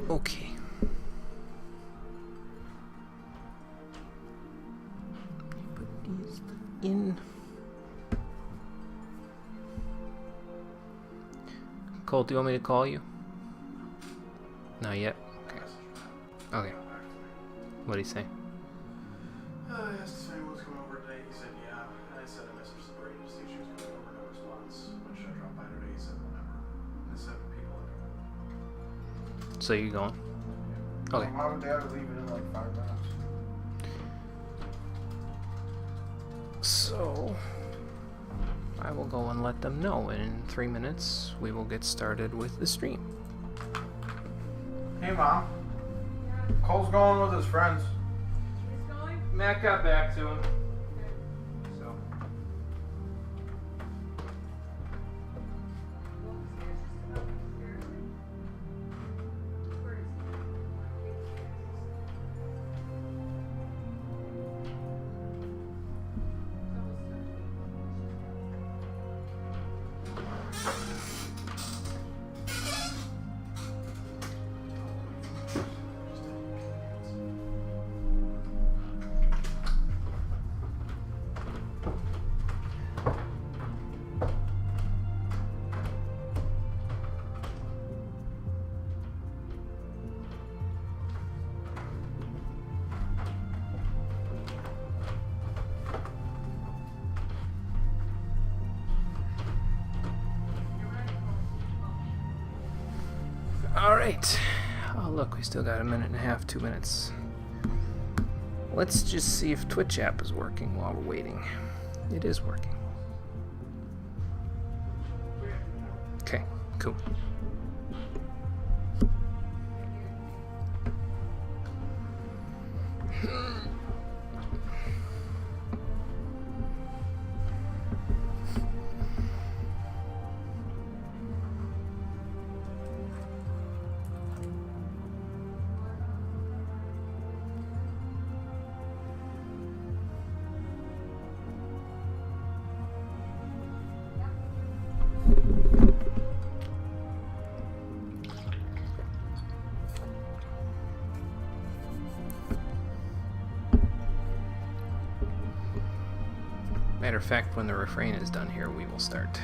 Okay. Put these in. Cole, do you want me to call you? Not yet. Okay. Okay. What'd he say? He asked if anyone was coming over today. He said yeah. And I said I messaged the Brady to see if she was coming over. No response. When should I drop by today? He said whenever. I said people everywhere. So you going? Okay. Mom and Dad are leaving in like 5 minutes. So I will go and let them know, and in 3 minutes we will get started with the stream. Hey, Mom. Cole's going with his friends. He's going? Matt got back to him. So alright. Oh look, we still got a minute and a half, 2 minutes. Let's just see if Twitch app is working while we're waiting. It is working. Okay, cool. Matter of fact, when the refrain is done here, we will start.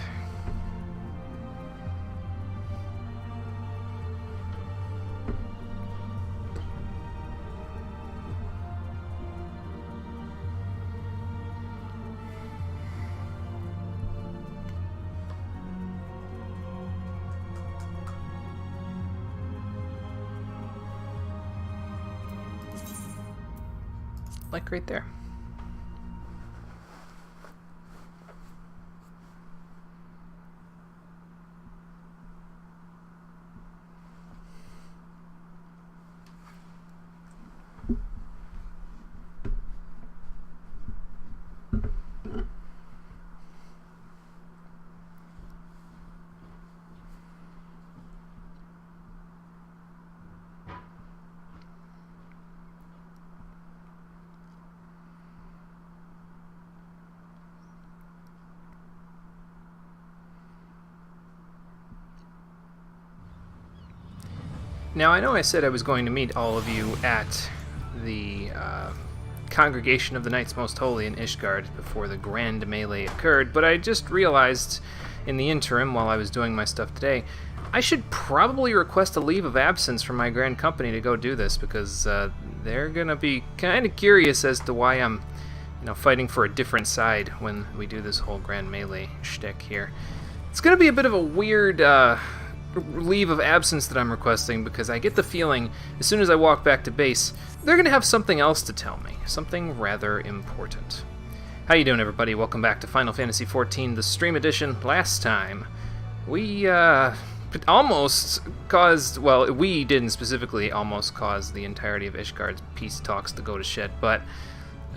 Like right there. Now, I know I said I was going to meet all of you at the Congregation of the Knights Most Holy in Ishgard before the Grand Melee occurred, but I just realized in the interim, while I was doing my stuff today, I should probably request a leave of absence from my Grand Company to go do this, because they're going to be kind of curious as to why I'm fighting for a different side when we do this whole Grand Melee shtick here. It's going to be a bit of a weird leave of absence that I'm requesting, because I get the feeling as soon as I walk back to base, they're going to have something else to tell me, something rather important. How you doing, everybody? Welcome back to Final Fantasy XIV, the stream edition. Last time, we almost caused, well, we didn't specifically almost cause the entirety of Ishgard's peace talks to go to shit, but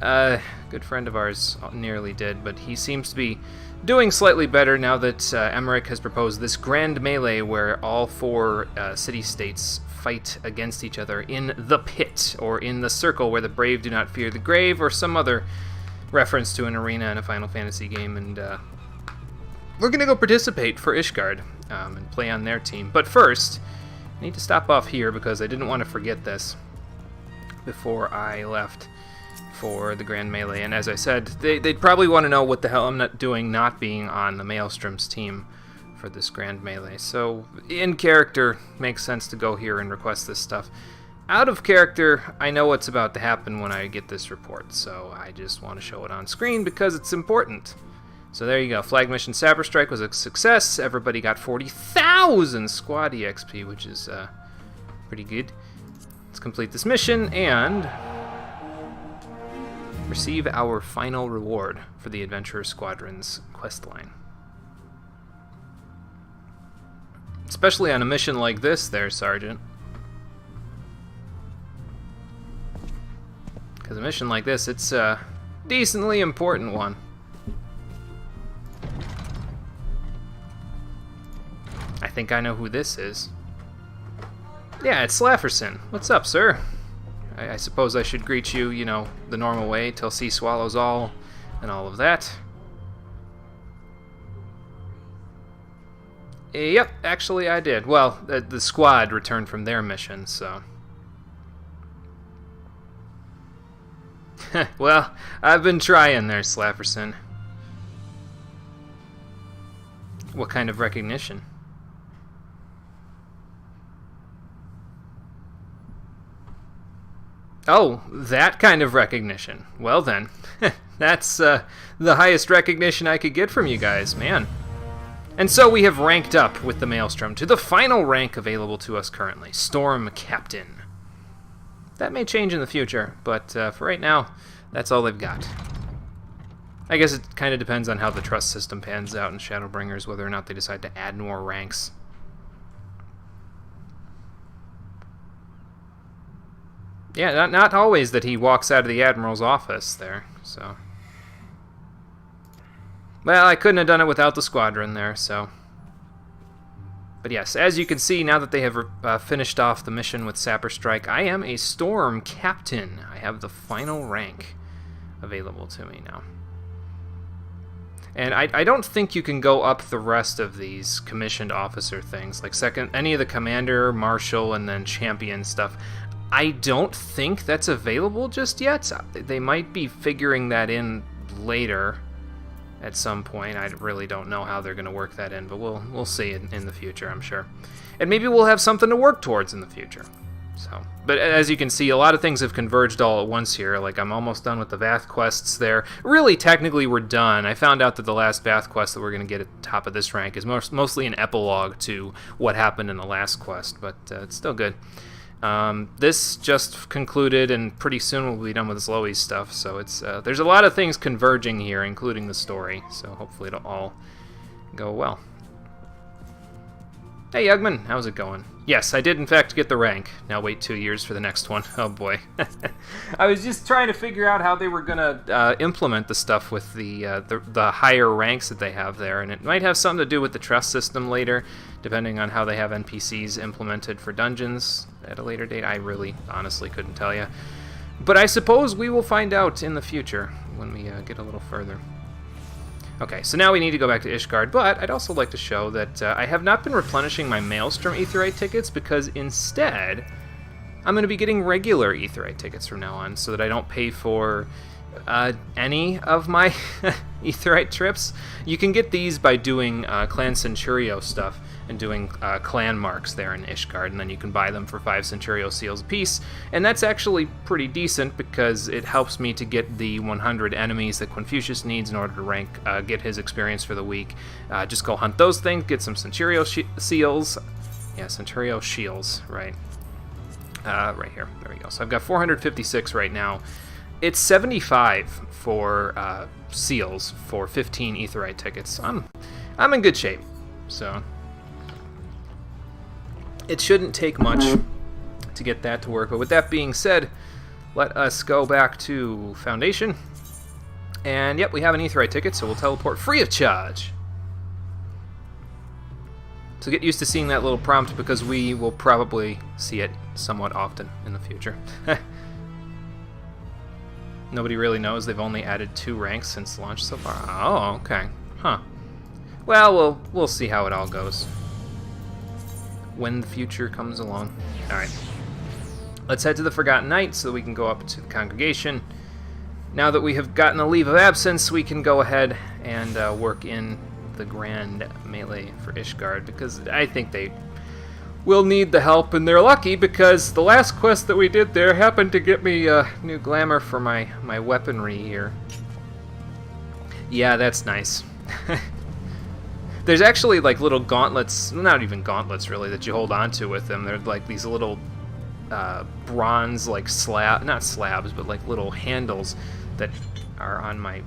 a good friend of ours nearly did, but he seems to be doing slightly better now that Emmerich has proposed this grand melee where all four city-states fight against each other in the pit, or in the circle where the brave do not fear the grave, or some other reference to an arena in a Final Fantasy game, and we're going to go participate for Ishgard and play on their team. But first, I need to stop off here because I didn't want to forget this before I left for the Grand Melee. And as I said, they'd probably want to know what the hell I'm not doing not being on the Maelstrom's team for this Grand Melee. So in character, makes sense to go here and request this stuff. Out of character, I know what's about to happen when I get this report, so I just want to show it on screen because it's important. So there you go. Flag mission Sapper Strike was a success. Everybody got 40,000 squad EXP, which is pretty good. Let's complete this mission and receive our final reward for the Adventurer Squadron's questline. Especially on a mission like this there, Sergeant. Because a mission like this, it's a decently important one. I think I know who this is. Yeah, it's Slafferson. What's up, sir? I suppose I should greet you, you know, the normal way, till sea swallows all, and all of that. Yep, actually I did. Well, the squad returned from their mission, so... Well, I've been trying there, Slafferson. What kind of recognition? Oh, that kind of recognition. Well then, that's the highest recognition I could get from you guys, man. And so we have ranked up with the Maelstrom to the final rank available to us currently, Storm Captain. That may change in the future, but for right now, that's all they've got. I guess it kind of depends on how the trust system pans out in Shadowbringers, whether or not they decide to add more ranks. Yeah, not always that he walks out of the Admiral's office there, so... Well, I couldn't have done it without the squadron there, so... But yes, as you can see, now that they have finished off the mission with Sapper Strike, I am a Storm Captain. I have the final rank available to me now. And I don't think you can go up the rest of these commissioned officer things, like any of the Commander, Marshal, and then Champion stuff. I don't think that's available just yet. They might be figuring that in later at some point. I really don't know how they're going to work that in, but we'll see in the future, I'm sure. And maybe we'll have something to work towards in the future. So, but as you can see, a lot of things have converged all at once here. Like, I'm almost done with the Vath quests there. Really, technically, we're done. I found out that the last Vath quest that we're going to get at the top of this rank is mostly an epilogue to what happened in the last quest, but it's still good. This just concluded, and pretty soon we'll be done with Zoe's stuff, so it's there's a lot of things converging here, including the story, so hopefully it'll all go well. Hey, Yugman, how's it going? Yes, I did in fact get the rank. Now wait 2 years for the next one. Oh boy. I was just trying to figure out how they were going to implement the stuff with the higher ranks that they have there, and it might have something to do with the trust system later, depending on how they have NPCs implemented for dungeons at a later date. I really, honestly couldn't tell you. But I suppose we will find out in the future when we get a little further. Okay, so now we need to go back to Ishgard, but I'd also like to show that I have not been replenishing my Maelstrom Aetheryte tickets, because instead I'm going to be getting regular Aetheryte tickets from now on, so that I don't pay for any of my Aetheryte trips. You can get these by doing Clan Centurio stuff and doing clan marks there in Ishgard, and then you can buy them for 5 Centurio seals apiece, and that's actually pretty decent because it helps me to get the 100 enemies that Confucius needs in order to rank, get his experience for the week. Just go hunt those things, get some Centurio seals. Yeah, Centurio shields, right. Right here, there we go. So I've got 456 right now. It's 75 for seals for 15 Aetheryte tickets. I'm in good shape, so it shouldn't take much to get that to work. But with that being said, let us go back to Foundation. And yep, we have an Aetheryte ticket, so we'll teleport free of charge. So get used to seeing that little prompt, because we will probably see it somewhat often in the future. Nobody really knows they've only added 2 ranks since launch so far. Oh, okay. Huh. Well, we'll see how it all goes. when the future comes along. Alright. Let's head to the Forgotten Knight so that we can go up to the congregation. Now that we have gotten a leave of absence, we can go ahead and work in the grand melee for Ishgard, because I think they will need the help, and they're lucky because the last quest that we did there happened to get me new glamour for my weaponry here. Yeah, that's nice. There's actually like little gauntlets, not even gauntlets really, that you hold onto with them. They're like these little bronze like not slabs, but like little handles that are on my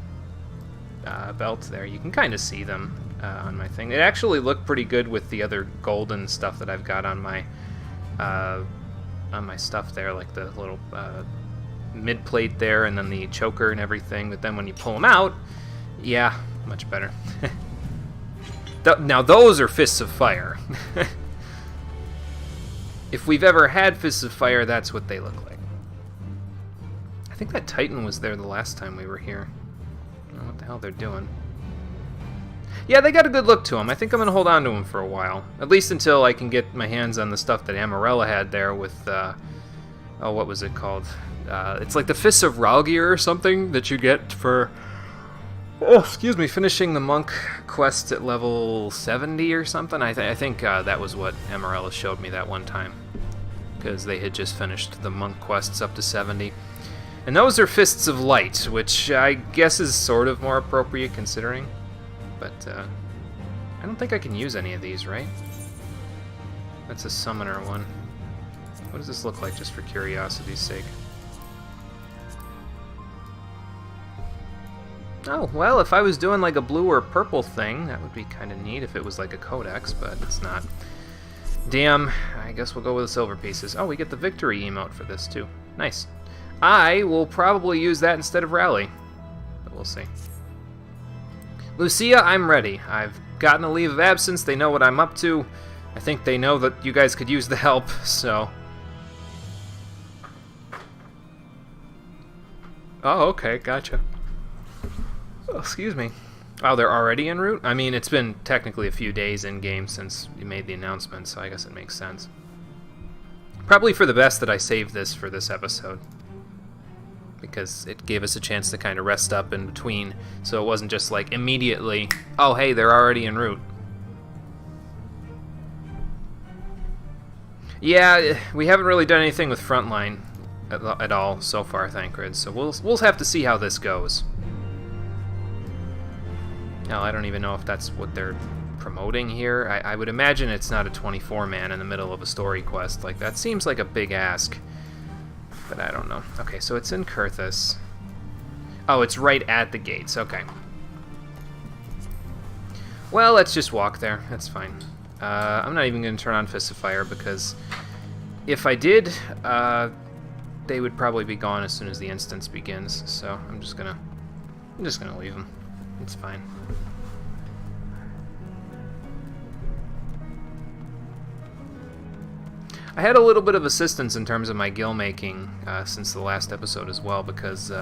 belt there. You can kind of see them on my thing. It actually looked pretty good with the other golden stuff that I've got on my stuff there, like the little mid plate there, and then the choker and everything. But then when you pull them out, yeah, much better. Now those are Fists of Fire. If we've ever had Fists of Fire, that's what they look like. I think that Titan was there the last time we were here. I don't know what the hell they're doing. Yeah, they got a good look to them. I think I'm going to hold on to them for a while. At least until I can get my hands on the stuff that Amarella had there with, oh, what was it called? It's like the Fists of Ralgir or something that you get for, oh, excuse me, finishing the monk quest at level 70 or something. I think that was what Amarella showed me that one time, because they had just finished the monk quests up to 70. And those are Fists of Light, which I guess is sort of more appropriate considering. But I don't think I can use any of these, right? That's a summoner one. What does this look like, just for curiosity's sake? Oh, well, if I was doing like a blue or purple thing, that would be kind of neat if it was like a codex, but it's not. Damn, I guess we'll go with the silver pieces. Oh, we get the victory emote for this too. Nice. I will probably use that instead of rally, but we'll see. Lucia, I'm ready. I've gotten a leave of absence. They know what I'm up to. I think they know that you guys could use the help, so... Oh, okay, gotcha. Oh, excuse me. Oh, they're already en route? I mean, it's been technically a few days in-game since you made the announcement, so I guess it makes sense. Probably for the best that I saved this for this episode, because it gave us a chance to kind of rest up in between, so it wasn't just like immediately, oh hey, they're already en route. Yeah, we haven't really done anything with Frontline at all so far, Thancred, so we'll have to see how this goes. Now, I don't even know if that's what they're promoting here. I would imagine it's not a 24-man in the middle of a story quest. Like, that seems like a big ask. But I don't know. Okay, so it's in Kurthus. Oh, it's right at the gates. Okay. Well, let's just walk there. That's fine. I'm not even going to turn on Fists of Fire, because if I did, they would probably be gone as soon as the instance begins. So I'm just gonna leave them. It's fine. I had a little bit of assistance in terms of my gil making since the last episode as well, because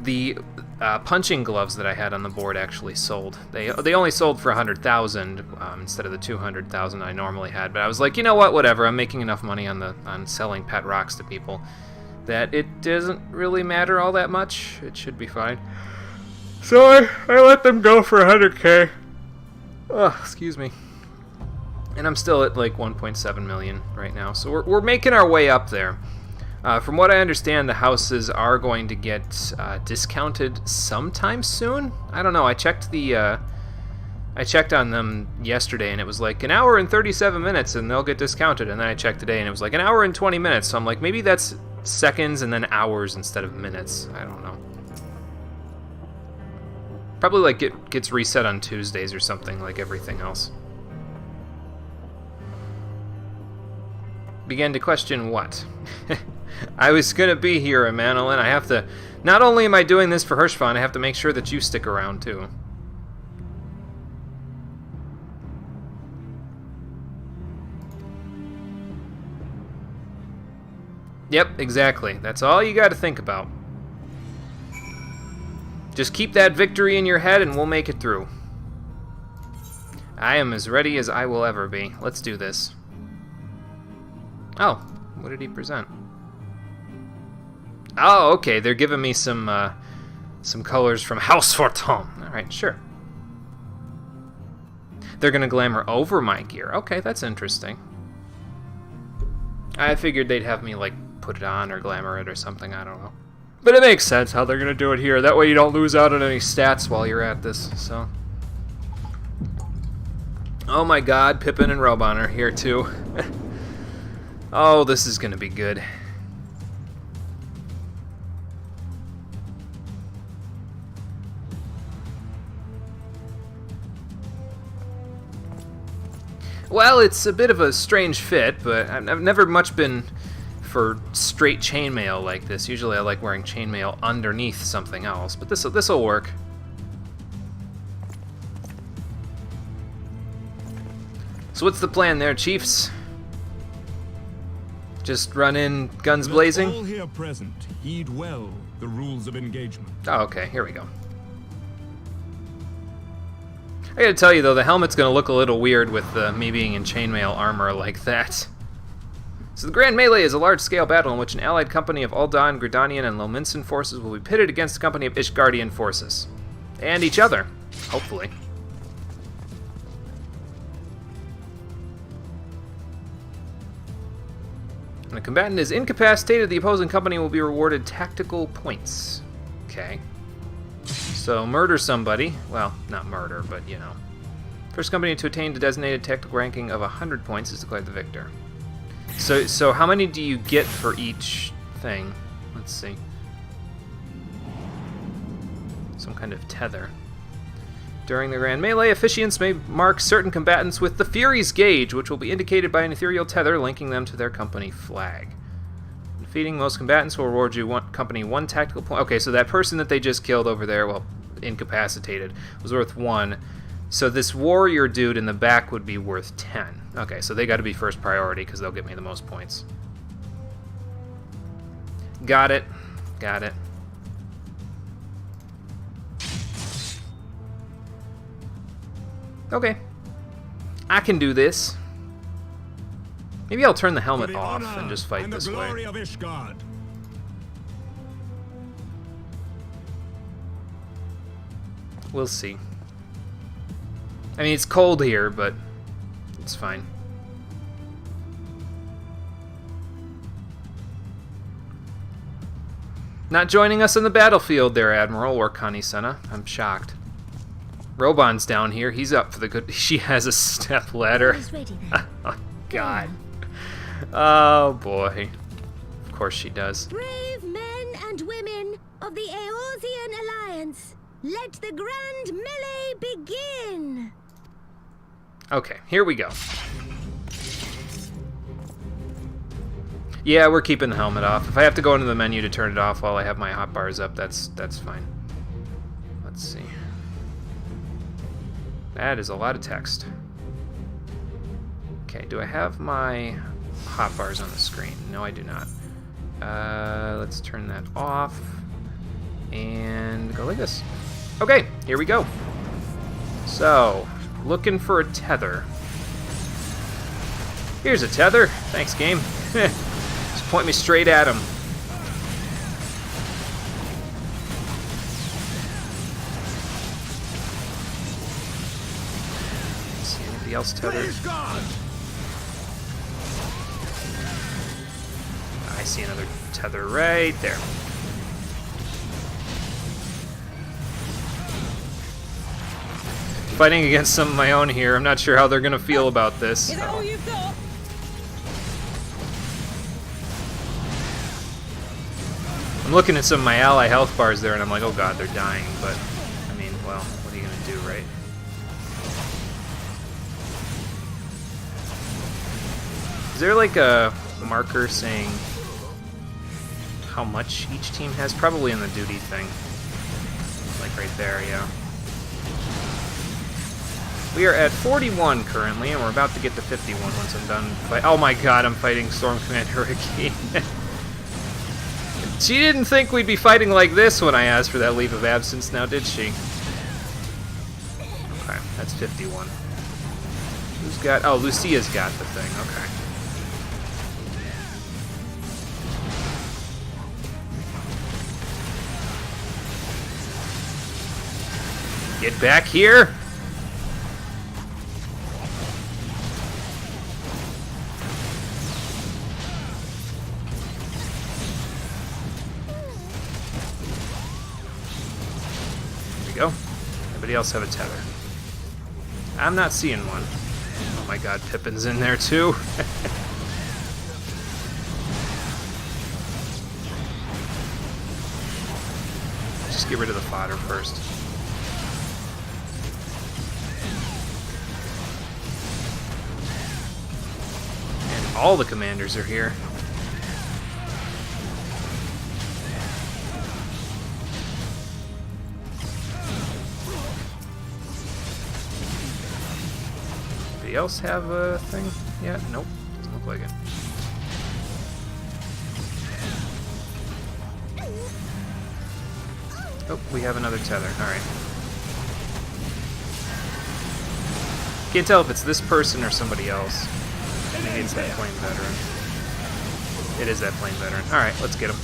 the punching gloves that I had on the board actually sold. They only sold for 100,000 instead of the 200,000 I normally had. But I was like, you know what, whatever. I'm making enough money on selling pet rocks to people that it doesn't really matter all that much. It should be fine. So I let them go for 100K. Oh, excuse me. And I'm still at like 1.7 million right now. So we're making our way up there. From what I understand, the houses are going to get discounted sometime soon. I don't know. I checked on them yesterday, and it was like an hour and 37 minutes, and they'll get discounted. And then I checked today, and it was like an hour and 20 minutes. So I'm like, maybe that's seconds and then hours instead of minutes. I don't know. Probably like it gets reset on Tuesdays or something, like everything else. Began to question what? I was gonna be here, Emanolin. I have to... Not only am I doing this for Hirschfan, I have to make sure that you stick around, too. Yep, exactly. That's all you gotta think about. Just keep that victory in your head and we'll make it through. I am as ready as I will ever be. Let's do this. Oh, what did he present? Oh, okay, they're giving me some colors from Heavensward. Alright, sure. They're gonna glamour over my gear. Okay, that's interesting. I figured they'd have me, like, put it on or glamour it or something, I don't know. But it makes sense how they're gonna do it here. That way you don't lose out on any stats while you're at this, so. Oh my god, Pippin and Robon are here too. Oh, this is gonna be good. Well, it's a bit of a strange fit, but I've never much been for straight chainmail like this. Usually I like wearing chainmail underneath something else, but this'll work. So what's the plan there, chiefs? Just run in guns blazing? All here present heed well the rules of engagement. Oh, okay, here we go. I gotta tell you though, the helmet's gonna look a little weird with me being in chainmail armor like that. So the Grand Melee is a large-scale battle in which an allied company of Ul'Dan, Gridanian, and Lominsan forces will be pitted against a company of Ishgardian forces. And each other, hopefully. When a combatant is incapacitated, the opposing company will be rewarded tactical points. Okay. So, murder somebody. Well, not murder, but, you know. First company to attain the designated tactical ranking of 100 points is declared the victor. So how many do you get for each thing? Let's see. Some kind of tether. During the Grand Melee, officiants may mark certain combatants with the Fury's Gauge, which will be indicated by an ethereal tether linking them to their company flag. Defeating most combatants will reward you one tactical point. Okay, so that person that they just killed over there, well, incapacitated, was worth 1. So this warrior dude in the back would be worth 10. Okay, so they got to be first priority because they'll get me the most points. Got it. Got it. Okay. I can do this. Maybe I'll turn the helmet off and just fight this way. We'll see. I mean, it's cold here, but it's fine. Not joining us on the battlefield there, Admiral, or Kanisena. I'm shocked. Robon's down here. He's up for the good... She has a step ladder. Oh, God. Oh, boy. Of course she does. Brave men and women of the Eorzean Alliance, let the Grand Melee begin! Okay, here we go. Yeah, we're keeping the helmet off. If I have to go into the menu to turn it off while I have my hotbars up, that's fine. Let's see. That is a lot of text. Okay, do I have my hotbars on the screen? No, I do not. Let's turn that off and go like this. Okay, here we go. So, looking for a tether. Here's a tether. Thanks, game. Just point me straight at him. See anybody else tethered? I see another tether right there. Fighting against some of my own here. I'm not sure how they're gonna feel about this. Is that all you've got? I'm looking at some of my ally health bars there, and I'm like, oh god, they're dying. But I mean, well, what are you gonna do, right? Is there like a marker saying how much each team has? Probably in the duty thing. Like right there, yeah. We are at 41 currently, and we're about to get to 51 once I'm done fighting. Oh my god, I'm fighting Storm Commander again. She didn't think we'd be fighting like this when I asked for that leave of absence now, did she? Okay, that's 51. Who's got... Oh, Lucia's got the thing, okay. Get back here! There we go. Anybody else have a tether? I'm not seeing one. Oh my god, Pippin's in there too. Just get rid of the fodder first. And all the commanders are here. Anybody else have a thing yet? Nope, doesn't look like it. Oh, we have another tether. Alright. Can't tell if it's this person or somebody else. Maybe it's that plain veteran. It is that plain veteran. Alright, let's get him.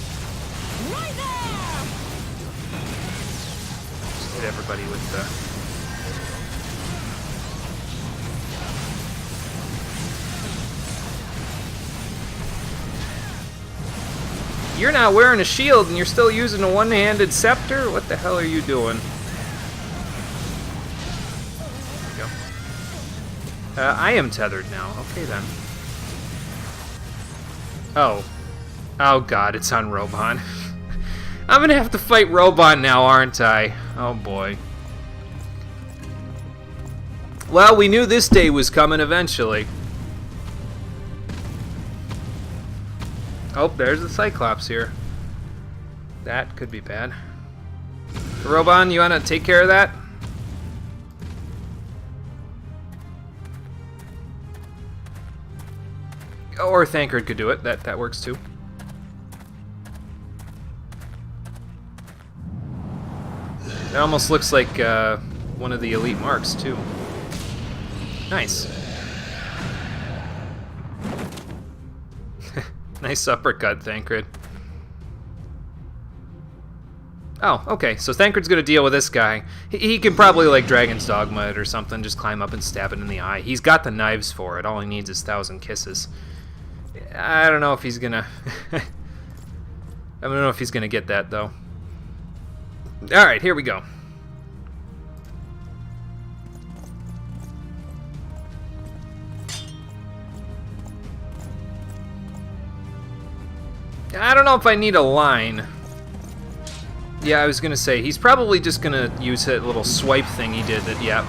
Just hit everybody with the... You're not wearing a shield and you're still using a one-handed scepter? What the hell are you doing? There we go. I am tethered now. Okay, then. Oh. Oh, God, it's on Robon. I'm gonna have to fight Robon now, aren't I? Oh, boy. Well, we knew this day was coming eventually. Oh, there's the Cyclops here. That could be bad. Robon, you wanna take care of that? Or Thancred could do it. That works too. It almost looks like one of the elite marks too. Nice. Nice uppercut, Thancred. Oh, okay, so Thancred's gonna deal with this guy. He can probably, like, Dragon's Dogma it or something, just climb up and stab it in the eye. He's got the knives for it. All he needs is 1,000 kisses. I don't know if he's gonna... I don't know if he's gonna get that, though. Alright, here we go. I don't know if I need a line. Yeah, I was gonna say, he's probably just gonna use that little swipe thing he did that, yep,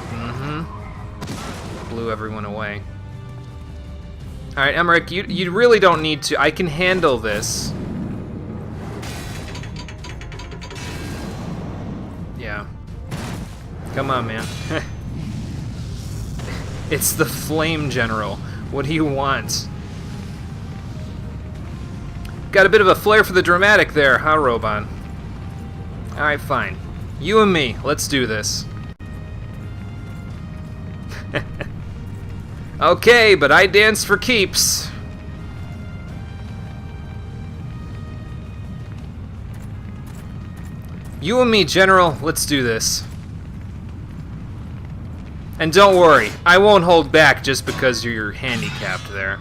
blew everyone away. Alright, Emmerich, you really don't need to. I can handle this. Yeah. Come on, man. It's the Flame General. What do you want? Got a bit of a flair for the dramatic there, huh, Robon? Alright, fine. You and me, let's do this. Okay, but I dance for keeps. You and me, General, let's do this. And don't worry, I won't hold back just because you're handicapped there.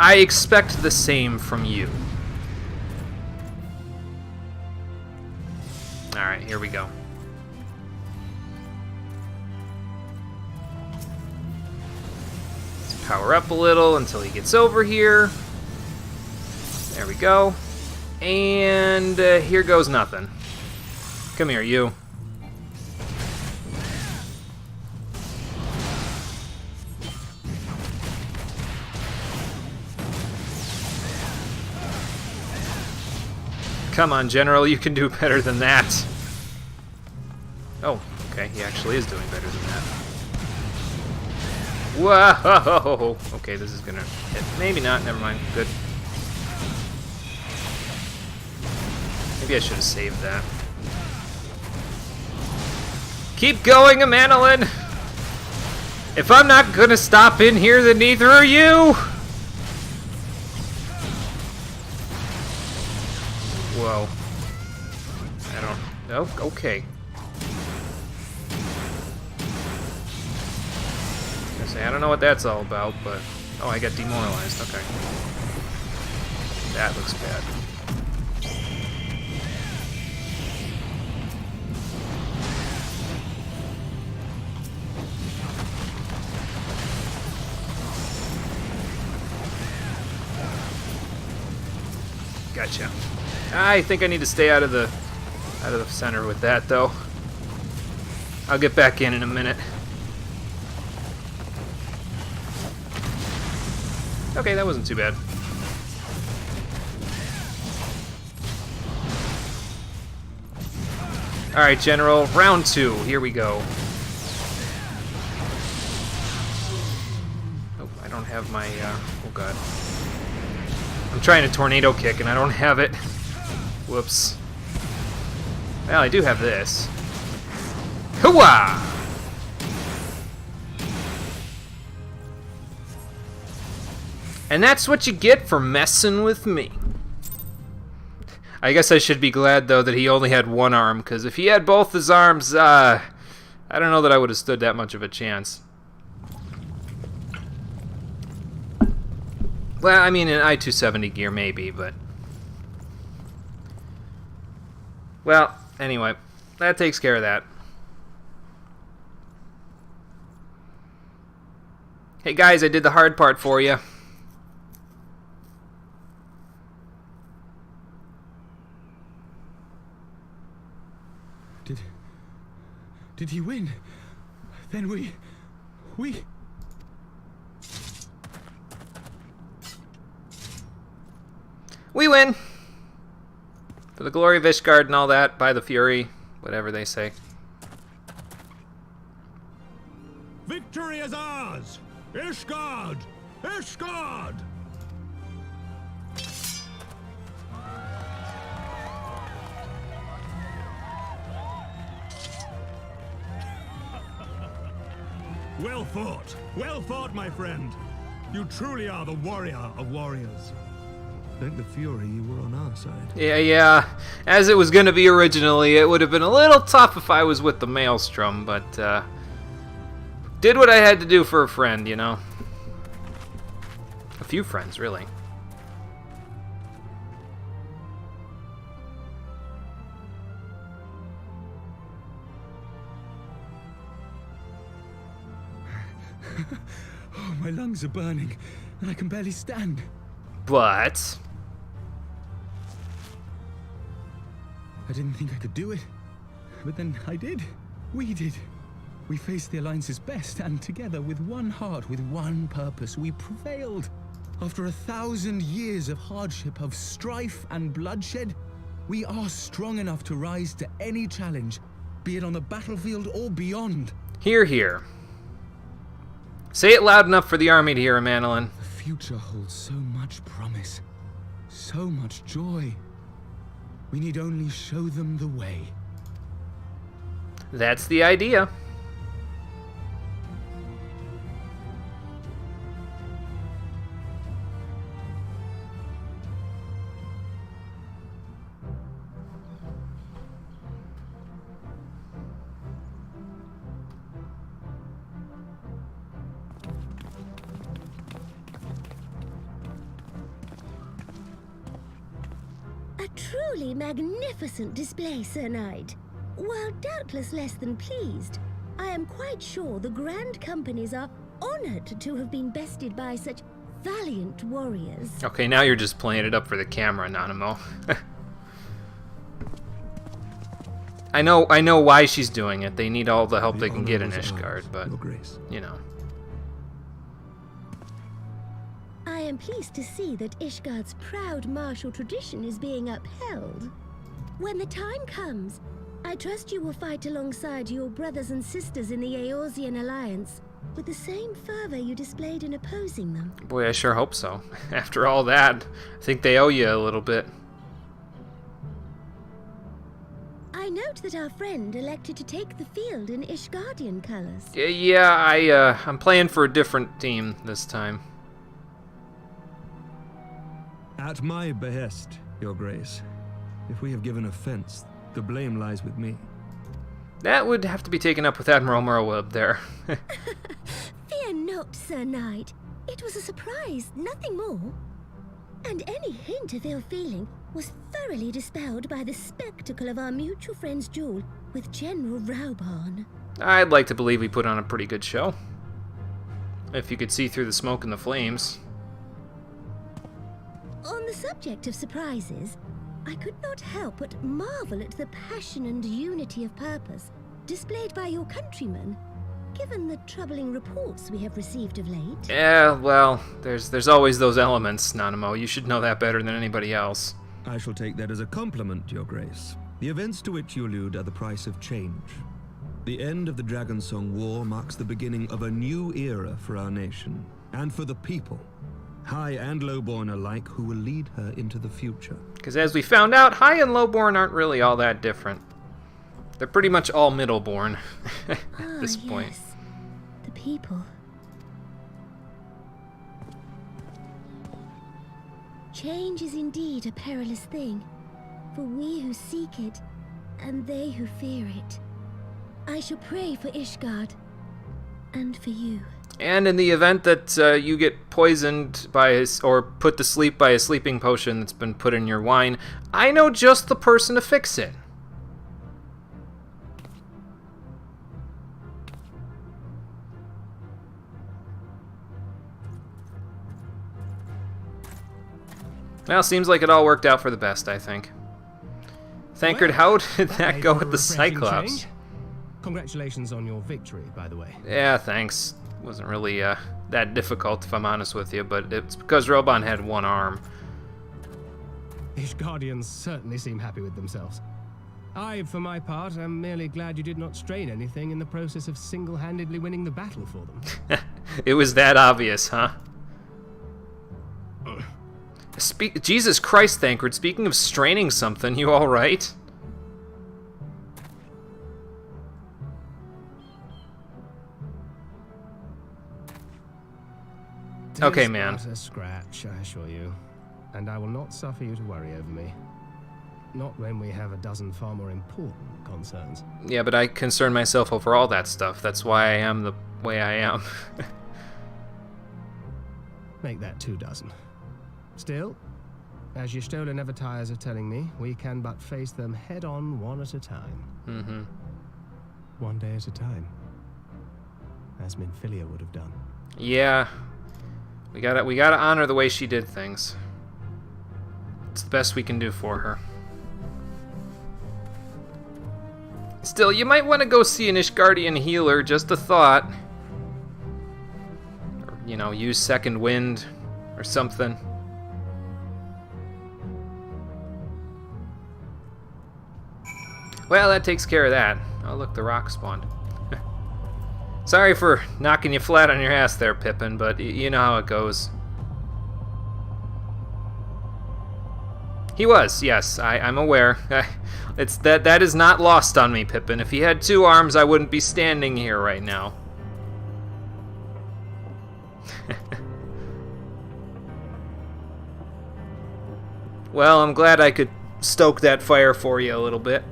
I expect the same from you. Alright, here we go. Let's power up a little until he gets over here. There we go. And here goes nothing. Come here, you. Come on, General, you can do better than that. Oh, okay, he actually is doing better than that. Whoa! Okay, this is gonna hit. Maybe not, never mind. Good. Maybe I should have saved that. Keep going, Amanolin! If I'm not gonna stop in here, then neither are you! Whoa. I don't... Oh, okay. I say, I don't know what that's all about, but... Oh, I got demoralized. Okay. That looks bad. Gotcha. I think I need to stay out of the center with that, though. I'll get back in a minute. Okay, that wasn't too bad. Alright, General. Round 2. Here we go. Oh, I don't have my... oh, God. I'm trying a tornado kick, and I don't have it. Whoops. Well, I do have this. Hooah! And that's what you get for messing with me. I guess I should be glad, though, that he only had one arm, because if he had both his arms, I don't know that I would have stood that much of a chance. Well, I mean, in I-270 gear, maybe, but... Well, anyway, that takes care of that. Hey, guys, I did the hard part for you. Did he win? Then we... We win! For the glory of Ishgard and all that, by the Fury, whatever they say. Victory is ours! Ishgard! Ishgard! Well fought, my friend. You truly are the warrior of warriors. Thank the Fury you were on our side. Yeah. As it was going to be originally, it would have been a little tough if I was with the Maelstrom, but did what I had to do for a friend, you know. A few friends, really. Oh, my lungs are burning, and I can barely stand. But... I didn't think I could do it, but then I did. We did. We faced the Alliance's best, and together, with one heart, with one purpose, we prevailed. After 1,000 years of hardship, of strife and bloodshed, we are strong enough to rise to any challenge, be it on the battlefield or beyond. Hear, hear. Say it loud enough for the army to hear, Manolin. The future holds so much promise, so much joy. We need only show them the way. That's the idea. A truly magnificent display, Sir Knight. While doubtless less than pleased, I am quite sure the Grand Companies are honored to have been bested by such valiant warriors. Okay, now you're just playing it up for the camera, Nanamo. I know why she's doing it. They need all the help they can get in Ishgard, but, you know. I am pleased to see that Ishgard's proud martial tradition is being upheld. When the time comes, I trust you will fight alongside your brothers and sisters in the Eorzean Alliance with the same fervor you displayed in opposing them. Boy, I sure hope so. After all that, I think they owe you a little bit. I note that our friend elected to take the field in Ishgardian colors. Yeah, I'm playing for a different team this time. At my behest, Your Grace. If we have given offense, the blame lies with me. That would have to be taken up with Admiral Merweb there. Fear no not, Sir Knight. It was a surprise, nothing more. And any hint of ill feeling was thoroughly dispelled by the spectacle of our mutual friend's duel with General Rauban. I'd like to believe we put on a pretty good show. If you could see through the smoke and the flames. On the subject of surprises, I could not help but marvel at the passion and unity of purpose displayed by your countrymen, given the troubling reports we have received of late. Yeah, well, there's always those elements, Nanamo. You should know that better than anybody else. I shall take that as a compliment, Your Grace. The events to which you allude are the price of change. The end of the Dragonsong War marks the beginning of a new era for our nation, and for the people, high and lowborn alike, who will lead her into the future. Because as we found out, high and lowborn aren't really all that different. They're pretty much all middleborn at this point. Yes. The people. Change is indeed a perilous thing, for we who seek it, and they who fear it. I shall pray for Ishgard, and for you. And in the event that you get poisoned by or put to sleep by a sleeping potion that's been put in your wine, I know just the person to fix it. Well, seems like it all worked out for the best, I think. Thankard, how did that go with the Cyclops? Congratulations on your victory, by the way. Yeah, thanks. Wasn't really that difficult, if I'm honest with you, but it's because Roban had one arm. Ishgardians certainly seem happy with themselves. I, for my part, am merely glad you did not strain anything in the process of single-handedly winning the battle for them. It was that obvious, huh? Jesus Christ, Thankard, speaking of straining something, you alright? Okay, man. It's but a scratch, I assure you. And I will not suffer you to worry over me. Not when we have a dozen far more important concerns. Yeah, but I concern myself over all that stuff. That's why I am the way I am. Make that 24. Still, as Y'shtola never tires of telling me, we can but face them head-on one at a time. Mm-hmm. One day at a time. As Minfilia would have done. Yeah. We gotta honor the way she did things. It's the best we can do for her. Still, you might want to go see an Ishgardian healer, just a thought. Or, you know, use Second Wind or something. Well, that takes care of that. Oh, look, the rock spawned. Sorry for knocking you flat on your ass there, Pippin, but you know how it goes. He was, yes, I'm aware. It's that is not lost on me, Pippin. If he had 2 arms, I wouldn't be standing here right now. Well, I'm glad I could stoke that fire for you a little bit.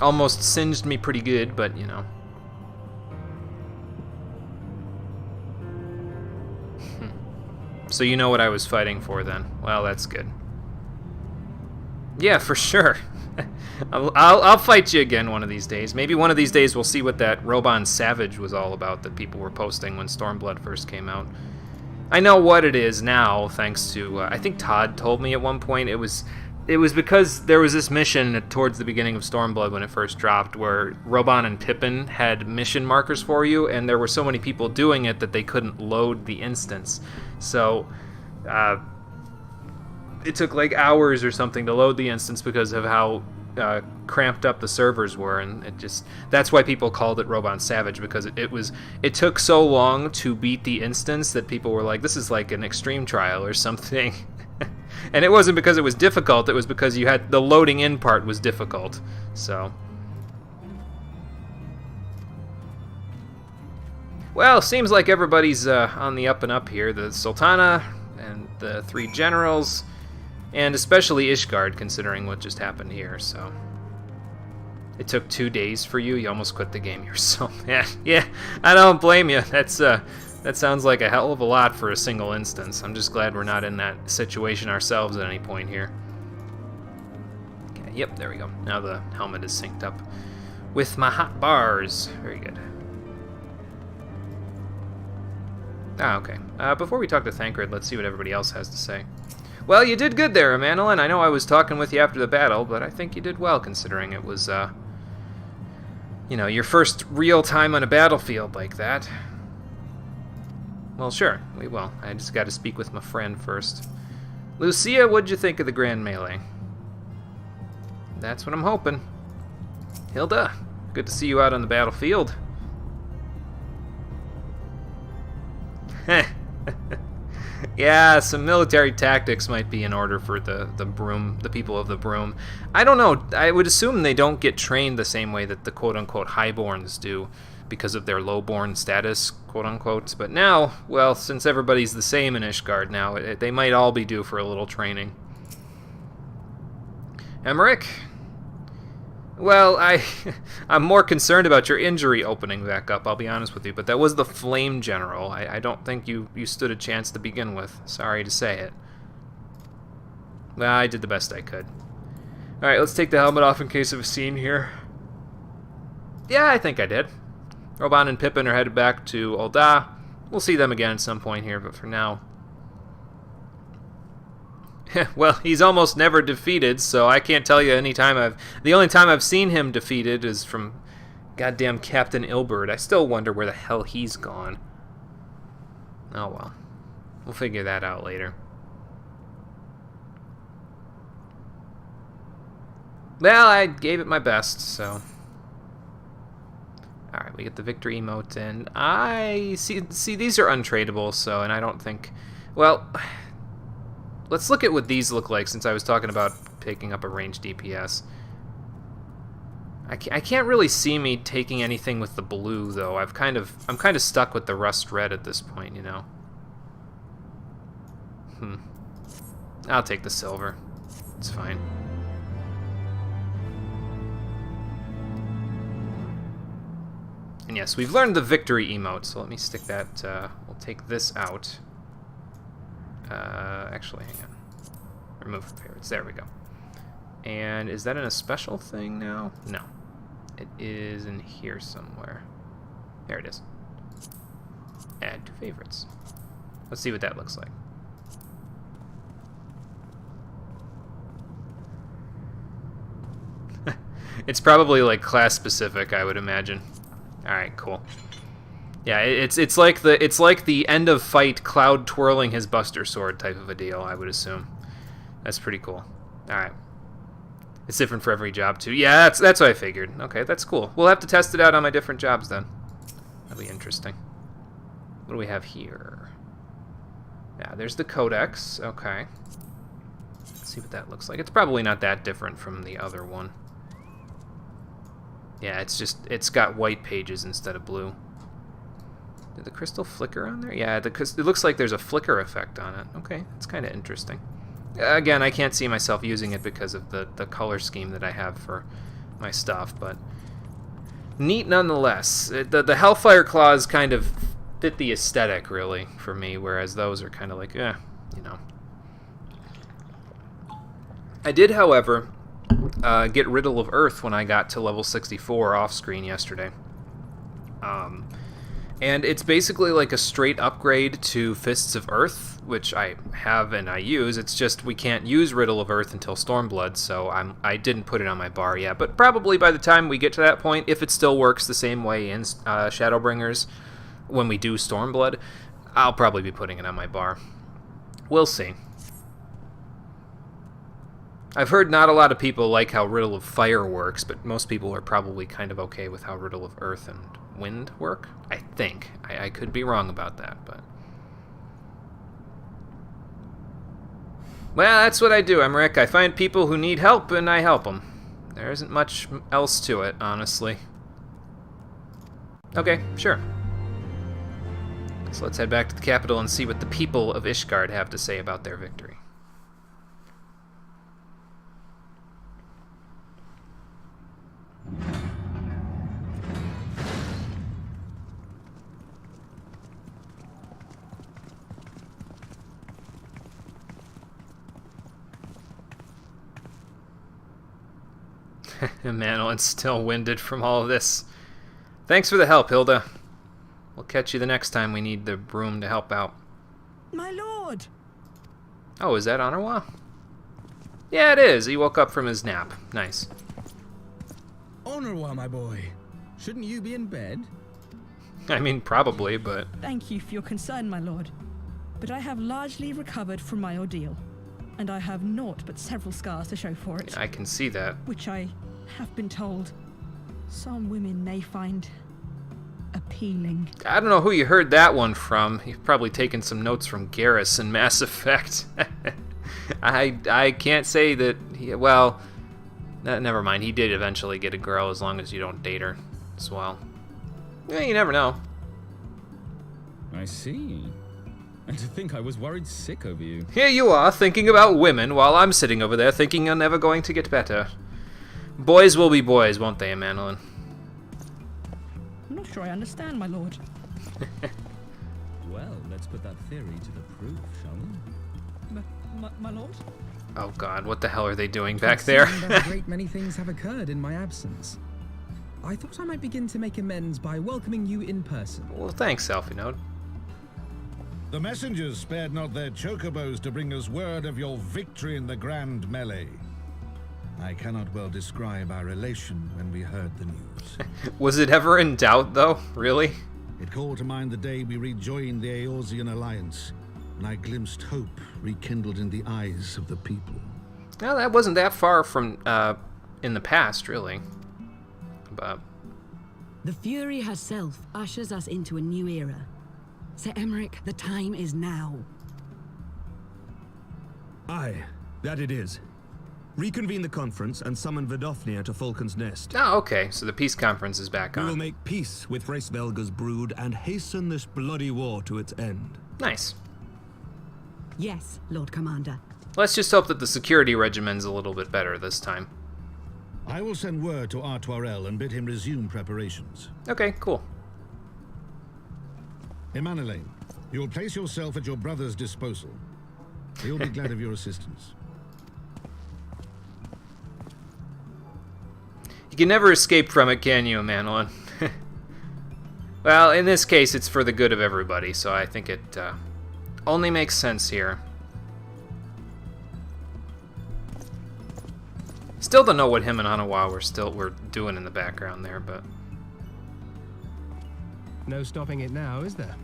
Almost singed me pretty good, but you know. So you know what I was fighting for then. Well, that's good. Yeah, for sure. I'll fight you again one of these days. Maybe one of these days we'll see what that Roban Savage was all about that people were posting when Stormblood first came out. I know what it is now, thanks to, I think Todd told me at one point, it was because there was this mission towards the beginning of Stormblood when it first dropped where Roban and Pippin had mission markers for you, and there were so many people doing it that they couldn't load the instance. So, it took like hours or something to load the instance because of how cramped up the servers were, and that's why people called it Roban Savage, because it took so long to beat the instance that people were like, this is like an extreme trial or something. And it wasn't because it was difficult, it was because you had the loading in part was difficult. So, well, seems like everybody's on the up and up here. The Sultana and the 3 generals, and especially Ishgard, considering what just happened here. So It took 2 days for you. You almost quit the game. You're so mad. Yeah, I don't blame you. That sounds like a hell of a lot for a single instance. I'm just glad we're not in that situation ourselves at any point here. Okay, yep, there we go. Now the helmet is synced up with my hot bars. Very good. Ah, okay. Before we talk to Thancred, let's see what everybody else has to say. Well, you did good there, Amandalin. I know I was talking with you after the battle, but I think you did well considering it was, you know, your first real time on a battlefield like that. Well, sure, we will. I just got to speak with my friend first. Lucia, what'd you think of the Grand Melee? That's what I'm hoping. Hilda, good to see you out on the battlefield. Yeah, some military tactics might be in order for the people of the Broom. I don't know. I would assume they don't get trained the same way that the quote-unquote highborns do because of their lowborn status, quote-unquote. But now, well, since everybody's the same in Ishgard now, they might all be due for a little training. Emmerich? Well, I'm more concerned about your injury opening back up, I'll be honest with you, but that was the Flame General. I don't think you stood a chance to begin with. Sorry to say it. Well, I did the best I could. Alright, let's take the helmet off in case of a scene here. Yeah, I think I did. Roban and Pippin are headed back to Ul'dah. We'll see them again at some point here, but for now... Well, he's almost never defeated, so I can't tell you any time the only time I've seen him defeated is from goddamn Captain Ilberd. I still wonder where the hell he's gone. Oh well. We'll figure that out later. Well, I gave it my best, so... Alright, we get the victory emote, and I... See, these are untradeable, so, and I don't think... Well... Let's look at what these look like, since I was talking about picking up a ranged DPS. I can't really see me taking anything with the blue, though. I'm kind of stuck with the rust red at this point, you know. I'll take the silver. It's fine. And yes, we've learned the victory emote, so let me stick that. We'll take this out. Actually, hang on. Remove favorites. There we go. And is that in a special thing now? No. It is in here somewhere. There it is. Add to favorites. Let's see what that looks like. It's probably like class specific, I would imagine. All right, cool. Yeah, it's like the end of fight Cloud twirling his Buster Sword type of a deal, I would assume. That's pretty cool. All right. It's different for every job too. Yeah, that's what I figured. Okay, that's cool. We'll have to test it out on my different jobs then. That'll be interesting. What do we have here? Yeah, there's the Codex. Okay. Let's see what that looks like. It's probably not that different from the other one. Yeah, it's got white pages instead of blue. Did the crystal flicker on there? Yeah, it looks like there's a flicker effect on it. Okay, it's kind of interesting. Again, I can't see myself using it because of the color scheme that I have for my stuff, but neat nonetheless. The Hellfire Claws kind of fit the aesthetic, really, for me, whereas those are kind of like, you know. I did, however, get Riddle of Earth when I got to level 64 off-screen yesterday. And it's basically like a straight upgrade to Fists of Earth, which I have and I use. It's just we can't use Riddle of Earth until Stormblood, so I didn't put it on my bar yet. But probably by the time we get to that point, if it still works the same way in Shadowbringers when we do Stormblood, I'll probably be putting it on my bar. We'll see. I've heard not a lot of people like how Riddle of Fire works, but most people are probably kind of okay with how Riddle of Earth and Wind work, I think. I could be wrong about that, but... Well, that's what I do, Emmerich. I find people who need help, and I help them. There isn't much else to it, honestly. Okay, sure. So let's head back to the capital and see what the people of Ishgard have to say about their victory. Manolyn's still winded from all of this. Thanks for the help, Hilda. We'll catch you the next time we need the broom to help out. My lord! Oh, is that Onawa? Yeah, it is. He woke up from his nap. Nice. Honorwa, my boy. Shouldn't you be in bed? I mean, probably, but... Thank you for your concern, my lord. But I have largely recovered from my ordeal, and I have naught but several scars to show for it. I can see that. Which I have been told some women may find appealing. I don't know who you heard that one from. You've probably taken some notes from Garrus in Mass Effect. I can't say that he... Well, never mind. He did eventually get a girl as long as you don't date her as well. Yeah, you never know. I see. And to think I was worried sick over you. Here you are, thinking about women, while I'm sitting over there thinking you're never going to get better. Boys will be boys, won't they, Manolyn? I'm not sure I understand, my lord. Well, let's put that theory to the proof, shall we? My lord? Oh god, what the hell are they doing back there? A great many things have occurred in my absence. I thought I might begin to make amends by welcoming you in person. Well, thanks, Alphinaud. The messengers spared not their chocobos to bring us word of your victory in the grand melee. I cannot well describe our elation when we heard the news. Was it ever in doubt, though? Really? It called to mind the day we rejoined the Eorzean alliance, and I glimpsed hope rekindled in the eyes of the people. Well, that wasn't that far from, in the past, really. But... The Fury herself ushers us into a new era. Sir Emmerich, the time is now. Aye, that it is. Reconvene the conference and summon Vidofnir to Falcon's Nest. Oh, okay, so the peace conference is back We will on. make peace with Hraesvelga's brood and hasten this bloody war to its end. Nice. Yes, Lord Commander. Let's just hope that the security regimen's a little bit better this time. I will send word to Artoirel and bid him resume preparations. Okay, cool. Emanelaine, you will place yourself at your brother's disposal. He'll be glad of your assistance. You can never escape from it, can you, Manolyn? Well, in this case, it's for the good of everybody, so I think it only makes sense here. Still don't know what him and Onawa were doing in the background there, but... No stopping it now, is there?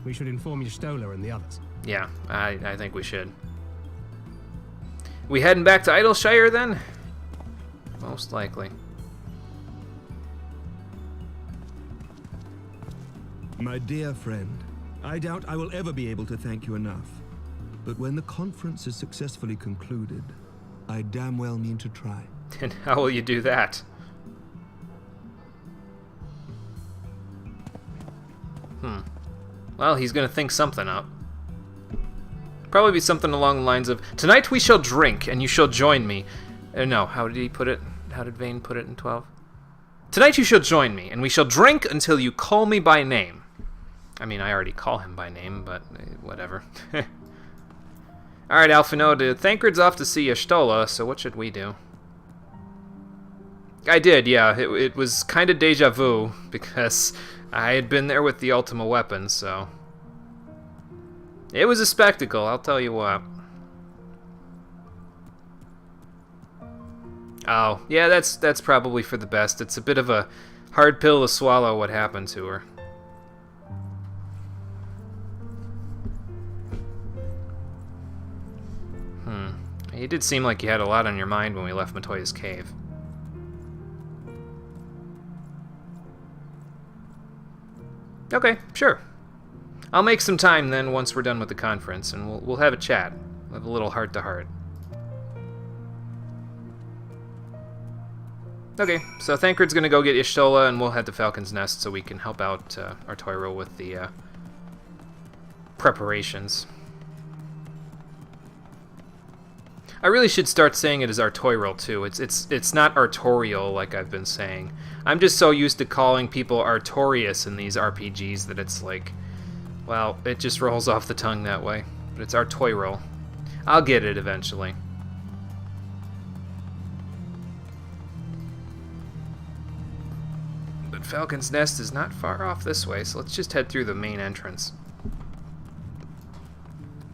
We should inform Y'shtola and the others. Yeah, I think we should. We heading back to Idleshire, then? Most likely. My dear friend, I doubt I will ever be able to thank you enough. But when the conference is successfully concluded, I damn well mean to try. And how will you do that? Well, he's gonna think something up. Probably be something along the lines of, "Tonight we shall drink, and you shall join me." No, how did he put it? How did Vane put it in 12? "Tonight you shall join me, and we shall drink until you call me by name." I mean, I already call him by name, but whatever. Alright, Alphinaud, Thancred's off to see Y'shtola, so what should we do? I did, yeah. It was kind of deja vu, because I had been there with the Ultima weapon, so... It was a spectacle, I'll tell you what. Oh, yeah, that's probably for the best. It's a bit of a hard pill to swallow what happened to her. It did seem like you had a lot on your mind when we left Matoya's cave. Okay, sure. I'll make some time then once we're done with the conference, and we'll have a chat. We'll have a little heart-to-heart. Okay, so Thancred's gonna go get Y'shtola, and we'll head to Falcon's Nest so we can help out Artoiro with the preparations. I really should start saying it as Artoirel too. It's not Artorial like I've been saying. I'm just so used to calling people Artorius in these RPGs that it's like, well, it just rolls off the tongue that way. But it's Artoirel. I'll get it eventually. Falcon's Nest is not far off this way, so let's just head through the main entrance.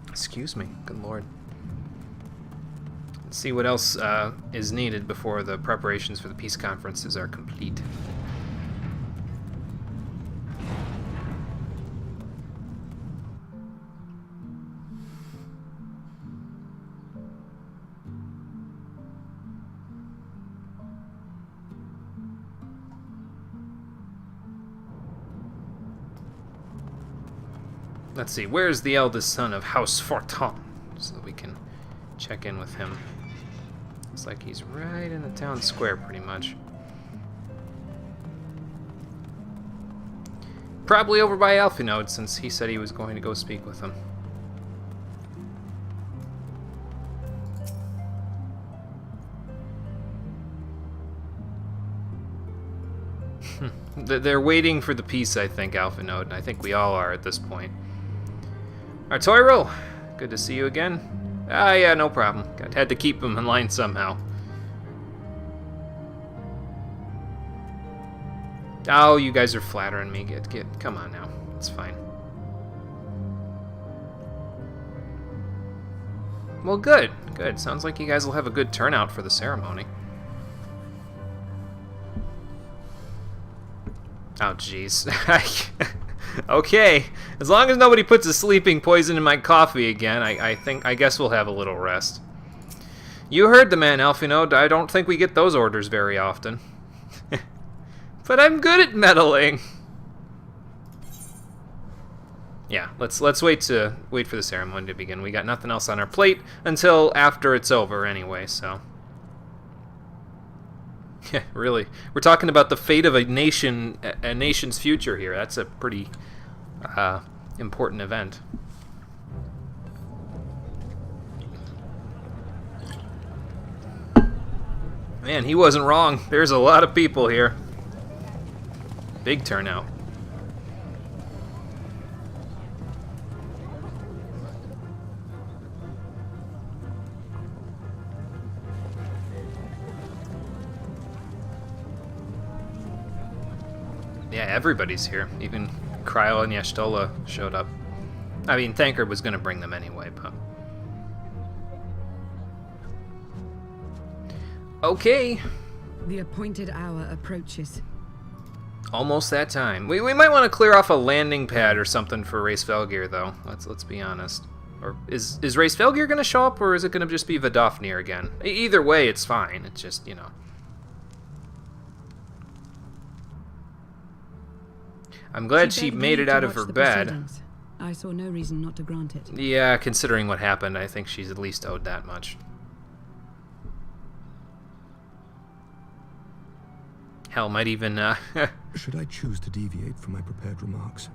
Excuse me, good lord. Let's see what else is needed before the preparations for the peace conferences are complete. Let's see, where's the eldest son of House Fortin? So that we can check in with him. Looks like he's right in the town square, pretty much. Probably over by Alphinode, since he said he was going to go speak with him. They're waiting for the peace, I think, Alphinode, and I think we all are at this point. Artoiro, good to see you again. Ah, yeah, no problem. Had to keep him in line somehow. Oh, you guys are flattering me. Come on now. It's fine. Well, good. Good. Sounds like you guys will have a good turnout for the ceremony. Oh, jeez. Okay. As long as nobody puts a sleeping poison in my coffee again, I guess we'll have a little rest. You heard the man, Alphinode. I don't think we get those orders very often. But I'm good at meddling. Yeah, let's wait for the ceremony to begin. We got nothing else on our plate until after it's over anyway, so. Yeah, really. We're talking about the fate of a nation's future here. That's a pretty important event. Man, he wasn't wrong. There's a lot of people here. Big turnout. Yeah, everybody's here. Even Kryl and Yashtola showed up. I mean, Thancred was going to bring them anyway, but... Okay. The appointed hour approaches. Almost that time. We might want to clear off a landing pad or something for Race Velgeir, though. Let's be honest. Or is Race Velgeir going to show up, or is it going to just be Vidofnir again? Either way, it's fine. It's just, you know... I'm glad she made it out of her bed. I saw no reason not to grant it. Yeah, considering what happened, I think she's at least owed that much. Hell, might even, Should I choose to deviate from my prepared remarks,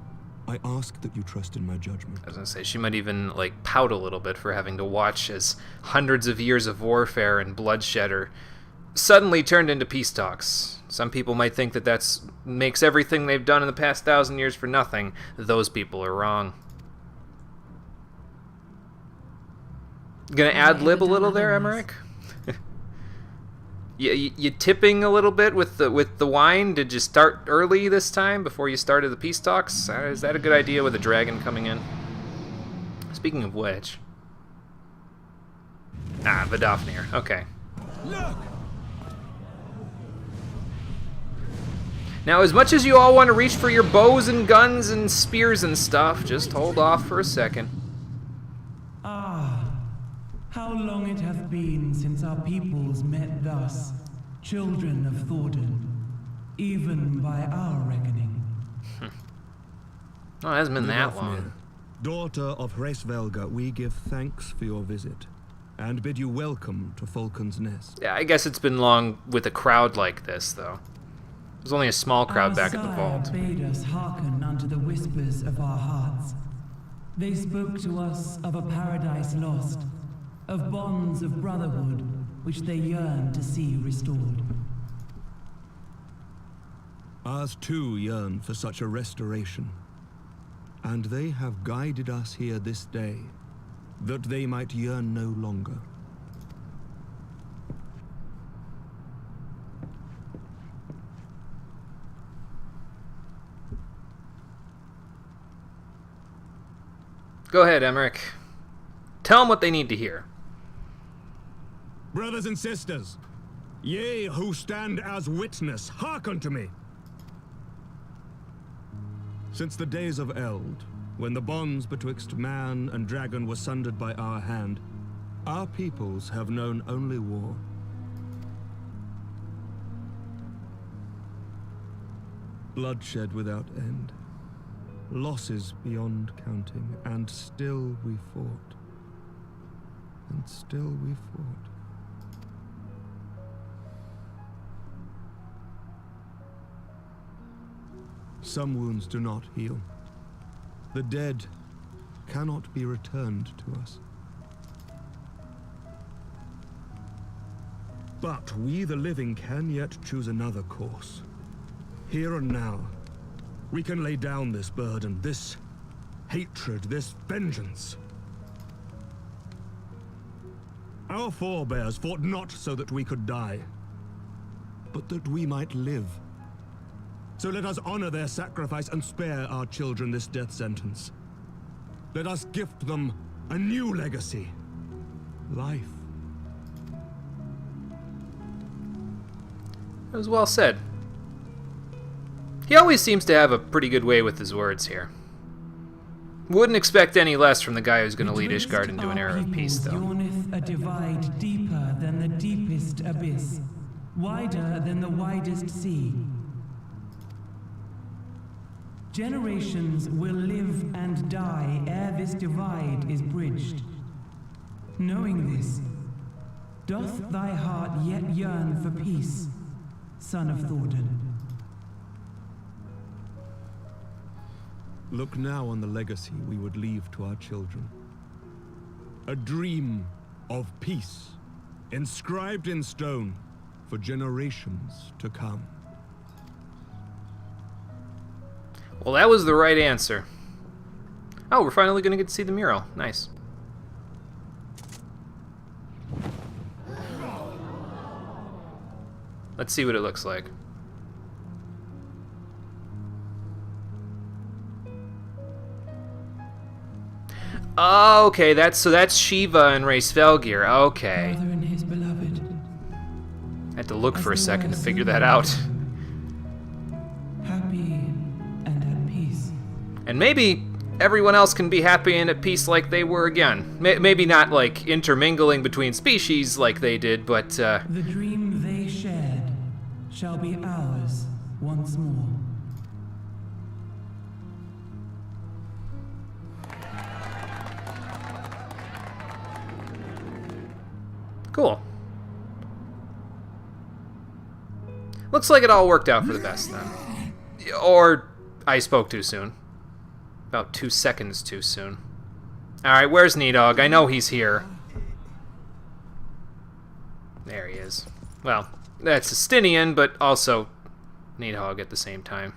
I ask that you trust in my judgment. I was gonna say, she might even, like, pout a little bit for having to watch as hundreds of years of warfare and bloodshed are suddenly turned into peace talks. Some people might think that makes everything they've done in the past 1,000 years for nothing. Those people are wrong. Gonna ad-lib a little there, Emmerich? You tipping a little bit with the wine? Did you start early this time before you started the peace talks? Is that a good idea with a dragon coming in? Speaking of which... Ah, Vidofnir. Okay. Look! Now, as much as you all want to reach for your bows and guns and spears and stuff, just hold off for a second. Ah, how long it hath been since our peoples met thus, children of Thordan, even by our reckoning. Oh, it hasn't been that long. Daughter of Hraesvelga, we give thanks for your visit, and bid you welcome to Falcon's Nest. Yeah, I guess it's been long with a crowd like this, though. There's only a small crowd back at the vault. Our sire bade us hearken unto the whispers of our hearts. They spoke to us of a paradise lost, of bonds of brotherhood which they yearn to see restored. Ours too yearn for such a restoration, and they have guided us here this day, that they might yearn no longer. Go ahead, Emmerich. Tell them what they need to hear. Brothers and sisters, ye who stand as witness, hearken to me. Since the days of Eld, when the bonds betwixt man and dragon were sundered by our hand, our peoples have known only war. Bloodshed without end, losses beyond counting, and still we fought. And still we fought. Some wounds do not heal. The dead cannot be returned to us. But we, the living, can yet choose another course. Here and now, we can lay down this burden, this hatred, this vengeance. Our forebears fought not so that we could die, but that we might live. So let us honor their sacrifice and spare our children this death sentence. Let us gift them a new legacy. Life. It was well said. He always seems to have a pretty good way with his words here. Wouldn't expect any less from the guy who's going to lead Ishgard into an era of peace, though. Yawneth a divide deeper than the deepest abyss, wider than the widest sea. Generations will live and die ere this divide is bridged. Knowing this, doth thy heart yet yearn for peace, son of Thordan? Look now on the legacy we would leave to our children. A dream of peace, inscribed in stone for generations to come. Well, that was the right answer. Oh, we're finally going to get to see the mural. Nice. Let's see what it looks like. Oh, okay, that's Shiva and Race Velgir. Okay. Father and his beloved. I had to look for a second to figure that out. Happy and at peace. And maybe everyone else can be happy and at peace like they were again. Maybe not like intermingling between species like they did, but The dream they shared shall be ours once more. cool. Looks like it all worked out for the best then. Or I spoke too soon. About 2 seconds too soon. Alright, where's Nidhogg? I know he's here. There he is. Well, that's Justinian, but also Nidhogg at the same time.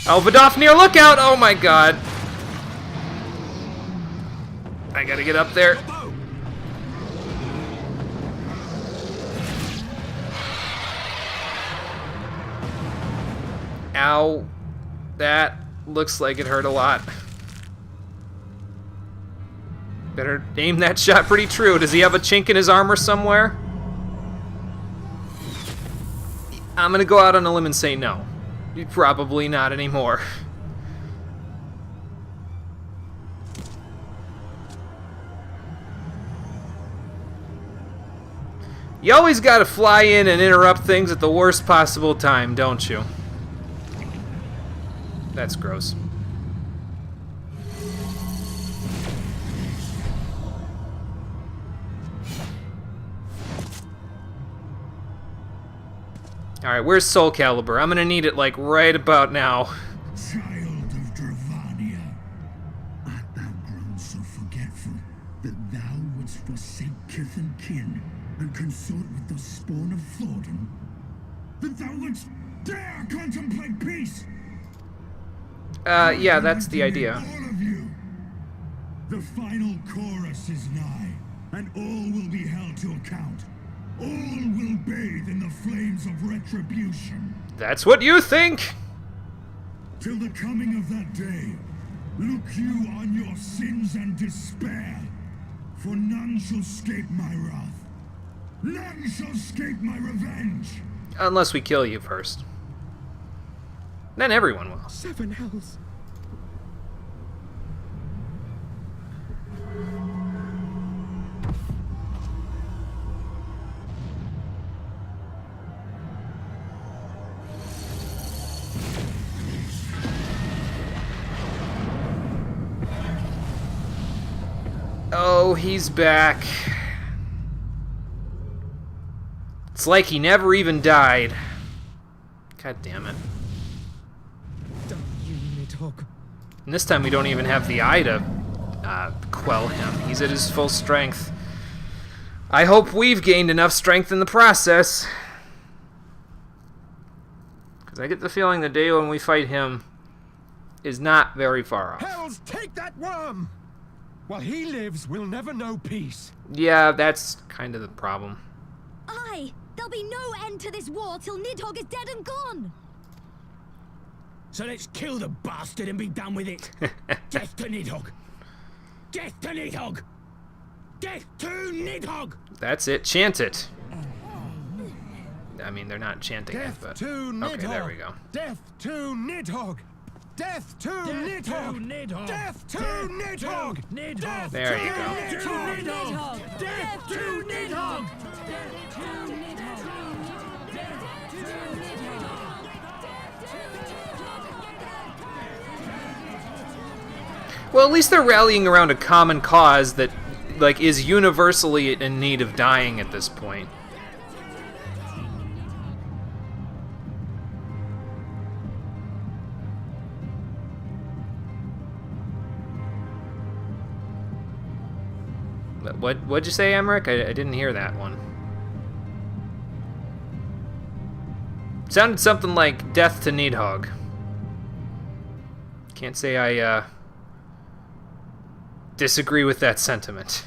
Oh, Vidofnir, look out! Oh my god. I gotta get up there. Ow. That looks like it hurt a lot. Better aim that shot pretty true. Does he have a chink in his armor somewhere? I'm gonna go out on a limb and say no. Probably not anymore. You always gotta fly in and interrupt things at the worst possible time, don't you? That's gross. Alright, where's Soul Calibur? I'm gonna need it, like, right about now. Child of Dravania, art thou grown so forgetful that thou wouldst forsake kith and kin and consort with the spawn of Thordan? That thou wouldst dare contemplate peace? Yeah, that's the idea. All of you. The final chorus is nigh, and all will be held to account. All will bathe in the flames of retribution. That's what you think! Till the coming of that day, Look you on your sins and despair, for none shall escape my wrath. None shall escape my revenge. Unless we kill you first. Then everyone will. 7 hells. Oh, he's back. It's like he never even died. God damn it. Damn you, Nidhogg. And this time we don't even have the eye to quell him. He's at his full strength. I hope we've gained enough strength in the process. Because I get the feeling the day when we fight him is not very far off. Hells, take that worm! While he lives, we'll never know peace. Yeah, that's kind of the problem. Aye! There'll be no end to this war till Nidhogg is dead and gone! So let's kill the bastard and be done with it. Death to Nidhogg. Death to Nidhogg. Death to Nidhogg. That's it. Chant it. I mean, they're not chanting Death it, but... to Nidhogg. Okay, there we go. Death to Nidhogg. Death to Nidhogg. Death to Nidhogg. Nidhogg. There you go. Death to Nidhogg. Death to Nidhogg. Well, at least they're rallying around a common cause that, like, is universally in need of dying at this point. What'd you say, Emmerich? I didn't hear that one. Sounded something like death to Nidhogg. Can't say I disagree with that sentiment.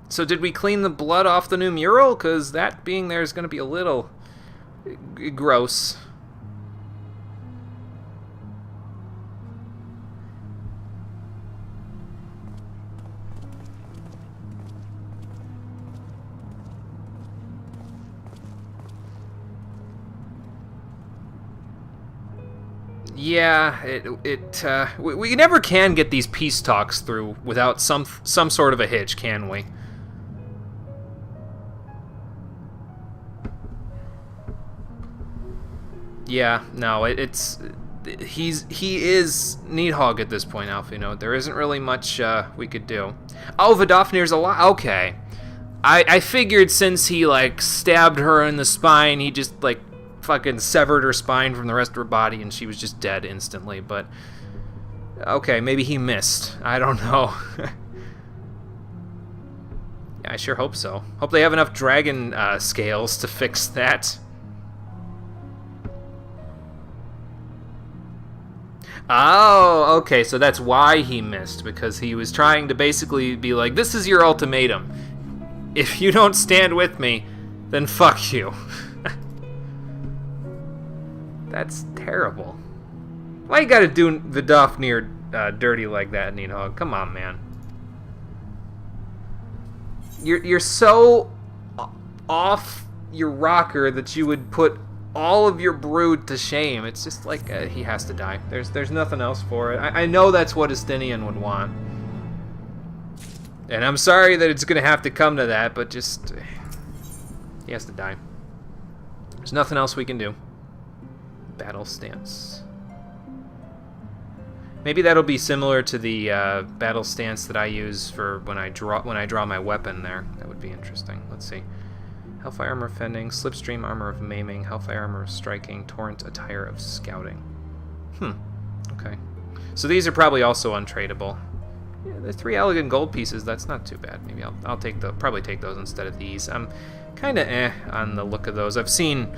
So did we clean the blood off the new mural? Because that being there is going to be a little gross. Yeah, we never can get these peace talks through without some sort of a hitch, can we? Yeah, no, he is Nidhogg at this point, Alfino. There isn't really much we could do. Oh, Vidofnir's alive. Okay, I figured since he like stabbed her in the spine, he just like fucking severed her spine from the rest of her body and she was just dead instantly, but okay, maybe he missed. I don't know. Yeah, I sure hope so. Hope they have enough dragon scales to fix that. Oh, okay, so that's why he missed, because he was trying to basically be like, this is your ultimatum. If you don't stand with me, then fuck you. That's terrible. Why you gotta do Vidofnir dirty like that, Nidhogg? Come on, man. You're so off your rocker that you would put all of your brood to shame. It's just like he has to die. There's nothing else for it. I know that's what Estinian would want, and I'm sorry that it's gonna have to come to that, but just he has to die. There's nothing else we can do. Battle stance. Maybe that'll be similar to the battle stance that I use for when I draw my weapon there. That would be interesting. Let's see. Hellfire armor of fending, slipstream armor of maiming, hellfire armor of striking, torrent attire of scouting. Okay. So these are probably also untradeable. Yeah, the 3 elegant gold pieces. That's not too bad. Maybe I'll probably take those instead of these. I'm kind of on the look of those. I've seen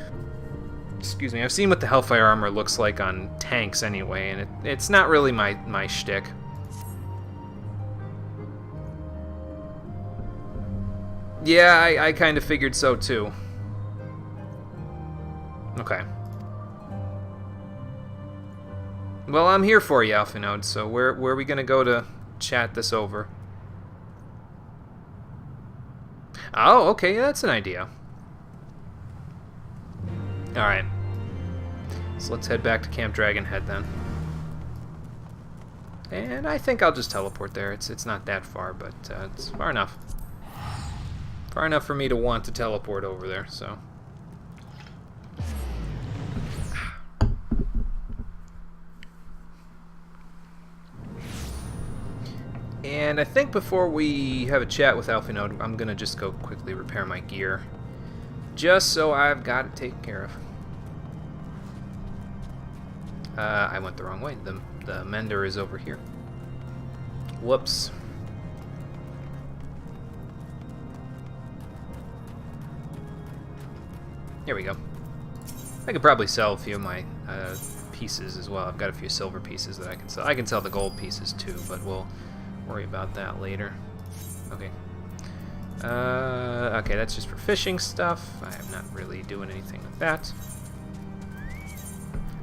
what the Hellfire armor looks like on tanks anyway, and it's not really my shtick. Yeah, I kind of figured so too. Okay. Well, I'm here for you, Alphinode, so where are we gonna go to chat this over? Oh, okay, that's an idea. Alright. So let's head back to Camp Dragonhead then. And I think I'll just teleport there. It's not that far, but it's far enough. Far enough for me to want to teleport over there, so... And I think before we have a chat with Alphinode, I'm gonna just go quickly repair my gear. Just so I've got it taken care of. I went the wrong way. The mender is over here. Whoops. Here we go. I could probably sell a few of my pieces as well. I've got a few silver pieces that I can sell. I can sell the gold pieces too, but we'll worry about that later. Okay. Okay, that's just for fishing stuff. I'm not really doing anything with that.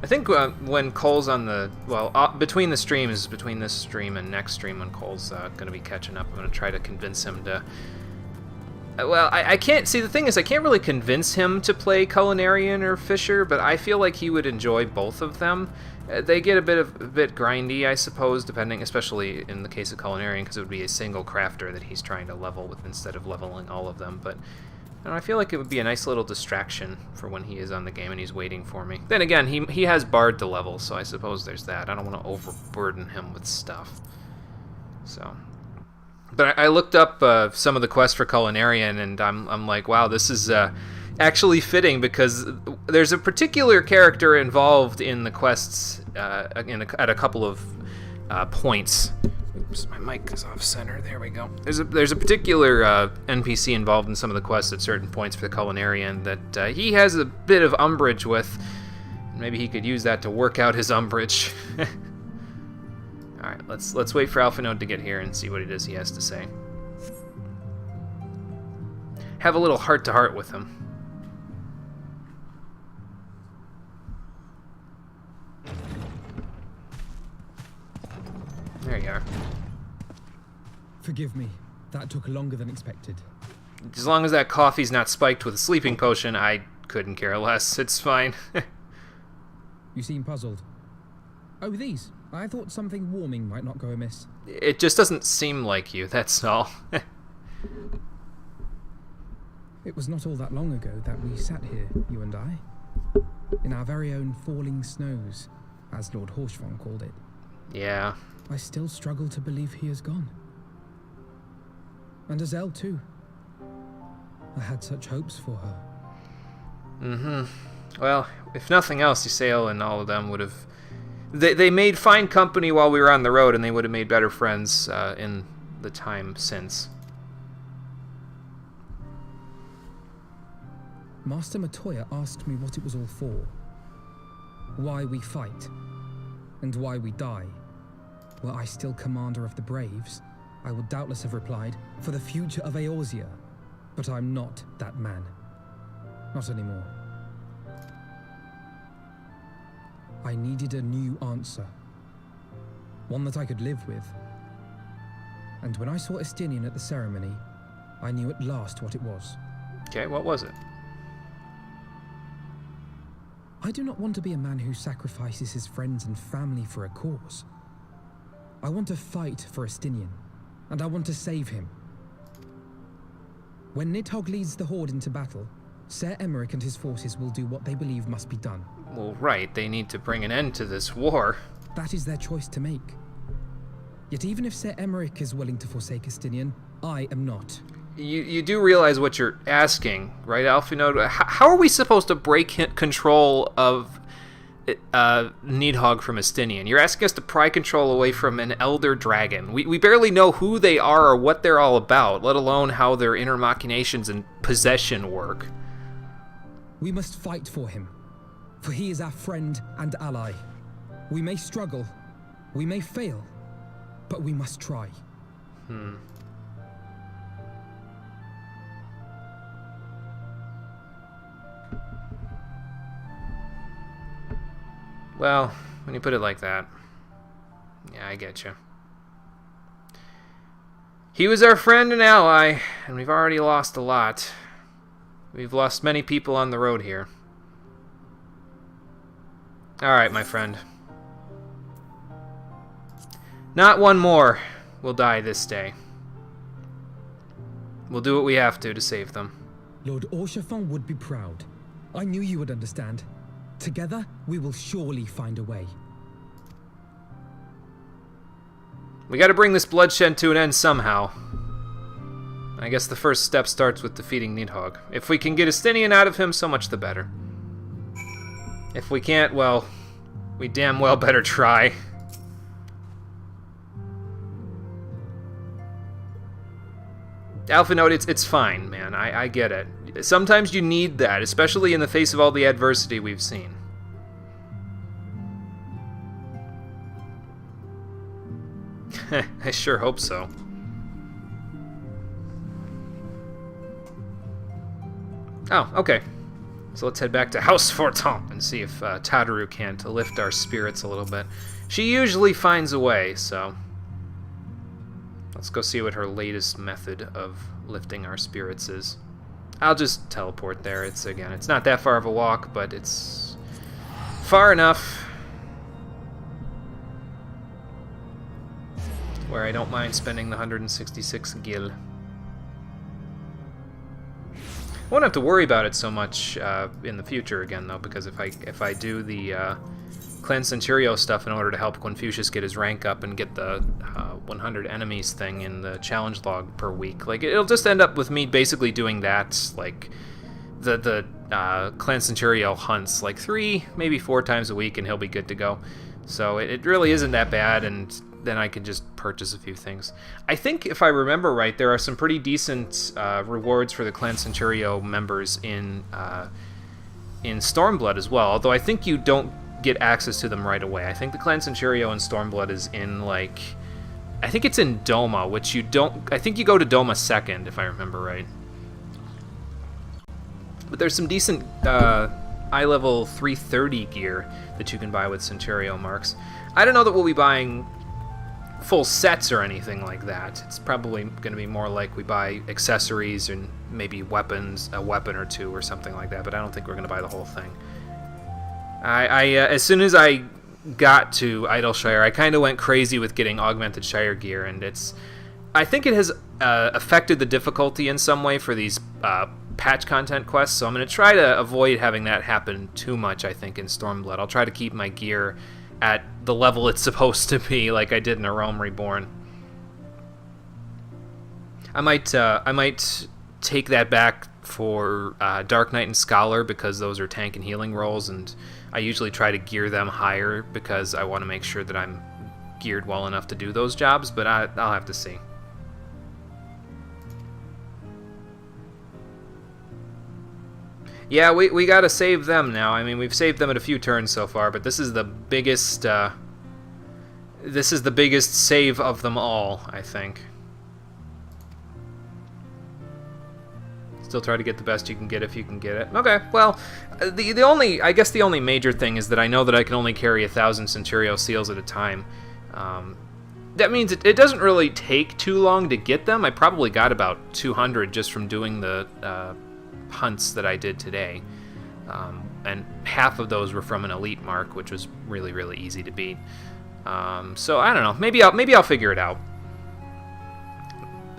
I think when Cole's on the... Well, between the streams, between this stream and next stream, when Cole's going to be catching up, I'm going to try to convince him to... Well, I can't... See, the thing is, I can't really convince him to play Culinarian or Fisher, but I feel like he would enjoy both of them. They get a bit grindy, I suppose, depending, especially in the case of Culinarian, because it would be a single crafter that he's trying to level with instead of leveling all of them. But I feel like it would be a nice little distraction for when he is on the game and he's waiting for me. Then again, he has Bard to level, so I suppose there's that. I don't want to overburden him with stuff. So... But I looked up some of the quests for Culinarian, and I'm like, wow, this is actually fitting, because there's a particular character involved in the quests at a couple of points. Oops, my mic is off center. There we go. There's a particular NPC involved in some of the quests at certain points for the Culinarian that he has a bit of umbrage with. Maybe he could use that to work out his umbrage. Alright, let's wait for Alphinode to get here and see what it is he has to say. Have a little heart-to-heart with him. There you are. Forgive me. That took longer than expected. As long as that coffee's not spiked with a sleeping potion, I couldn't care less. It's fine. You seem puzzled. Oh, these. I thought something warming might not go amiss. It just doesn't seem like you, that's all. It was not all that long ago that we sat here, you and I, in our very own falling snows, as Lord Horshvon called it. Yeah. I still struggle to believe he is gone. And Azelle, too. I had such hopes for her. Mm-hmm. Well, if nothing else, Ysayle and all of them would have... They made fine company while we were on the road, and they would have made better friends in the time since. Master Matoya asked me what it was all for. Why we fight. And why we die. Were I still commander of the Braves, I would doubtless have replied, for the future of Eorzea. But I'm not that man. Not anymore. I needed a new answer. One that I could live with. And when I saw Estinian at the ceremony, I knew at last what it was. Okay, what was it? I do not want to be a man who sacrifices his friends and family for a cause. I want to fight for Estinian, and I want to save him. When Nidhogg leads the Horde into battle, Ser Emeric and his forces will do what they believe must be done. Well, right, they need to bring an end to this war. That is their choice to make. Yet even if Ser Emeric is willing to forsake Estinian, I am not. You do realize what you're asking, right, Alphinode? How are we supposed to break control of Nidhogg from Estinian? You're asking us to pry control away from an elder dragon. We barely know who they are or what they're all about, let alone how their inner machinations and possession work. We must fight for him, for he is our friend and ally. We may struggle, we may fail, but we must try. Well, when you put it like that. Yeah, I get you. He was our friend and ally, and we've already lost a lot. We've lost many people on the road here. Alright, my friend. Not one more will die this day. We'll do what we have to save them. Lord Orshafon would be proud. I knew you would understand. Together, we will surely find a way. We gotta bring this bloodshed to an end somehow. I guess the first step starts with defeating Nidhogg. If we can get Estinian out of him, so much the better. If we can't, well, we damn well better try. Alphinote, it's fine, man. I get it. Sometimes you need that, especially in the face of all the adversity we've seen. I sure hope so. Oh, okay. So let's head back to House Fortin and see if Tataru can't lift our spirits a little bit. She usually finds a way, so... let's go see what her latest method of lifting our spirits is. I'll just teleport there. It's not that far of a walk, but it's far enough where I don't mind spending the 166 gil. I won't have to worry about it so much in the future again, though, because if I do the Clan Centurio stuff in order to help Confucius get his rank up and get the 100 enemies thing in the challenge log per week, like it'll just end up with me basically doing that, like the Clan Centurio hunts like 3, maybe 4 times a week, and he'll be good to go. So it really isn't that bad, and then I can just purchase a few things. I think, if I remember right, there are some pretty decent rewards for the Clan Centurio members in Stormblood as well, although I think you don't get access to them right away. I think the Clan Centurio in Stormblood is in, like... I think it's in Doma, which you don't... I think you go to Doma second, if I remember right. But there's some decent eye level 330 gear that you can buy with Centurio marks. I don't know that we'll be buying full sets or anything like that. It's probably going to be more like we buy accessories and maybe weapons, a weapon or two or something like that, but I don't think we're going to buy the whole thing. As soon as I got to Idleshire, I kind of went crazy with getting augmented Shire gear, and I think it has affected the difficulty in some way for these patch content quests, so I'm going to try to avoid having that happen too much, I think, in Stormblood. I'll try to keep my gear at the level it's supposed to be, like I did in A Realm Reborn. I might take that back for Dark Knight and Scholar, because those are tank and healing rolls, and I usually try to gear them higher because I want to make sure that I'm geared well enough to do those jobs, but I'll have to see. Yeah, we gotta save them now. I mean, we've saved them at a few turns so far, but this is the biggest save of them all, I think. Still try to get the best you can get if you can get it. Okay, well, I guess the only major thing is that I know that I can only carry 1,000 Centurio seals at a time. That means it doesn't really take too long to get them. I probably got about 200 just from doing the hunts that I did today. And half of those were from an elite mark, which was really, really easy to beat. So I don't know. Maybe I'll figure it out.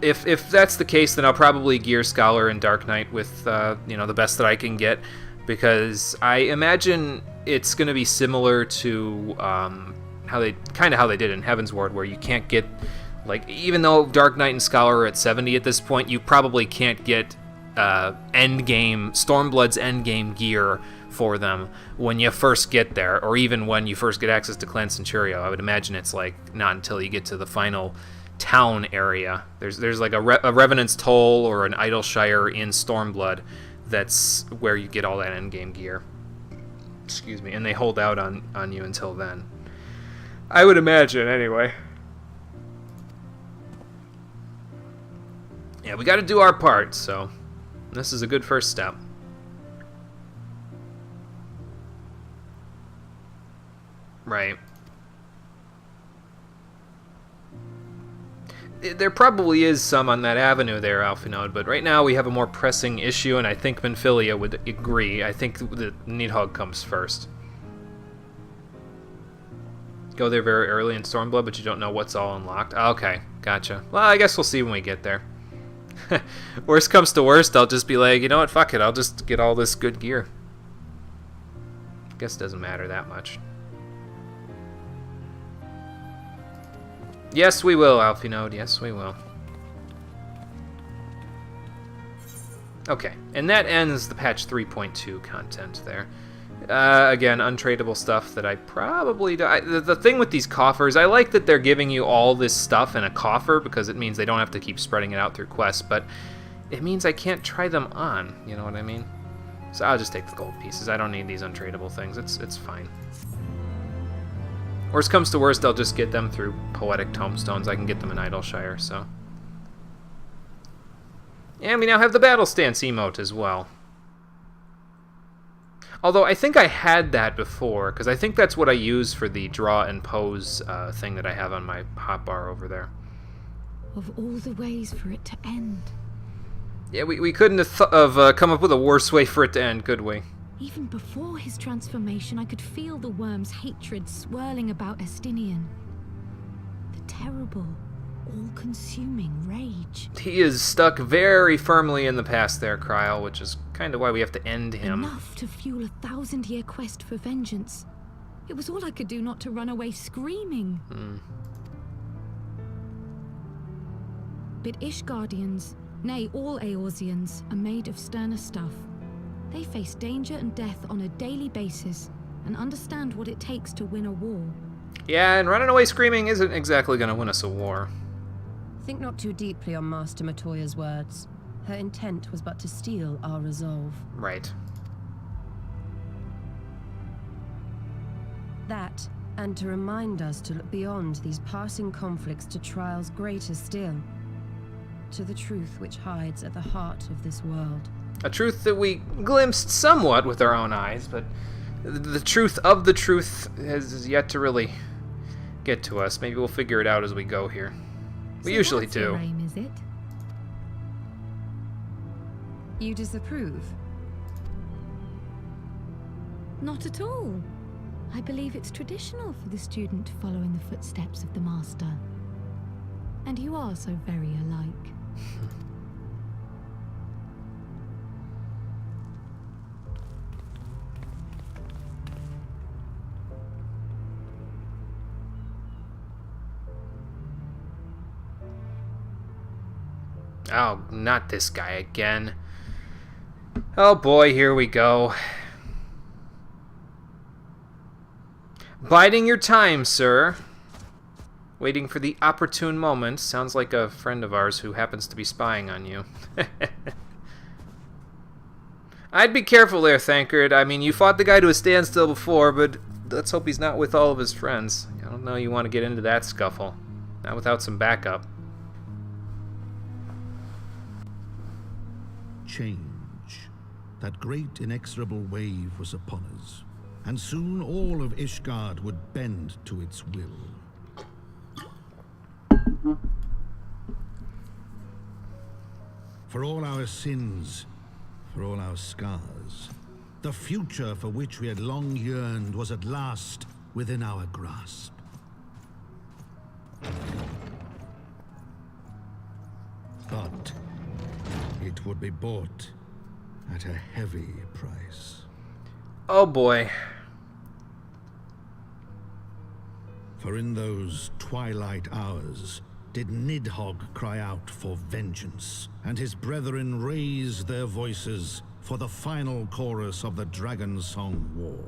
If that's the case, then I'll probably gear Scholar and Dark Knight with the best that I can get, because I imagine it's going to be similar to how they did in Heavensward, where you can't get, like, even though Dark Knight and Scholar are at 70 at this point, you probably can't get Stormblood's endgame gear for them when you first get there, or even when you first get access to Clan Centurio. I would imagine it's like not until you get to the final town area. There's like a Revenant's Toll or an Idleshire in Stormblood. That's where you get all that endgame gear. Excuse me, and they hold out on you until then. I would imagine, anyway. Yeah, we got to do our part, so this is a good first step. Right. There probably is some on that avenue there, Alphinode, but right now we have a more pressing issue, and I think Minfilia would agree. I think the Needhog comes first. Go there very early in Stormblood, but you don't know what's all unlocked. Okay, gotcha. Well, I guess we'll see when we get there. Worst comes to worst, I'll just be like, you know what, fuck it, I'll just get all this good gear. Guess it doesn't matter that much. Yes, we will, Alphinode. Yes, we will. Okay, and that ends the patch 3.2 content there. Again, untradeable stuff that I probably do. The thing with these coffers, I like that they're giving you all this stuff in a coffer because it means they don't have to keep spreading it out through quests, but it means I can't try them on, you know what I mean? So I'll just take the gold pieces. I don't need these untradeable things. It's fine. Worst comes to worst, I'll just get them through Poetic Tomestones. I can get them in Idleshire, so. And we now have the Battle Stance emote as well. Although I think I had that before, because I think that's what I use for the draw and pose thing that I have on my hotbar over there. Of all the ways for it to end. Yeah, we couldn't have come up with a worse way for it to end, could we? Even before his transformation, I could feel the worm's hatred swirling about Estinian. The terrible, all-consuming rage. He is stuck very firmly in the past there, Kryl, which is kind of why we have to end him. Enough to fuel a 1,000-year quest for vengeance. It was all I could do not to run away screaming. But Ishgardians, nay, all Eorzeans, are made of sterner stuff. They face danger and death on a daily basis and understand what it takes to win a war. Yeah, and running away screaming isn't exactly going to win us a war. Think not too deeply on Master Matoya's words. Her intent was but to steal our resolve. Right. That, and to remind us to look beyond these passing conflicts to trials greater still. To the truth which hides at the heart of this world. A truth that we glimpsed somewhat with our own eyes, but the truth of the truth has yet to really get to us. Maybe we'll figure it out as we go here. We usually that's do. Your aim, is it? You disapprove? Not at all. I believe it's traditional for the student to follow in the footsteps of the master. And you are so very alike. Oh, not this guy again. Oh boy, here we go. Biding your time, sir. Waiting for the opportune moment. Sounds like a friend of ours who happens to be spying on you. I'd be careful there, Thancred. I mean, you fought the guy to a standstill before, but let's hope he's not with all of his friends. I don't know you want to get into that scuffle. Not without some backup. Change. That great inexorable wave was upon us, and soon all of Ishgard would bend to its will. For all our sins, for all our scars, the future for which we had long yearned was at last within our grasp. But it would be bought at a heavy price. Oh boy. For in those twilight hours did Nidhogg cry out for vengeance, and his brethren raised their voices for the final chorus of the Dragon Song War.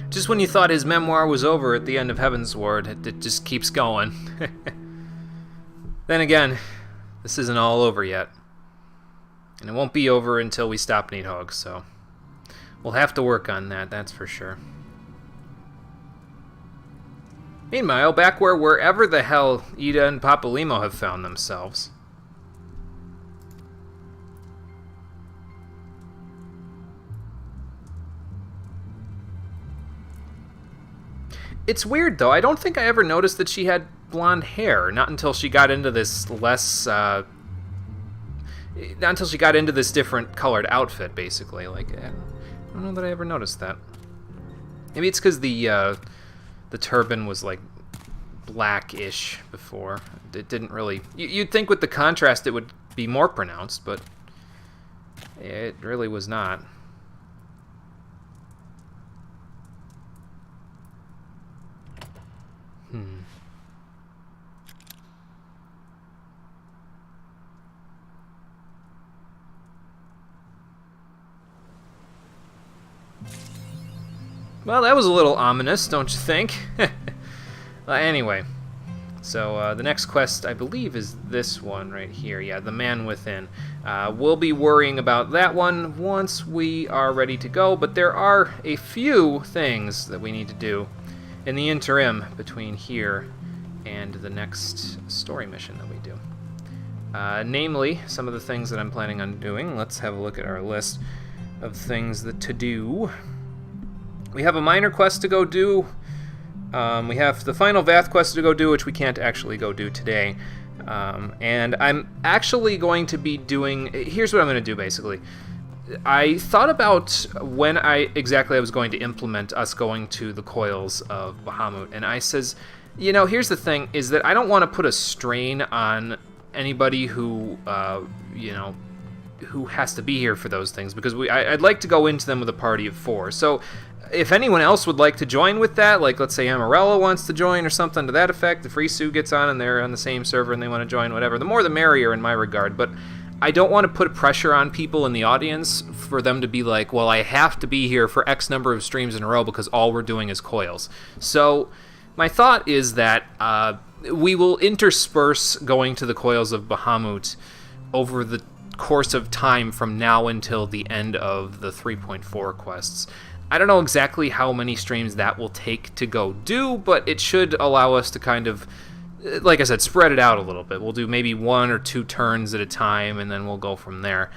Just when you thought his memoir was over at the end of Heavensward, it just keeps going. Then again, this isn't all over yet. And it won't be over until we stop Needhogg, so we'll have to work on that, that's for sure. Meanwhile, back wherever the hell Ida and Papalymo have found themselves. It's weird, though. I don't think I ever noticed that she had blonde hair. Not until she got into this not until she got into this different colored outfit, basically. Like, I don't know that I ever noticed that. Maybe it's because the turban was, like, blackish before. It didn't really... You'd think with the contrast it would be more pronounced, but it really was not. Well, that was a little ominous, don't you think? Anyway, so the next quest, I believe, is this one right here. Yeah, the Man Within. We'll be worrying about that one once we are ready to go, but there are a few things that we need to do in the interim between here and the next story mission that we do. Namely, some of the things that I'm planning on doing. Let's have a look at our list of things to do. We have a minor quest to go do. We have the final Vath quest to go do, which we can't actually go do today. And I'm actually going to be doing... Here's what I'm going to do, basically. I thought about when exactly I was going to implement us going to the coils of Bahamut, and I says, you know, here's the thing, is that I don't want to put a strain on anybody who, you know, who has to be here for those things, because I'd like to go into them with a party of 4. So if anyone else would like to join with that, like let's say Amarella wants to join or something to that effect, if Risu gets on and they're on the same server and they want to join, whatever, the more the merrier in my regard. But I don't want to put pressure on people in the audience for them to be like, well, I have to be here for X number of streams in a row because all we're doing is coils. So my thought is that we will intersperse going to the coils of Bahamut over the course of time from now until the end of the 3.4 quests. I don't know exactly how many streams that will take to go do, but it should allow us to kind of, like I said, spread it out a little bit. We'll do maybe 1 or 2 turns at a time, and then we'll go from there.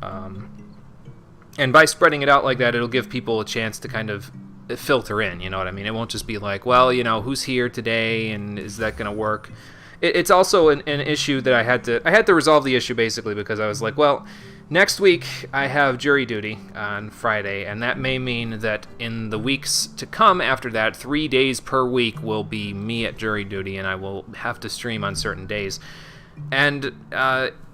And by spreading it out like that, it'll give people a chance to kind of filter in, you know what I mean? It won't just be like, well, you know, who's here today, and is that going to work? It's also an issue that I had to resolve the issue, basically, because I was like, well, next week I have jury duty on Friday, and that may mean that in the weeks to come after that, 3 days per week will be me at jury duty, and I will have to stream on certain days. And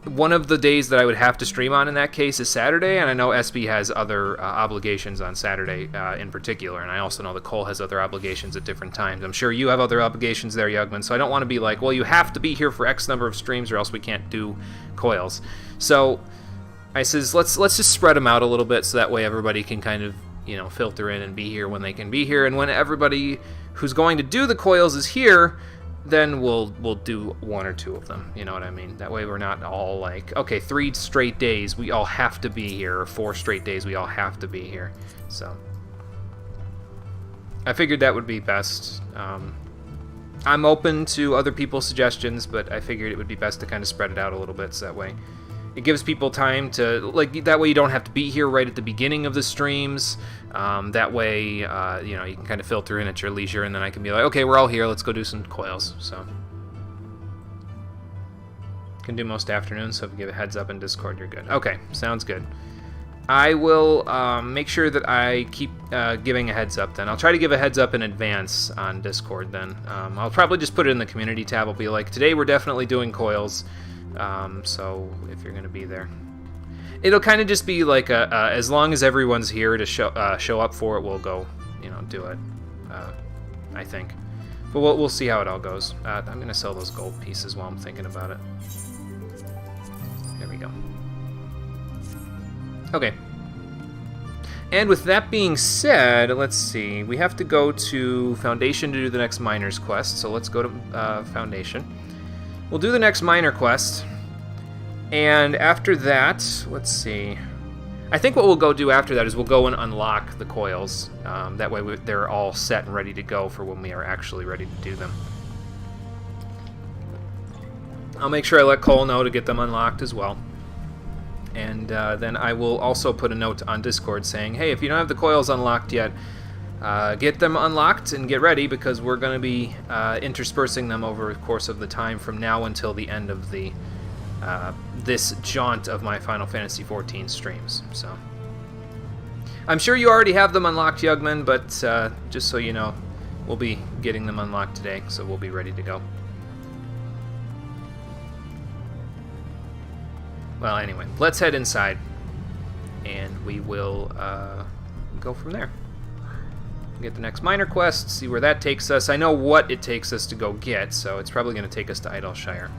one of the days that I would have to stream on in that case is Saturday, and I know SB has other obligations on Saturday in particular, and I also know that Cole has other obligations at different times. I'm sure you have other obligations there, Yugman, so I don't want to be like, well, you have to be here for X number of streams or else we can't do coils. So I says, let's just spread them out a little bit so that way everybody can kind of, you know, filter in and be here when they can be here, and when everybody who's going to do the coils is here, then we'll do 1 or 2 of them, you know what I mean? That way we're not all like, okay, 3 straight days we all have to be here, or 4 straight days we all have to be here. So I figured that would be best. I'm open to other people's suggestions, but I figured it would be best to kind of spread it out a little bit, so that way it gives people time to, like, that way you don't have to be here right at the beginning of the streams. That way, you know, you can kind of filter in at your leisure, and then I can be like, okay, we're all here, let's go do some coils. So can do most afternoons, so if you give a heads up in Discord, you're good. Okay, sounds good. I will make sure that I keep giving a heads up then. I'll try to give a heads up in advance on Discord then. I'll probably just put it in the community tab. I'll be like, today we're definitely doing coils. So if you're going to be there, it'll kind of just be like as long as everyone's here to show up for it, we'll go, you know, do it. I think, but we'll see how it all goes. I'm going to sell those gold pieces while I'm thinking about it. There we go. Okay. And with that being said, let's see. We have to go to Foundation to do the next Miner's quest, so let's go to Foundation. We'll do the next minor quest, and after that, let's see. I think what we'll go do after that is we'll go and unlock the coils. That way they're all set and ready to go for when we are actually ready to do them. I'll make sure I let Cole know to get them unlocked as well. And then I will also put a note on Discord saying, hey, if you don't have the coils unlocked yet, get them unlocked and get ready, because we're going to be interspersing them over the course of the time from now until the end of the this jaunt of my Final Fantasy XIV streams. So I'm sure you already have them unlocked, Yugman, but just so you know, we'll be getting them unlocked today, so we'll be ready to go. Well, anyway, let's head inside, and we will go from there. Get the next minor quest, see where that takes us. I know what it takes us to go get, so it's probably going to take us to Idleshire.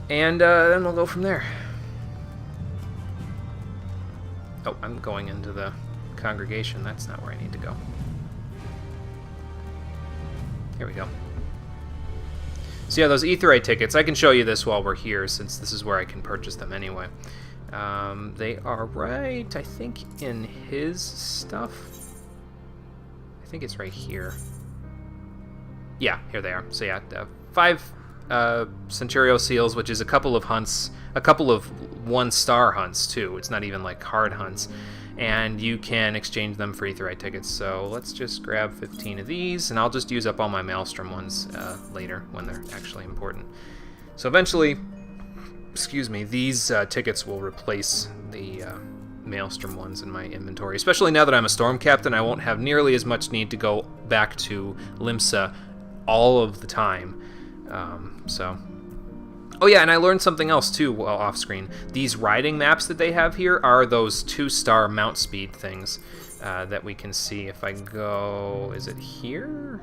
And then we'll go from there. Oh, I'm going into the congregation. That's not where I need to go. Here we go. So yeah, those Aetheryte tickets, I can show you this while we're here, since this is where I can purchase them anyway. They are right, I think, in his stuff. I think it's right here. Yeah, here they are. So yeah, 5 Centurio seals, which is a couple of hunts, a couple of 1-star hunts too. It's not even like hard hunts. And you can exchange them for Aetheryte tickets. So let's just grab 15 of these, and I'll just use up all my Maelstrom ones later when they're actually important. So eventually, excuse me, these tickets will replace the Maelstrom ones in my inventory. Especially now that I'm a Storm Captain, I won't have nearly as much need to go back to Limsa all of the time. Oh yeah, and I learned something else too while off screen. These riding maps that they have here are those 2-star mount speed things that we can see. If I go, is it here?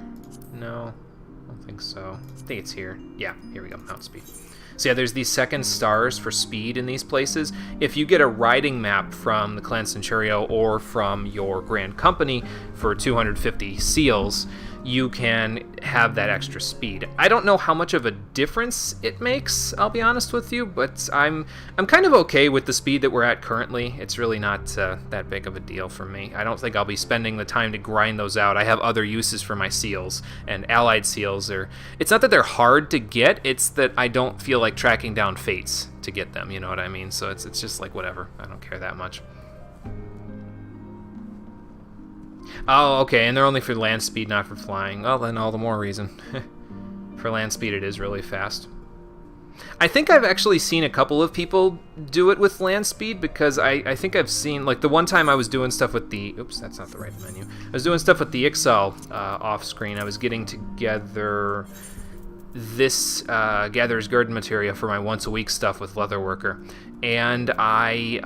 No, I don't think so. I think it's here. Yeah, here we go, mount speed. So yeah, there's these second stars for speed in these places. If you get a riding map from the Clan Centurio or from your Grand Company for 250 seals, you can have that extra speed. I don't know how much of a difference it makes, I'll be honest with you, but I'm kind of okay with the speed that we're at currently. It's really not that big of a deal for me. I don't think I'll be spending the time to grind those out. I have other uses for my seals, and allied seals are... It's not that they're hard to get, it's that I don't feel like tracking down fates to get them, you know what I mean? So it's just like whatever. I don't care that much. Oh, okay, and they're only for land speed, not for flying. Well, then all the more reason. For land speed, it is really fast. I think I've actually seen a couple of people do it with land speed, because I think I've seen, like, the one time I was doing stuff with the... Oops, that's not the right menu. I was doing stuff with the Ixal off screen. I was getting together this Gatherer's Garden materia for my once-a-week stuff with Leatherworker. And I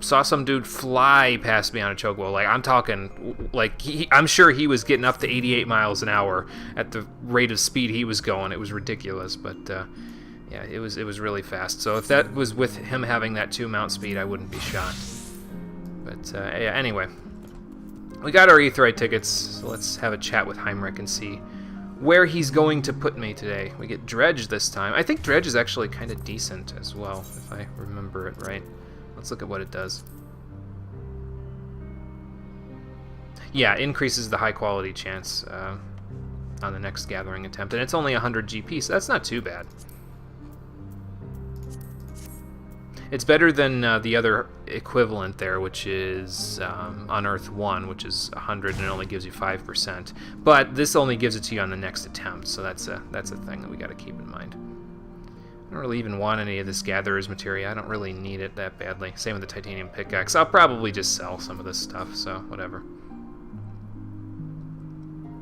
saw some dude fly past me on a chocobo. Like, I'm talking, like, I'm sure he was getting up to 88 miles an hour at the rate of speed he was going. It was ridiculous, but yeah, it was really fast. So if that was with him having that 2 mount speed, I wouldn't be shocked. But yeah, anyway, we got our Aetheryte tickets, so let's have a chat with Heinrich and see where he's going to put me today. We get Dredge this time. I think Dredge is actually kind of decent as well, if I remember it right. Let's look at what it does. Yeah, increases the high quality chance on the next gathering attempt, and it's only 100 GP, so that's not too bad. It's better than the other equivalent there, which is Unearth 1, which is 100 and it only gives you 5%. But this only gives it to you on the next attempt, so that's a thing that we got to keep in mind. I don't really even want any of this Gatherer's materia. I don't really need it that badly. Same with the Titanium Pickaxe. I'll probably just sell some of this stuff, so whatever.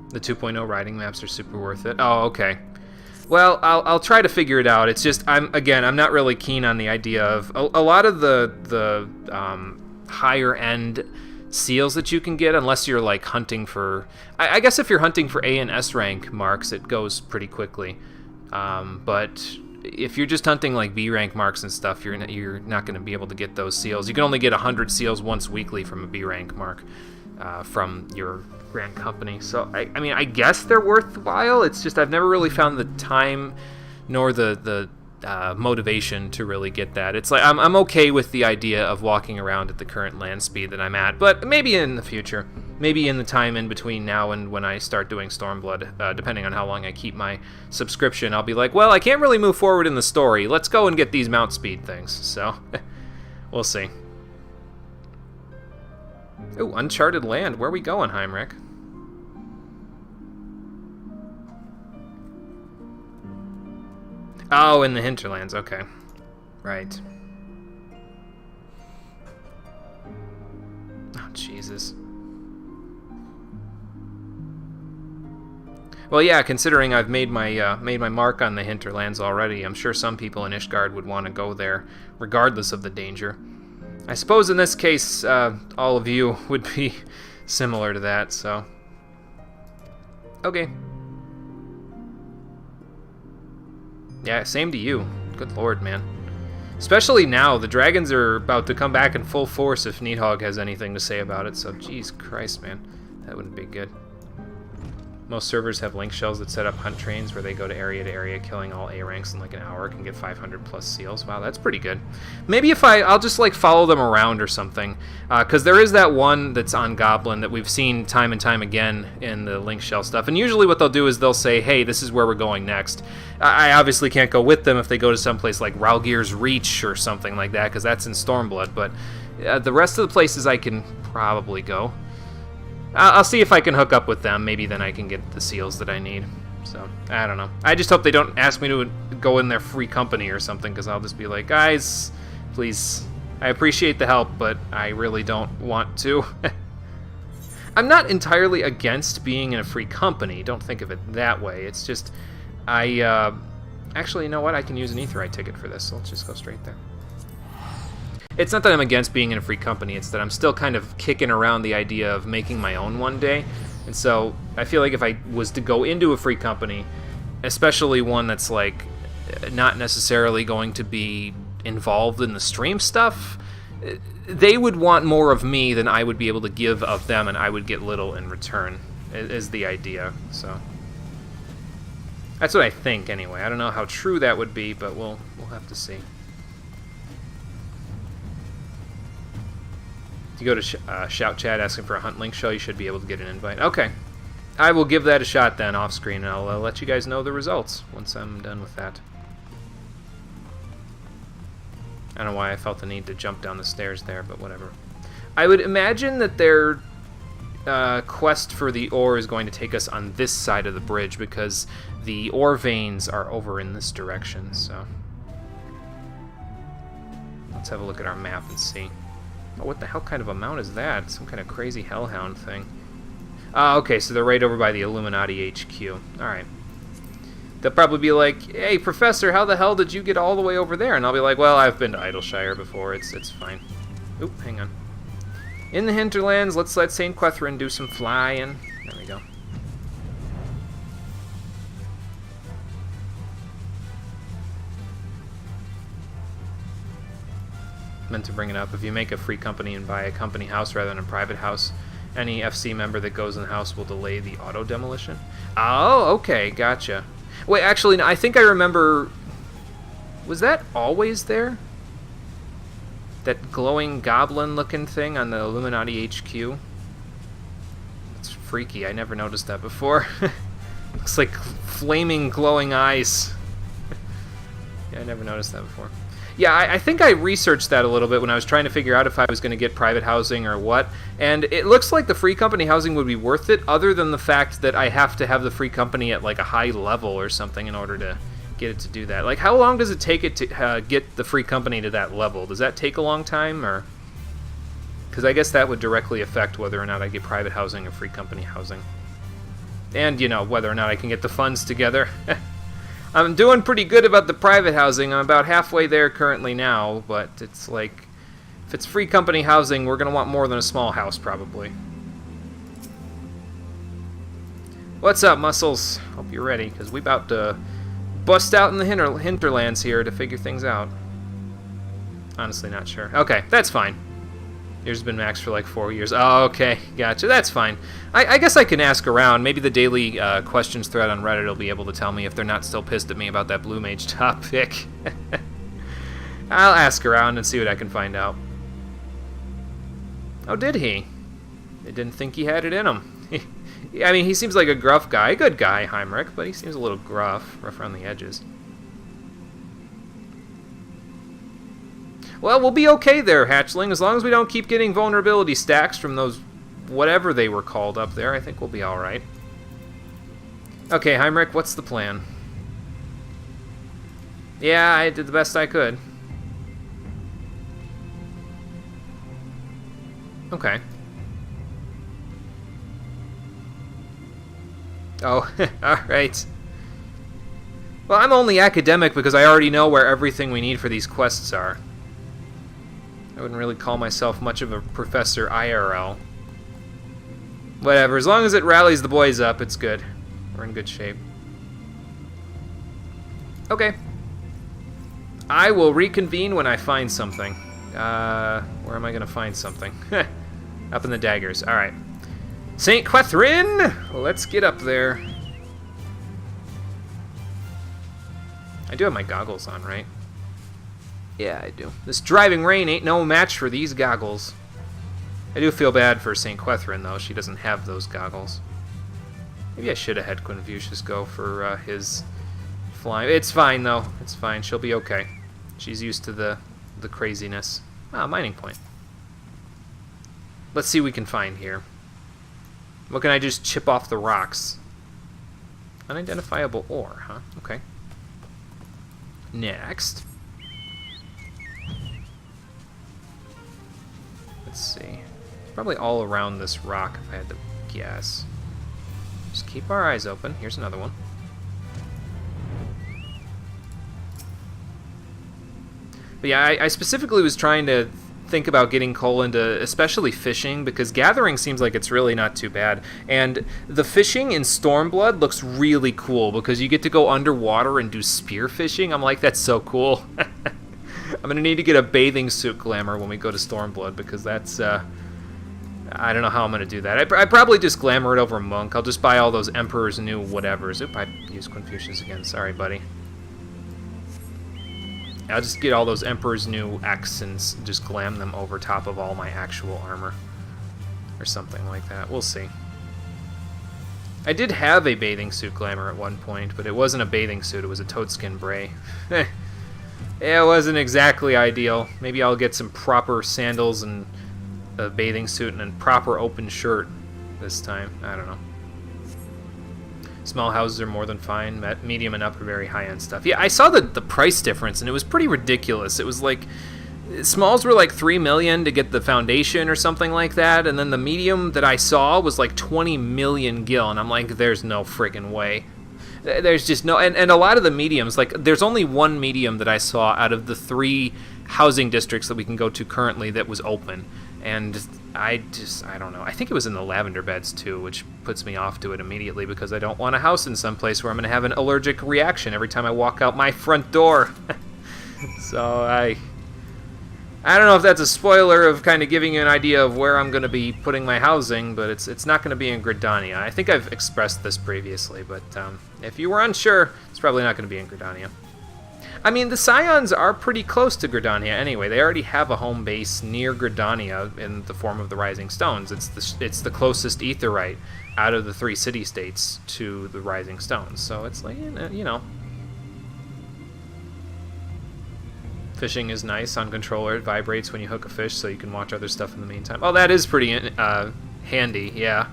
The 2.0 riding maps are super worth it. Oh, okay. Well, I'll try to figure it out. It's just, I'm not really keen on the idea of a lot of the higher end seals that you can get, unless you're like hunting for, I guess if you're hunting for A and S rank marks, it goes pretty quickly. But if you're just hunting like B rank marks and stuff, you're not going to be able to get those seals. You can only get 100 seals once weekly from a B rank mark from your Grand Company. So I mean, I guess they're worthwhile. It's just I've never really found the time nor the motivation to really get that. It's like I'm okay with the idea of walking around at the current land speed that I'm at, but maybe in the future, maybe in the time in between now and when I start doing Stormblood, depending on how long I keep my subscription, I'll be like, well, I can't really move forward in the story. Let's go and get these mount speed things. So we'll see. Ooh, uncharted land. Where are we going, Heinrich? Oh, in the hinterlands, okay. Right. Oh, Jesus. Well, yeah, considering I've made my mark on the hinterlands already, I'm sure some people in Ishgard would want to go there, regardless of the danger. I suppose in this case, all of you would be similar to that, so... Okay. Yeah, same to you. Good lord, man. Especially now, the dragons are about to come back in full force if Needhog has anything to say about it, so jeez Christ, man. That wouldn't be good. Most servers have link shells that set up hunt trains where they go to area, killing all A ranks in like an hour, can get 500 plus seals. Wow, that's pretty good. Maybe if I'll just like follow them around or something, because there is that one that's on Goblin that we've seen time and time again in the link shell stuff, and usually what they'll do is they'll say, hey, this is where we're going next. I obviously can't go with them if they go to someplace like Ralgir's Reach or something like that, because that's in Stormblood, but the rest of the places I can probably go. I'll see if I can hook up with them. Maybe then I can get the seals that I need. So, I don't know. I just hope they don't ask me to go in their free company or something, because I'll just be like, guys, please, I appreciate the help, but I really don't want to. I'm not entirely against being in a free company. Don't think of it that way. It's just, actually, you know what? I can use an Aetheryte ticket for this, so let's just go straight there. It's not that I'm against being in a free company, it's that I'm still kind of kicking around the idea of making my own one day. And so I feel like if I was to go into a free company, especially one that's like not necessarily going to be involved in the stream stuff, they would want more of me than I would be able to give of them, and I would get little in return, is the idea. So that's what I think anyway. I don't know how true that would be, but we'll have to see. If you go to Shout Chat asking for a Hunt Link shell, you should be able to get an invite. Okay. I will give that a shot then off screen, and I'll let you guys know the results once I'm done with that. I don't know why I felt the need to jump down the stairs there, but whatever. I would imagine that their quest for the ore is going to take us on this side of the bridge, because the ore veins are over in this direction, so... Let's have a look at our map and see. Oh, what the hell kind of a mount is that? Some kind of crazy hellhound thing. Okay, so they're right over by the Illuminati HQ. Alright. They'll probably be like, hey, Professor, how the hell did you get all the way over there? And I'll be like, well, I've been to Idleshire before. It's fine. Oop, hang on. In the hinterlands, let's let St. Quethrin do some flying. There we go. Meant to bring it up. If you make a free company and buy a company house rather than a private house, any FC member that goes in the house will delay the auto demolition. Oh, okay, gotcha. Wait, actually, no, I think I remember. Was that always there? That glowing goblin-looking thing on the Illuminati HQ? It's freaky. I never noticed that before. Looks like flaming, glowing eyes. Yeah, I never noticed that before. Yeah, I think I researched that a little bit when I was trying to figure out if I was going to get private housing or what, and it looks like the free company housing would be worth it, other than the fact that I have to have the free company at like a high level or something in order to get it to do that. Like, how long does it take it to get the free company to that level? Does that take a long time, or... Because I guess that would directly affect whether or not I get private housing or free company housing. And, you know, whether or not I can get the funds together. I'm doing pretty good about the private housing. I'm about halfway there currently now, but it's like, if it's free company housing, we're going to want more than a small house, probably. What's up, Muscles? Hope you're ready, because we about to bust out in the hinterlands here to figure things out. Honestly, not sure. Okay, that's fine. Yours has been maxed for like 4 years. Oh, okay. Gotcha. That's fine. I guess I can ask around. Maybe the daily questions thread on Reddit will be able to tell me if they're not still pissed at me about that Blue Mage top pick. I'll ask around and see what I can find out. Oh, did he? They didn't think he had it in him. I mean, he seems like a gruff guy. A good guy, Heinrich, but he seems a little rough around the edges. Well, we'll be okay there, Hatchling. As long as we don't keep getting vulnerability stacks from those whatever they were called up there, I think we'll be alright. Okay, Heinrich, what's the plan? Yeah, I did the best I could. Okay. Oh, alright. Well, I'm only academic because I already know where everything we need for these quests are. I wouldn't really call myself much of a professor IRL. Whatever, as long as it rallies the boys up, it's good. We're in good shape. Okay. I will reconvene when I find something. Where am I going to find something? Up in the daggers. Alright. St. Catherine! Let's get up there. I do have my goggles on, right? Yeah, I do. This driving rain ain't no match for these goggles. I do feel bad for St. Catherine, though. She doesn't have those goggles. Maybe I should have had Quinvucius go for his flying. It's fine, though. It's fine. She'll be okay. She's used to the craziness. Ah, mining point. Let's see what we can find here. What can I just chip off the rocks? Unidentifiable ore, huh? Okay. Next. Let's see. It's probably all around this rock, if I had to guess. Just keep our eyes open. Here's another one. But yeah, I specifically was trying to think about getting Cole into especially fishing, because gathering seems like it's really not too bad. And the fishing in Stormblood looks really cool, because you get to go underwater and do spear fishing. I'm like, that's so cool. I'm going to need to get a bathing suit glamour when we go to Stormblood, because that's, I don't know how I'm going to do that. I probably just glamour it over Monk. I'll just buy all those Emperor's New whatevers. Oop, I used Confucius again. Sorry, buddy. I'll just get all those Emperor's New X and just glam them over top of all my actual armor. Or something like that. We'll see. I did have a bathing suit glamour at one point, but it wasn't a bathing suit. It was a toadskin bray. It wasn't exactly ideal. Maybe I'll get some proper sandals and a bathing suit and a proper open shirt this time. I don't know. Small houses are more than fine. Medium and up are very high-end stuff. Yeah, I saw the price difference, and it was pretty ridiculous. It was like, smalls were like $3 million to get the foundation or something like that, and then the medium that I saw was like 20 million gil, and I'm like, there's no friggin' way. There's just no, and a lot of the mediums, like, there's only one medium that I saw out of the 3 housing districts that we can go to currently that was open. And I don't know. I think it was in the lavender beds too, which puts me off to it immediately, because I don't want a house in some place where I'm going to have an allergic reaction every time I walk out my front door. So I don't know if that's a spoiler of kind of giving you an idea of where I'm going to be putting my housing, but it's not going to be in Gridania. I think I've expressed this previously, but if you were unsure, it's probably not going to be in Gridania. I mean, the Scions are pretty close to Gridania anyway. They already have a home base near Gridania in the form of the Rising Stones. It's the closest Aetheryte out of the 3 city-states to the Rising Stones. So it's like, you know. Fishing is nice on controller. It vibrates when you hook a fish, so you can watch other stuff in the meantime. Oh, that is pretty handy, yeah.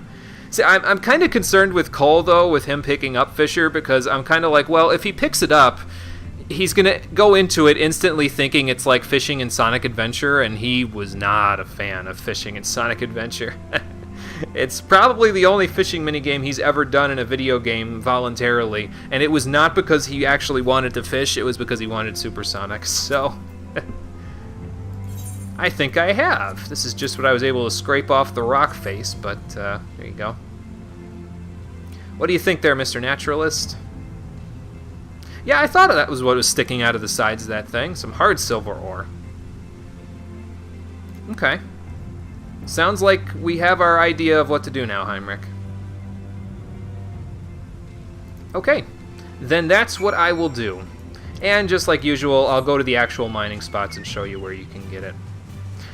See, I'm kind of concerned with Cole, though, with him picking up Fisher, because I'm kind of like, well, if he picks it up, he's going to go into it instantly thinking it's like fishing in Sonic Adventure, and he was not a fan of fishing in Sonic Adventure. It's probably the only fishing minigame he's ever done in a video game voluntarily, and it was not because he actually wanted to fish, it was because he wanted Supersonic, so I think I have. This is just what I was able to scrape off the rock face, but there you go. What do you think there, Mr. Naturalist? Yeah, I thought that was what was sticking out of the sides of that thing. Some hard silver ore. Okay. Sounds like we have our idea of what to do now, Heinrich. Okay, then that's what I will do. And just like usual, I'll go to the actual mining spots and show you where you can get it.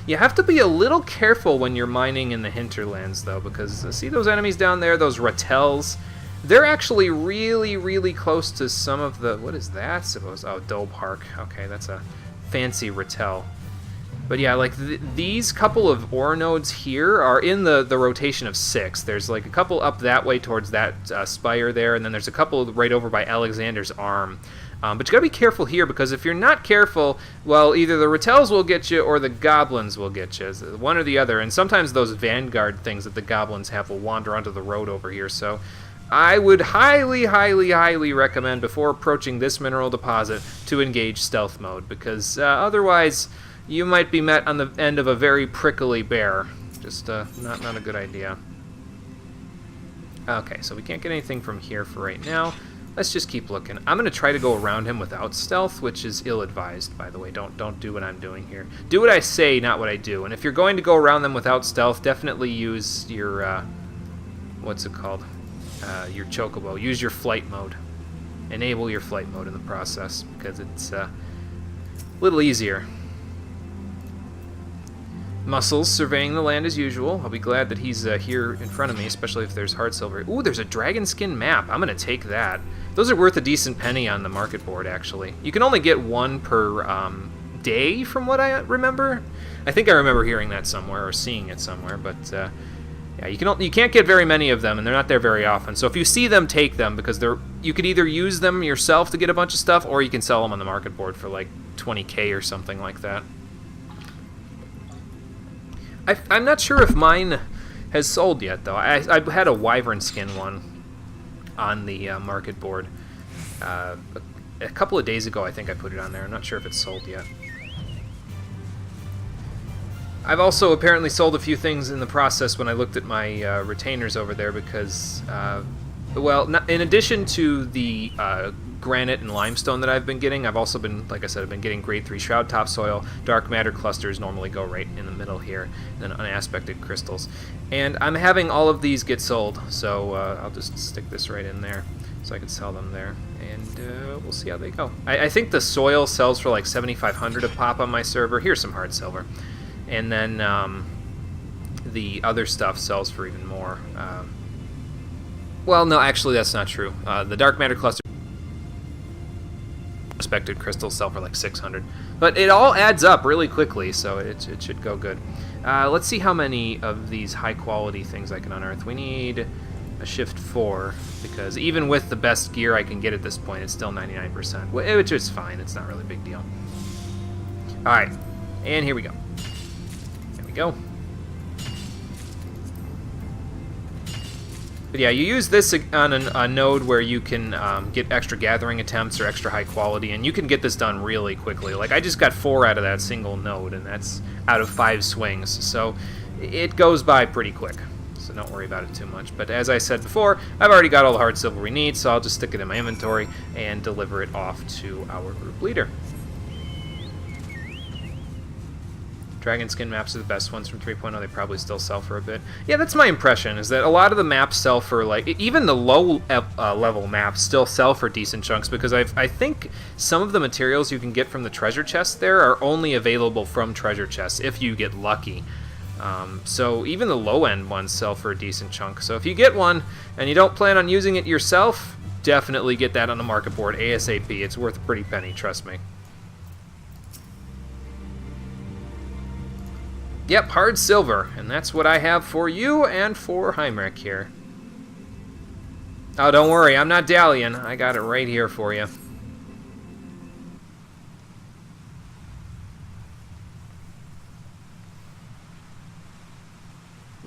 You have to be a little careful when you're mining in the hinterlands, though, because see those enemies down there, those Ratels? They're actually really, really close to some of the... What is that, suppose? Oh, Dolpark. Okay, that's a fancy Ratel. But yeah, like these couple of ore nodes here are in the rotation of 6. There's like a couple up that way towards that spire there, and then there's a couple right over by Alexander's Arm. But you gotta be careful here, because if you're not careful, well, either the Ratels will get you or the Goblins will get you. One or the other. And sometimes those Vanguard things that the Goblins have will wander onto the road over here. So I would highly, highly, highly recommend before approaching this mineral deposit to engage stealth mode, because otherwise you might be met on the end of a very prickly bear. Just not a good idea. Okay, so we can't get anything from here for right now. Let's just keep looking. I'm going to try to go around him without stealth, which is ill-advised, by the way. Don't do what I'm doing here. Do what I say, not what I do. And if you're going to go around them without stealth, definitely use your, what's it called? Your chocobo. Use your flight mode. Enable your flight mode in the process, because it's a little easier. Muscles surveying the land as usual. I'll be glad that he's here in front of me, especially if there's hard silver. Ooh, there's a dragon skin map. I'm going to take that. Those are worth a decent penny on the market board, actually. You can only get one per day, from what I remember. I think I remember hearing that somewhere or seeing it somewhere, but yeah, you can't get very many of them, and they're not there very often. So if you see them, take them, because you could either use them yourself to get a bunch of stuff, or you can sell them on the market board for like 20k or something like that. I'm not sure if mine has sold yet, though. I had a wyvern skin one on the market board a couple of days ago. I think I put it on there. I'm not sure if it's sold yet. I've also apparently sold a few things in the process when I looked at my retainers over there, because, well, in addition to the granite and limestone that I've been getting, I've also been, like I said, I've been getting grade 3 shroud topsoil. Dark matter clusters normally go right in the middle here, and then unaspected crystals. And I'm having all of these get sold, so I'll just stick this right in there so I can sell them there, and we'll see how they go. I think the soil sells for like 7,500 a pop on my server. Here's some hard silver. And then the other stuff sells for even more. Well, no, actually that's not true. The dark matter cluster expected crystals sell for like 600, but it all adds up really quickly, so it should go good. Let's see how many of these high quality things I can unearth. We need a shift 4, because even with the best gear I can get at this point, it's still 99%, which is fine. It's not really a big deal. Alright, and here we go. There we go. But yeah, you use this on a node where you can get extra gathering attempts or extra high quality, and you can get this done really quickly. Like, I just got 4 out of that single node, and that's out of 5 swings, so it goes by pretty quick. So don't worry about it too much. But as I said before, I've already got all the hard silver we need, so I'll just stick it in my inventory and deliver it off to our group leader. Dragon skin maps are the best ones from 3.0. They probably still sell for a bit. Yeah, that's my impression, is that a lot of the maps sell for, like, even the low level maps still sell for decent chunks, because I think some of the materials you can get from the treasure chests there are only available from treasure chests if you get lucky. So even the low end ones sell for a decent chunk. So if you get one and you don't plan on using it yourself, definitely get that on the market board ASAP. It's worth a pretty penny, trust me. Yep, hard silver, and that's what I have for you and for Heinrich here. Oh, don't worry, I'm not dallying. I got it right here for you.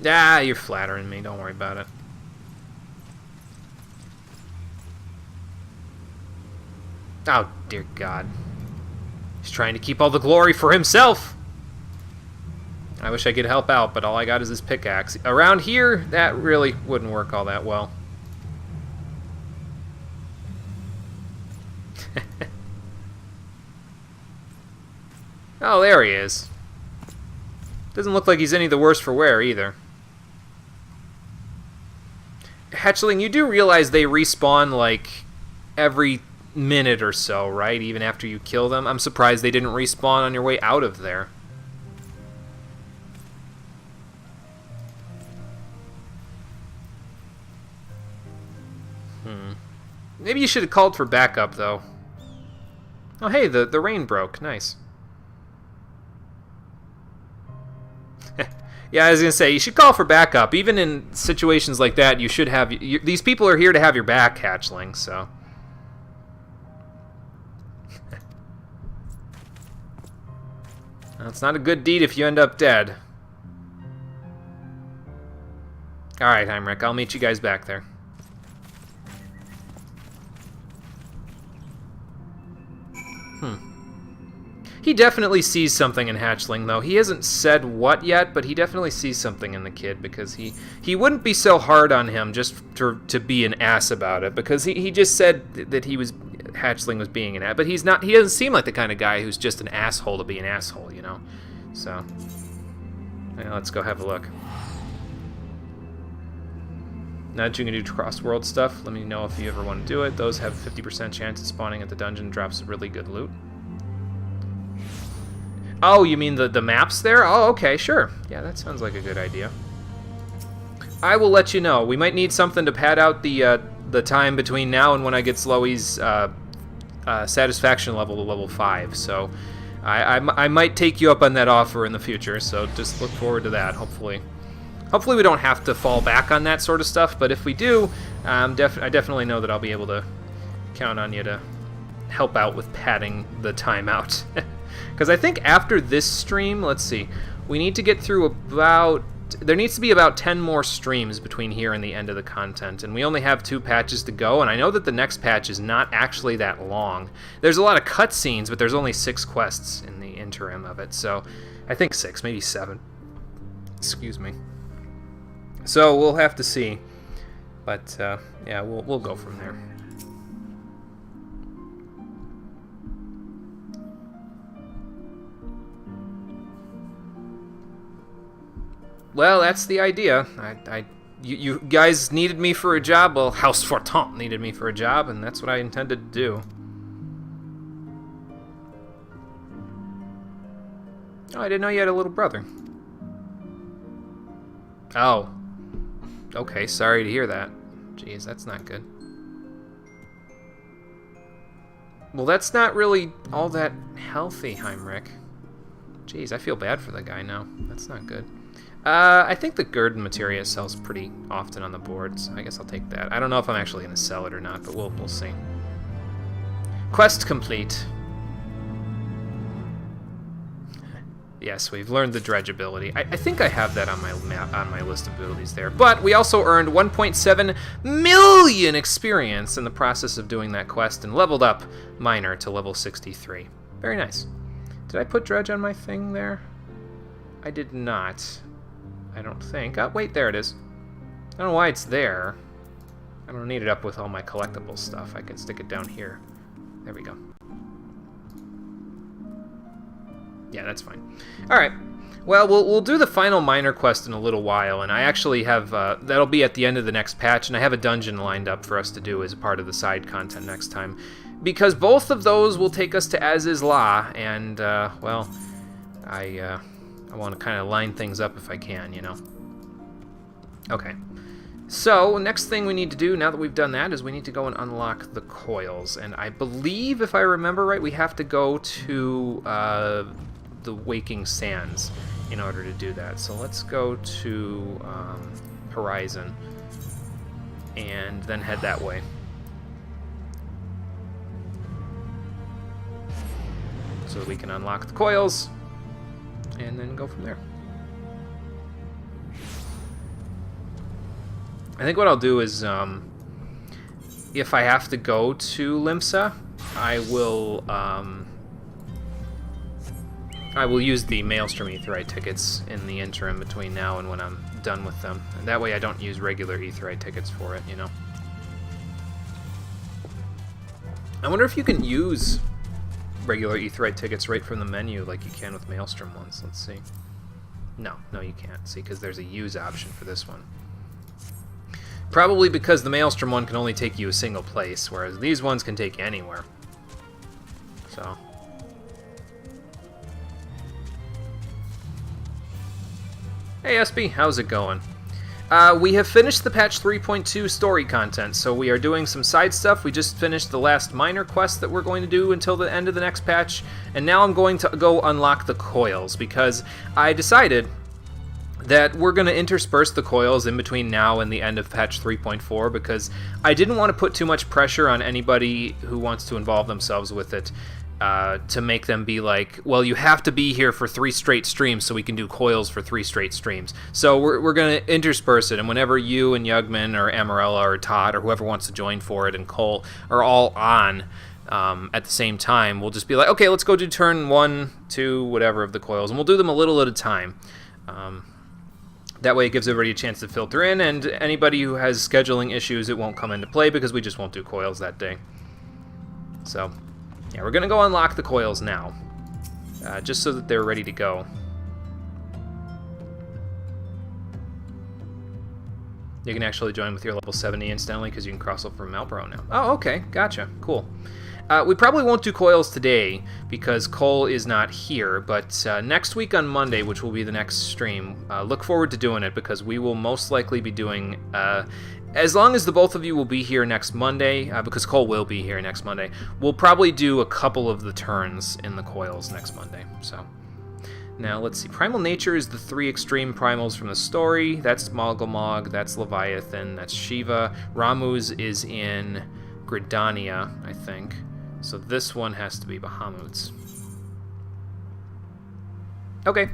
Ah, you're flattering me. Don't worry about it. Oh, dear God. He's trying to keep all the glory for himself. I wish I could help out, but all I got is this pickaxe. Around here, that really wouldn't work all that well. Oh, there he is. Doesn't look like he's any the worse for wear, either. Hatchling, you do realize they respawn, like, every minute or so, right? Even after you kill them. I'm surprised they didn't respawn on your way out of there. Maybe you should have called for backup, though. Oh, hey, the rain broke. Nice. Yeah, I was going to say, you should call for backup. Even in situations like that, you should have... these people are here to have your back, Hatchling, so... Well, it's not a good deed if you end up dead. Alright, Heinrich, I'll meet you guys back there. He definitely sees something in Hatchling, though. He hasn't said what yet, but he definitely sees something in the kid, because he wouldn't be so hard on him just to be an ass about it, because he just said that Hatchling was being an ass, but he's not. He doesn't seem like the kind of guy who's just an asshole to be an asshole, you know? So, yeah, let's go have a look. Now that you can do cross-world stuff, let me know if you ever want to do it. Those have 50% chance of spawning at the dungeon, drops really good loot. Oh, you mean the maps there? Oh, okay, sure. Yeah, that sounds like a good idea. I will let you know. We might need something to pad out the time between now and when I get Slowy's satisfaction level to level 5. So I might take you up on that offer in the future. So just look forward to that. Hopefully we don't have to fall back on that sort of stuff. But if we do, I definitely know that I'll be able to count on you to help out with padding the time out. Because I think after this stream, let's see, we need to get through about... There needs to be about 10 more streams between here and the end of the content, and we only have 2 patches to go, and I know that the next patch is not actually that long. There's a lot of cutscenes, but there's only 6 quests in the interim of it, so I think 6, maybe 7. Excuse me. So we'll have to see, but yeah, we'll go from there. Well, that's the idea. You guys needed me for a job. Well, House Fortant needed me for a job, and that's what I intended to do. Oh, I didn't know you had a little brother. Oh. Okay, sorry to hear that. Jeez, that's not good. Well, that's not really all that healthy, Heinrich. Jeez, I feel bad for the guy now. That's not good. I think the Gurden materia sells pretty often on the board, so I guess I'll take that. I don't know if I'm actually going to sell it or not, but we'll see. Quest complete. Yes, we've learned the dredge ability. I think I have that on my map, on my list of abilities there. But we also earned 1.7 million experience in the process of doing that quest and leveled up Miner to level 63. Very nice. Did I put dredge on my thing there? I did not. I don't think. Oh, wait, there it is. I don't know why it's there. I don't need it up with all my collectible stuff. I can stick it down here. There we go. Yeah, that's fine. Alright. Well, we'll do the final minor quest in a little while, and I actually have... that'll be at the end of the next patch, and I have a dungeon lined up for us to do as part of the side content next time. Because both of those will take us to As-is-La, and, well, I want to kind of line things up if I can, you know. Okay. So, next thing we need to do, now that we've done that, is we need to go and unlock the coils. And I believe, if I remember right, we have to go to the Waking Sands in order to do that. So let's go to Horizon and then head that way. So that we can unlock the coils and then go from there. I think what I'll do is, if I have to go to Limsa, I will use the Maelstrom Aetheryte tickets in the interim between now and when I'm done with them. And that way I don't use regular Aetheryte tickets for it, you know. I wonder if you can use regular Aetheryte tickets right from the menu like you can with Maelstrom ones. Let's see. No, you can't. See, because there's a use option for this one. Probably because the Maelstrom one can only take you a single place, whereas these ones can take you anywhere. So. Hey SB, how's it going? We have finished the patch 3.2 story content, so we are doing some side stuff. We just finished the last minor quest that we're going to do until the end of the next patch, and now I'm going to go unlock the coils, because I decided that we're going to intersperse the coils in between now and the end of patch 3.4, because I didn't want to put too much pressure on anybody who wants to involve themselves with it, to make them be like, well, you have to be here for 3 straight streams so we can do coils for 3 straight streams. So we're going to intersperse it, and whenever you and Yugman or Amarella or Todd or whoever wants to join for it and Cole are all on at the same time, we'll just be like, okay, let's go do turn 1, 2, whatever of the coils, and we'll do them a little at a time. That way it gives everybody a chance to filter in, and anybody who has scheduling issues, it won't come into play because we just won't do coils that day. So, yeah, we're going to go unlock the coils now, just so that they're ready to go. You can actually join with your level 70 instantly because you can cross over from Malboro now. Oh, okay, gotcha, cool. We probably won't do coils today because Cole is not here, but next week on Monday, which will be the next stream, look forward to doing it because we will most likely be doing, as long as the both of you will be here next Monday, because Cole will be here next Monday, we'll probably do a couple of the turns in the coils next Monday. So now let's see. Primal Nature is the 3 extreme primals from the story. That's Mogulmog, that's Leviathan, that's Shiva. Ramu's is in Gridania, I think. So this one has to be Bahamut's. Okay.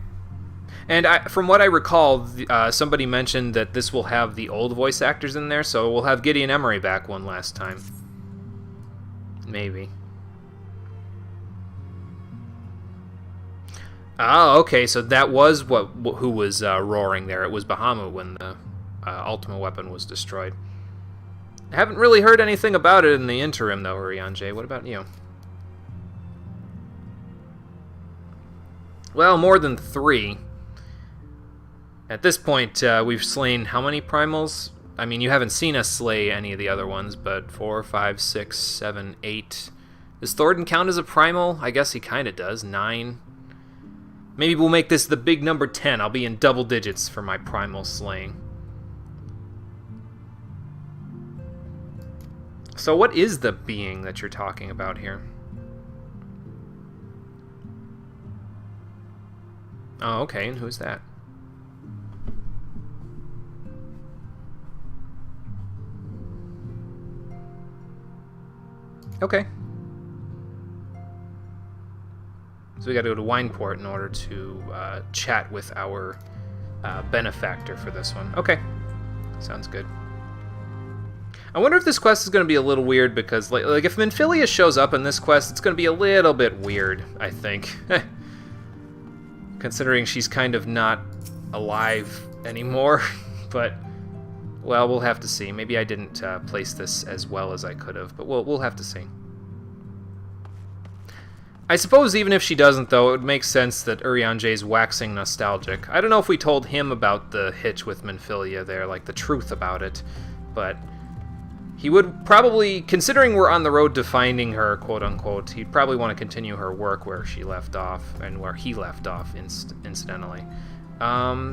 And from what I recall, somebody mentioned that this will have the old voice actors in there, so we'll have Gideon Emery back one last time. Maybe. Oh, okay, so that was who was roaring there. It was Bahamut when the Ultima weapon was destroyed. I haven't really heard anything about it in the interim, though, Urianjay. What about you? Well, more than 3. At this point, we've slain how many primals? I mean, you haven't seen us slay any of the other ones, but 4, 5, 6, 7, 8. Does Thornton count as a primal? I guess he kind of does. 9. Maybe we'll make this the big number 10. I'll be in double digits for my primal slaying. So what is the being that you're talking about here? Oh, okay, and who's that? Okay. So we gotta go to Wineport in order to chat with our benefactor for this one. Okay, sounds good. I wonder if this quest is going to be a little weird because, like if Minfilia shows up in this quest, it's going to be a little bit weird, I think. Considering she's kind of not alive anymore. But, well, we'll have to see. Maybe I didn't place this as well as I could have, but we'll have to see. I suppose even if she doesn't, though, it would make sense that Urianjay's waxing nostalgic. I don't know if we told him about the hitch with Minfilia there, like the truth about it, but he would probably, considering we're on the road to finding her, quote-unquote, he'd probably want to continue her work where she left off, and where he left off, incidentally.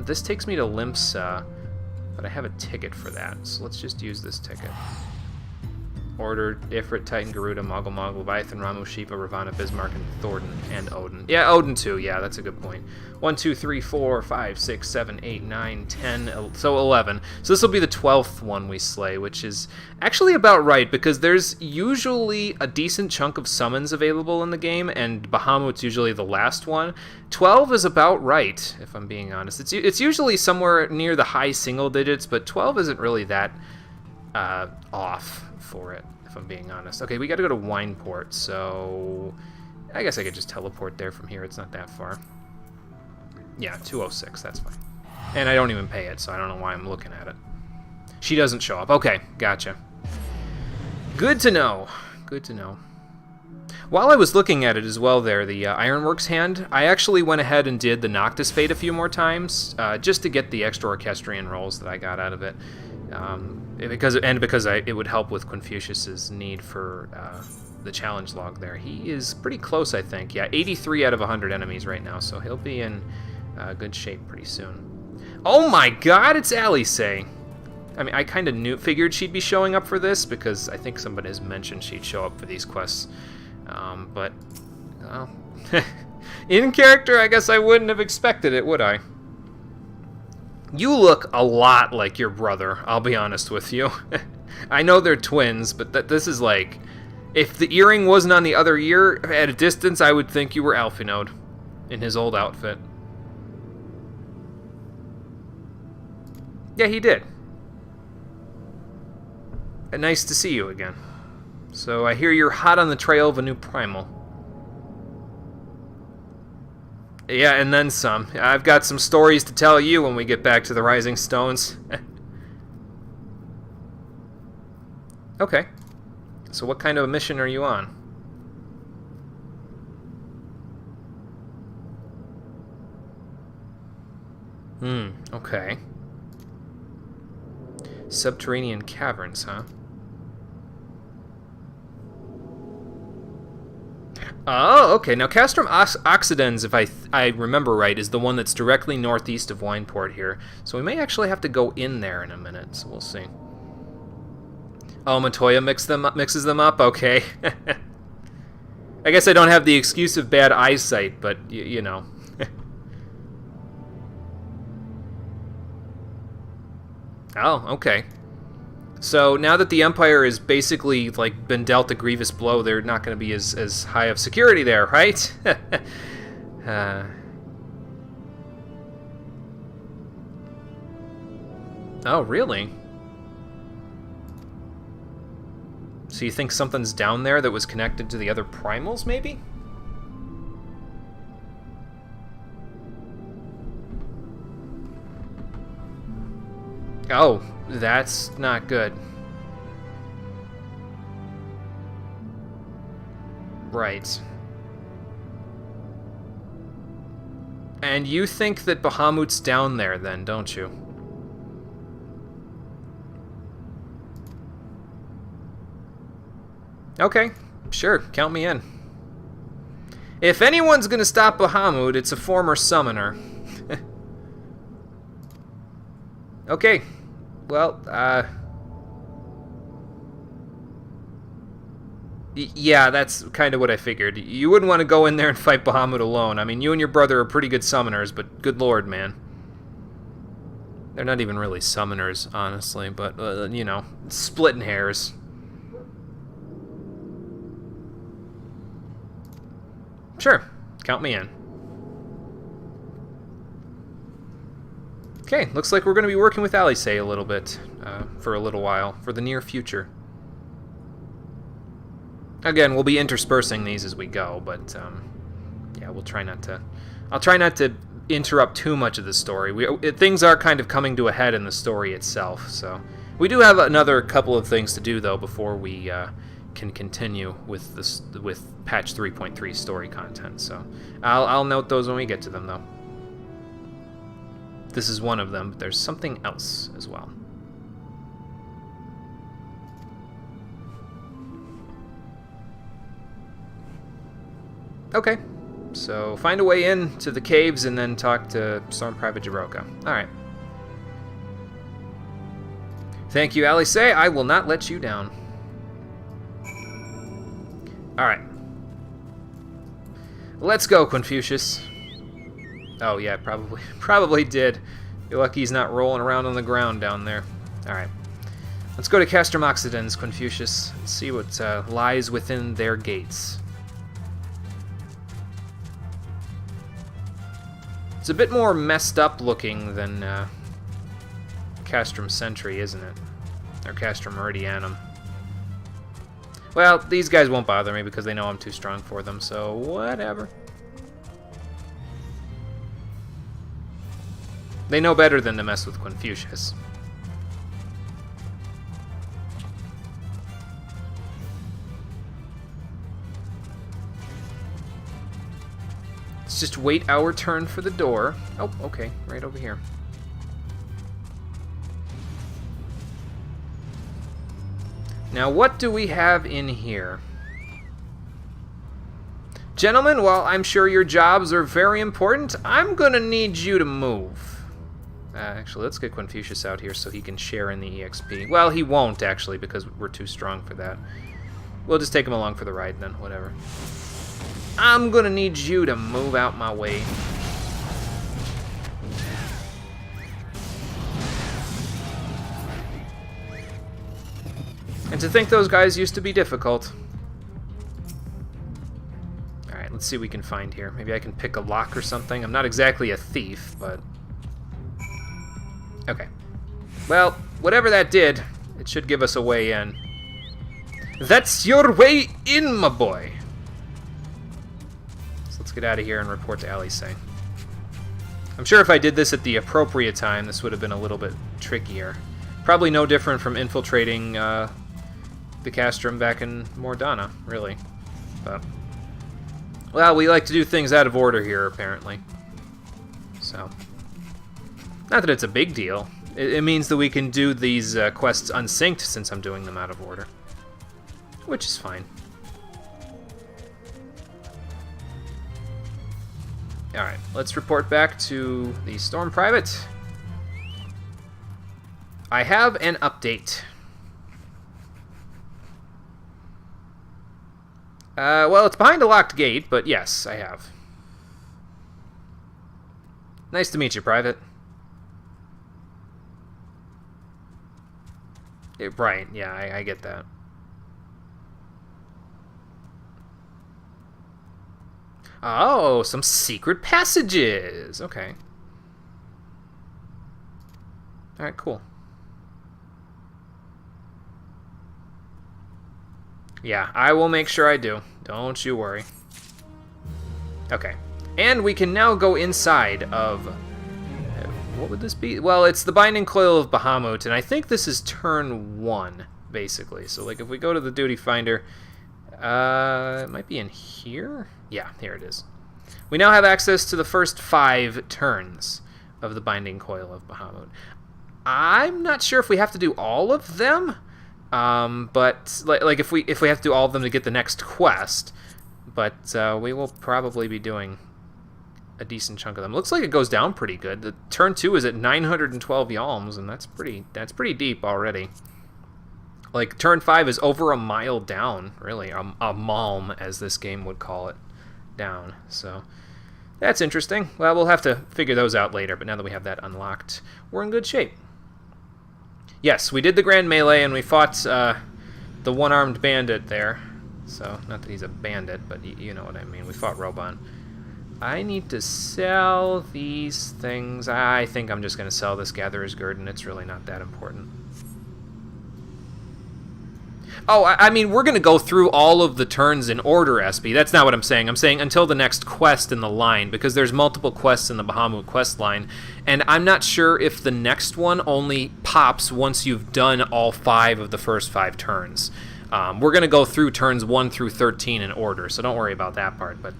This takes me to Limsa, but I have a ticket for that, so let's just use this ticket. Order Ifrit, Titan, Garuda, Mogulmog, Leviathan, Ramu, Shiva, Ravana, Bismarck, and Thornton, and Odin. Yeah, Odin too, yeah, that's a good point. 1, 2, 3, 4, 5, 6, 7, 8, 9, 10, so 11. So this will be the 12th one we slay, which is actually about right, because there's usually a decent chunk of summons available in the game, and Bahamut's usually the last one. 12 is about right, if I'm being honest. It's usually somewhere near the high single digits, but 12 isn't really that off for it, if I'm being honest. Okay, we gotta go to Wineport, so I guess I could just teleport there from here. It's not that far. Yeah, 206, that's fine. And I don't even pay it, so I don't know why I'm looking at it. She doesn't show up. Okay, gotcha. Good to know. Good to know. While I was looking at it as well there, the Ironworks hand, I actually went ahead and did the Noctis Fate a few more times, just to get the extra Orchestrion rolls that I got out of it. Because it would help with Confucius's need for the challenge log there. He is pretty close, I think. Yeah, 83 out of 100 enemies right now, so he'll be in good shape pretty soon. Oh my god, it's Alice! I mean, I kind of figured she'd be showing up for this, because I think somebody has mentioned she'd show up for these quests. But, well, in character, I guess I wouldn't have expected it, would I? You look a lot like your brother, I'll be honest with you. I know they're twins, but this is like... If the earring wasn't on the other ear, at a distance, I would think you were Alphinaud in his old outfit. Yeah, he did. Nice to see you again. So I hear you're hot on the trail of a new primal. Yeah, and then some. I've got some stories to tell you when we get back to the Rising Stones. Okay. So what kind of a mission are you on? Okay. Subterranean caverns, huh? Oh, okay. Now, Castrum Occidens, if I remember right, is the one that's directly northeast of Wineport here. So we may actually have to go in there in a minute, so we'll see. Oh, Matoya mixes them up? Okay. I guess I don't have the excuse of bad eyesight, but, you know. Oh, okay. So now that the Empire has basically like been dealt a grievous blow, they're not going to be as high of security there, right? Oh, really? So you think something's down there that was connected to the other primals, maybe? Oh, that's not good. Right. And you think that Bahamut's down there then, don't you? Okay, sure, count me in. If anyone's gonna stop Bahamut, it's a former summoner. Okay, well, yeah, that's kind of what I figured. You wouldn't want to go in there and fight Bahamut alone. I mean, you and your brother are pretty good summoners, but good lord, man. They're not even really summoners, honestly, but, you know, splitting hairs. Sure, count me in. Okay, looks like we're going to be working with Alice a little bit, for a little while, for the near future. Again, we'll be interspersing these as we go, but, yeah, we'll try not to... I'll try not to interrupt too much of the story. Things are kind of coming to a head in the story itself, so... We do have another couple of things to do, though, before we, can continue with this, with patch 3.3 story content, so... I'll note those when we get to them, though. This is one of them, but there's something else as well. Okay, so find a way in to the caves and then talk to Storm Private Jaroka. Alright. Thank you, Alice. I will not let you down. Alright. Let's go, Confucius. Oh, yeah, probably did. You're lucky he's not rolling around on the ground down there. Alright. Let's go to Castrum Occidens, Confucius, and see what lies within their gates. It's a bit more messed up looking than Castrum Sentry, isn't it? Or Castrum Meridianum. Well, these guys won't bother me because they know I'm too strong for them, so whatever. They know better than to mess with Confucius. Let's just wait our turn for the door. Oh, okay, right over here. Now, what do we have in here? Gentlemen, while I'm sure your jobs are very important, I'm gonna need you to move. Actually, let's get Confucius out here so he can share in the EXP. Well, he won't, actually, because we're too strong for that. We'll just take him along for the ride, then. Whatever. I'm gonna need you to move out my way. And to think those guys used to be difficult. Alright, let's see what we can find here. Maybe I can pick a lock or something. I'm not exactly a thief, but... Okay. Well, whatever that did, it should give us a way in. That's your way in, my boy! So let's get out of here and report to Alice. I'm sure if I did this at the appropriate time, this would have been a little bit trickier. Probably no different from infiltrating, the castrum back in Mordana, really. But, well, we like to do things out of order here, apparently. So, not that it's a big deal. It means that we can do these quests unsynced since I'm doing them out of order. Which is fine. Alright, let's report back to the Storm Private. I have an update. Well, it's behind a locked gate, but yes, I have. Nice to meet you, Private. Right, yeah, I get that. Oh, some secret passages! Okay. Alright, cool. Yeah, I will make sure I do. Don't you worry. Okay. And we can now go inside of... what would this be? Well, it's the Binding Coil of Bahamut, and I think this is turn 1, basically. So, like, if we go to the Duty Finder... it might be in here? Yeah, here it is. We now have access to the first 5 turns of the Binding Coil of Bahamut. I'm not sure if we have to do all of them... but like if we have to do all of them to get the next quest, but we will probably be doing a decent chunk of them. Looks like it goes down pretty good. The turn 2 is at 912 yalms, and that's pretty deep already. Like turn 5 is over a mile down, really, a malm as this game would call it, down. So that's interesting. Well, we'll have to figure those out later. But now that we have that unlocked, we're in good shape. Yes, we did the Grand Melee, and we fought the one-armed bandit there. So, not that he's a bandit, but you know what I mean. We fought Roban. I need to sell these things. I think I'm just going to sell this Gatherer's Guerdon. It's really not that important. Oh, I mean, we're going to go through all of the turns in order, SB. That's not what I'm saying. I'm saying until the next quest in the line, because there's multiple quests in the Bahamut quest line, and I'm not sure if the next one only pops once you've done all 5 of the first 5 turns. We're going to go through turns 1 through 13 in order, so don't worry about that part, but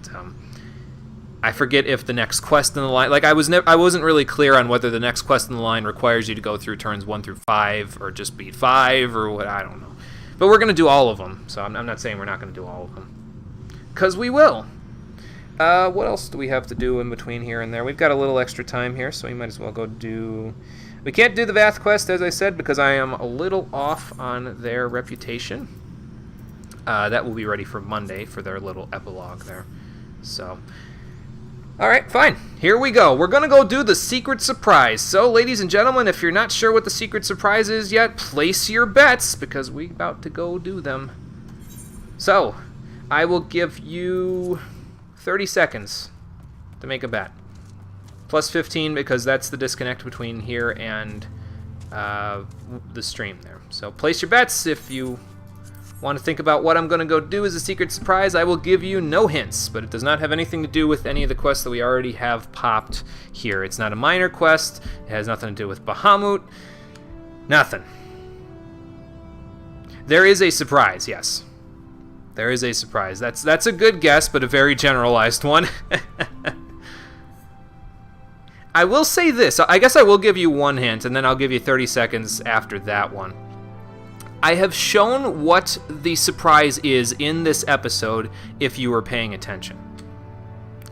I forget if the next quest in the line... Like, I wasn't really clear on whether the next quest in the line requires you to go through turns 1 through 5, or just beat 5, or what, I don't know. But we're going to do all of them, so I'm not saying we're not going to do all of them. Because we will. What else do we have to do in between here and there? We've got a little extra time here, so we might as well go do... We can't do the Vath quest, as I said, because I am a little off on their reputation. That will be ready for Monday for their little epilogue there. So... Alright, fine. Here we go. We're going to go do the secret surprise. So, ladies and gentlemen, if you're not sure what the secret surprise is yet, place your bets, because we're about to go do them. So, I will give you 30 seconds to make a bet. Plus 15, because that's the disconnect between here and the stream there. So, place your bets. If you want to think about what I'm going to go do as a secret surprise, I will give you no hints, but it does not have anything to do with any of the quests that we already have popped here. It's not a minor quest. It has nothing to do with Bahamut. Nothing. There is a surprise, yes. There is a surprise. That's a good guess, but a very generalized one. I will say this. I guess I will give you one hint, and then I'll give you 30 seconds after that one. I have shown what the surprise is in this episode if you were paying attention.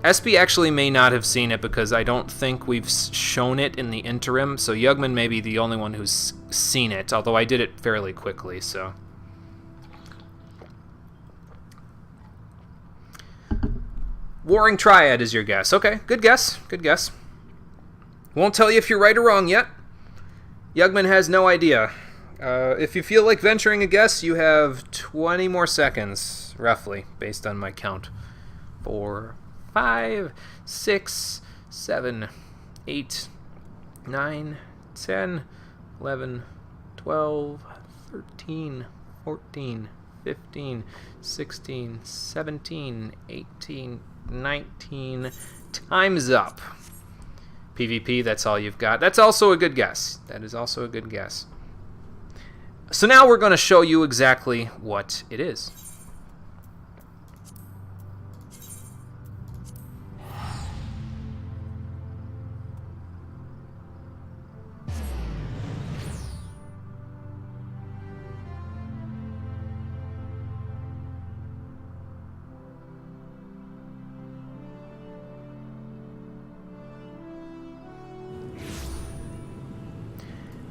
SB actually may not have seen it because I don't think we've shown it in the interim, so Yugman may be the only one who's seen it, although I did it fairly quickly, so... Warring Triad is your guess. Okay, good guess. Good guess. Won't tell you if you're right or wrong yet. Yugman has no idea. If you feel like venturing a guess, you have 20 more seconds, roughly, based on my count. 4, 5, 6, 7, 8, 9, 10, 11, 12, 13, 14, 15, 16, 17, 18, 19. Time's up. PvP, that's all you've got. That's also a good guess. That is also a good guess. So now we're going to show you exactly what it is.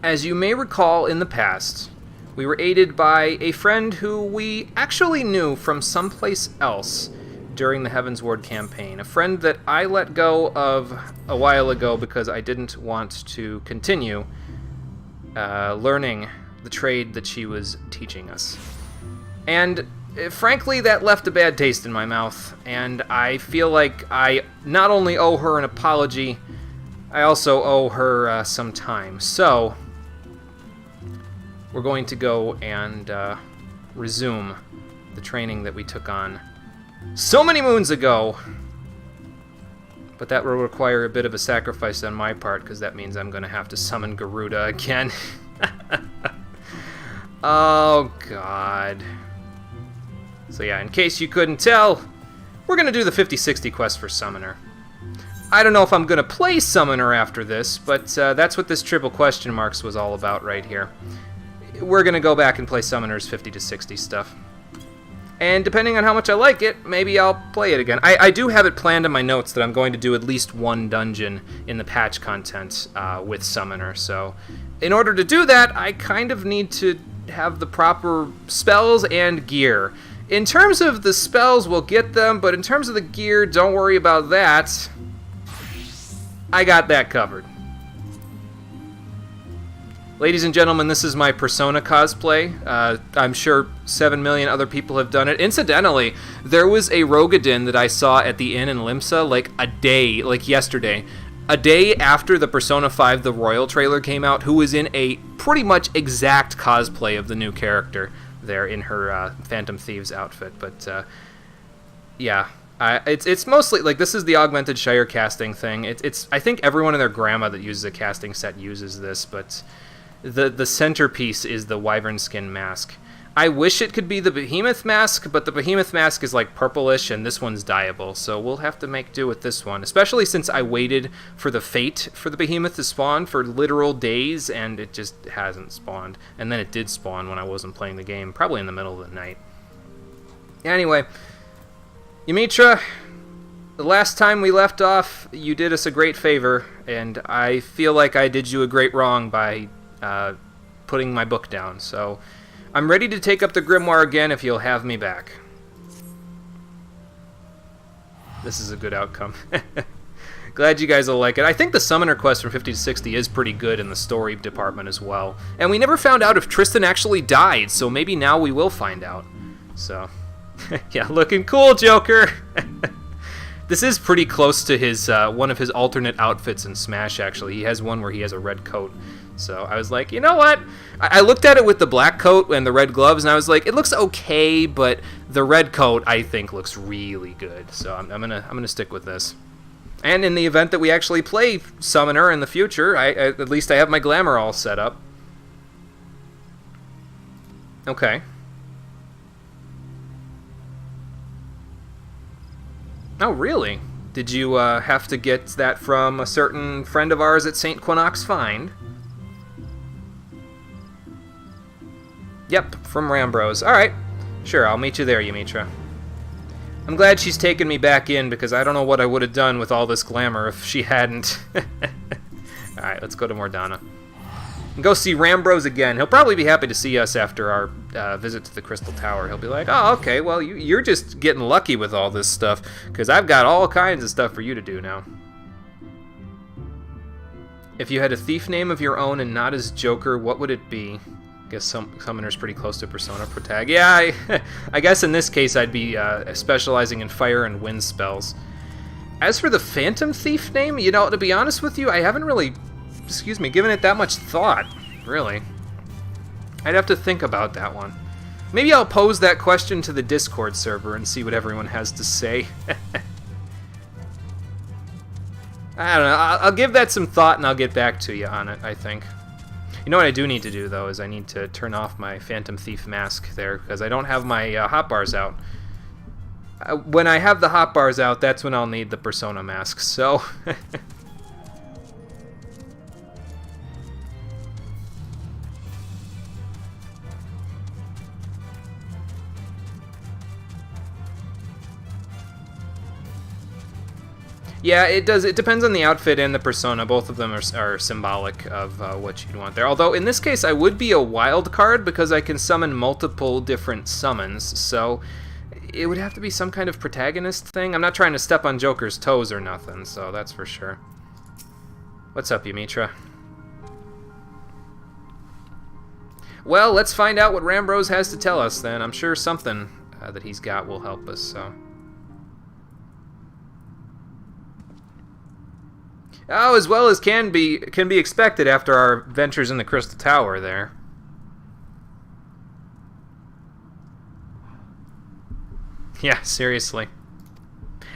As you may recall in the past, we were aided by a friend who we actually knew from someplace else during the Heavensward campaign. A friend that I let go of a while ago because I didn't want to continue learning the trade that she was teaching us. And frankly, that left a bad taste in my mouth, and I feel like I not only owe her an apology, I also owe her some time. So we're going to go and resume the training that we took on so many moons ago. But that will require a bit of a sacrifice on my part, because that means I'm going to have to summon Garuda again. Oh, God. So yeah, in case you couldn't tell, we're going to do the 50-60 quest for Summoner. I don't know if I'm going to play Summoner after this, but that's what this triple question marks was all about right here. We're going to go back and play Summoner's 50-60 stuff. And depending on how much I like it, maybe I'll play it again. I do have it planned in my notes that I'm going to do at least one dungeon in the patch content with Summoner. So in order to do that, I kind of need to have the proper spells and gear. In terms of the spells, we'll get them, but in terms of the gear, don't worry about that. I got that covered. Ladies and gentlemen, this is my Persona cosplay. I'm sure 7 million other people have done it. Incidentally, there was a Rogadin that I saw at the inn in Limsa like a day, like yesterday. A day after the Persona 5 The Royal trailer came out, who was in a pretty much exact cosplay of the new character there in her Phantom Thieves outfit. But yeah, it's mostly like this is the augmented Shire casting thing. It's I think everyone and their grandma that uses a casting set uses this, but the centerpiece is the wyvern skin mask. I wish it could be the behemoth mask, but the behemoth mask is like purplish and this one's dyeable, so we'll have to make do with this one, especially since I waited for the fate for the behemoth to spawn for literal days and it just hasn't spawned. And then it did spawn when I wasn't playing the game, probably in the middle of the night. Anyway, Ymitra, the last time we left off, you did us a great favor, and I feel like I did you a great wrong by putting my book down, so I'm ready to take up the grimoire again if you'll have me back. This is a good outcome. Glad you guys will like it. I think the Summoner quest from 50-60 is pretty good in the story department as well. And we never found out if Tristan actually died, so maybe now we will find out. So, yeah, looking cool, Joker! This is pretty close to his one of his alternate outfits in Smash, actually. He has one where he has a red coat. So I was like, you know what? I looked at it with the black coat and the red gloves, and I was like, it looks okay, but the red coat I think looks really good. So I'm gonna stick with this. And in the event that we actually play Summoner in the future, at least I have my glamour all set up. Okay. Oh, really? Did you have to get that from a certain friend of ours at St. Quinox Find? Yep, from Rambros. Alright. Sure, I'll meet you there, Ymitra. I'm glad she's taken me back in, because I don't know what I would have done with all this glamour if she hadn't. Alright, let's go to Mordana. And go see Rambros again. He'll probably be happy to see us after our visit to the Crystal Tower. He'll be like, oh, okay, well, you're just getting lucky with all this stuff, because I've got all kinds of stuff for you to do now. If you had a thief name of your own and not as Joker, what would it be? I guess Summoner's pretty close to Persona Protag. Yeah, I guess in this case I'd be specializing in fire and wind spells. As for the Phantom Thief name, you know, to be honest with you, I haven't really, given it that much thought, really. I'd have to think about that one. Maybe I'll pose that question to the Discord server and see what everyone has to say. I don't know, I'll give that some thought and I'll get back to you on it, I think. You know what I do need to do, though, is I need to turn off my Phantom Thief mask there, because I don't have my hotbars out. When I have the hotbars out, that's when I'll need the Persona mask, so... Yeah, it does. It depends on the outfit and the persona. Both of them are symbolic of what you'd want there. Although, in this case, I would be a wild card because I can summon multiple different summons, so it would have to be some kind of protagonist thing. I'm not trying to step on Joker's toes or nothing, so that's for sure. What's up, Ymitra? Well, let's find out what Rambros has to tell us, then. I'm sure something that he's got will help us, so... Oh, as well as can be expected after our ventures in the Crystal Tower there. Yeah, seriously.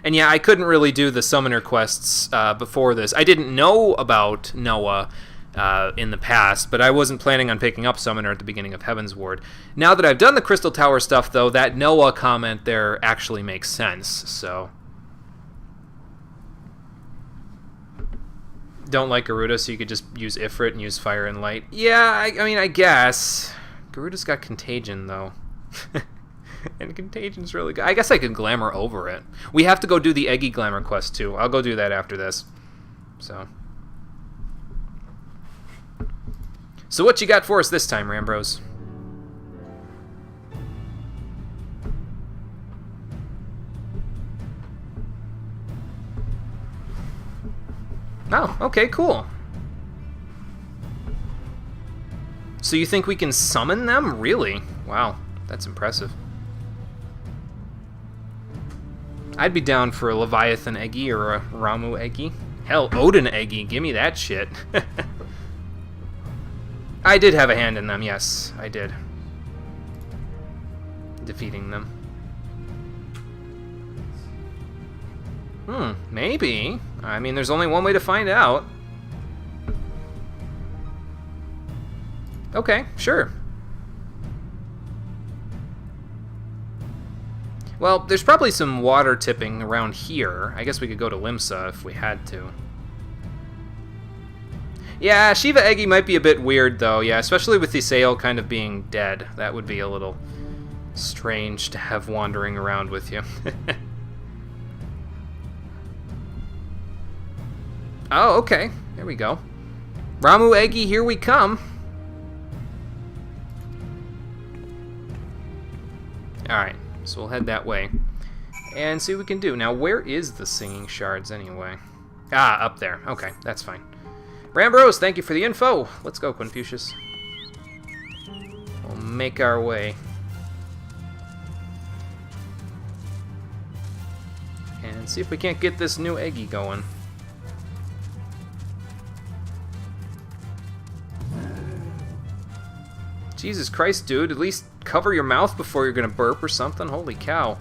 And yeah, I couldn't really do the summoner quests before this. I didn't know about Noah in the past, but I wasn't planning on picking up summoner at the beginning of Heavensward. Now that I've done the Crystal Tower stuff, though, that Noah comment there actually makes sense, so... Don't like Garuda, so you could just use Ifrit and use Fire and Light. Yeah, I mean, I guess. Garuda's got Contagion, though. And Contagion's really good. I guess I could Glamour over it. We have to go do the Eggy Glamour quest, too. I'll go do that after this. So what you got for us this time, Rambros? Oh, okay, cool. So you think we can summon them? Really? Wow, that's impressive. I'd be down for a Leviathan Eggy or a Ramu Eggy. Hell, Odin Eggy, give me that shit. I did have a hand in them, yes, I did. Defeating them. Maybe. I mean, there's only one way to find out. Okay, sure. Well, there's probably some water tipping around here. I guess we could go to Limsa if we had to. Yeah, Shiva Eggy might be a bit weird, though. Yeah, especially with the Isael kind of being dead. That would be a little strange to have wandering around with you. Oh, okay. There we go. Ramu Eggy, here we come. Alright, so we'll head that way. And see what we can do. Now, where is the Singing Shards, anyway? Ah, up there. Okay, that's fine. Rambros, thank you for the info. Let's go, Confucius. We'll make our way. And see if we can't get this new Eggy going. Jesus Christ, dude, at least cover your mouth before you're gonna burp or something. Holy cow.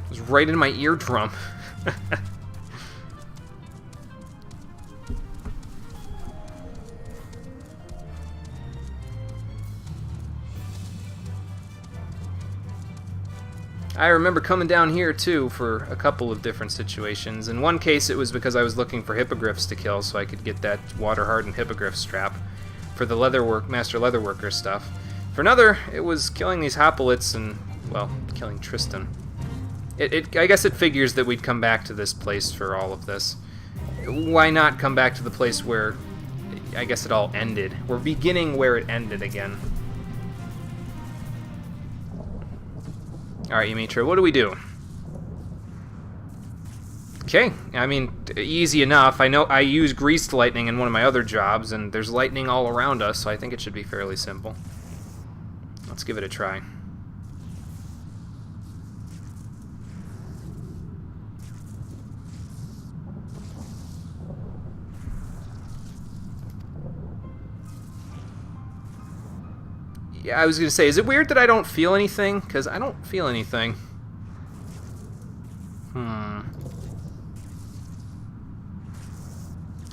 It was right in my eardrum. I remember coming down here, too, for a couple of different situations. In one case, it was because I was looking for hippogriffs to kill so I could get that water-hardened hippogriff strap for the Master Leatherworker stuff. For another, it was killing these hoplites and, well, killing Tristan. I guess it figures that we'd come back to this place for all of this. Why not come back to the place where, I guess it all ended? We're beginning where it ended again. Alright, Ymitra, what do we do? Okay, I mean, easy enough. I know I use greased lightning in one of my other jobs, and there's lightning all around us, so I think it should be fairly simple. Let's give it a try. Yeah, I was going to say, is it weird that I don't feel anything? Because I don't feel anything.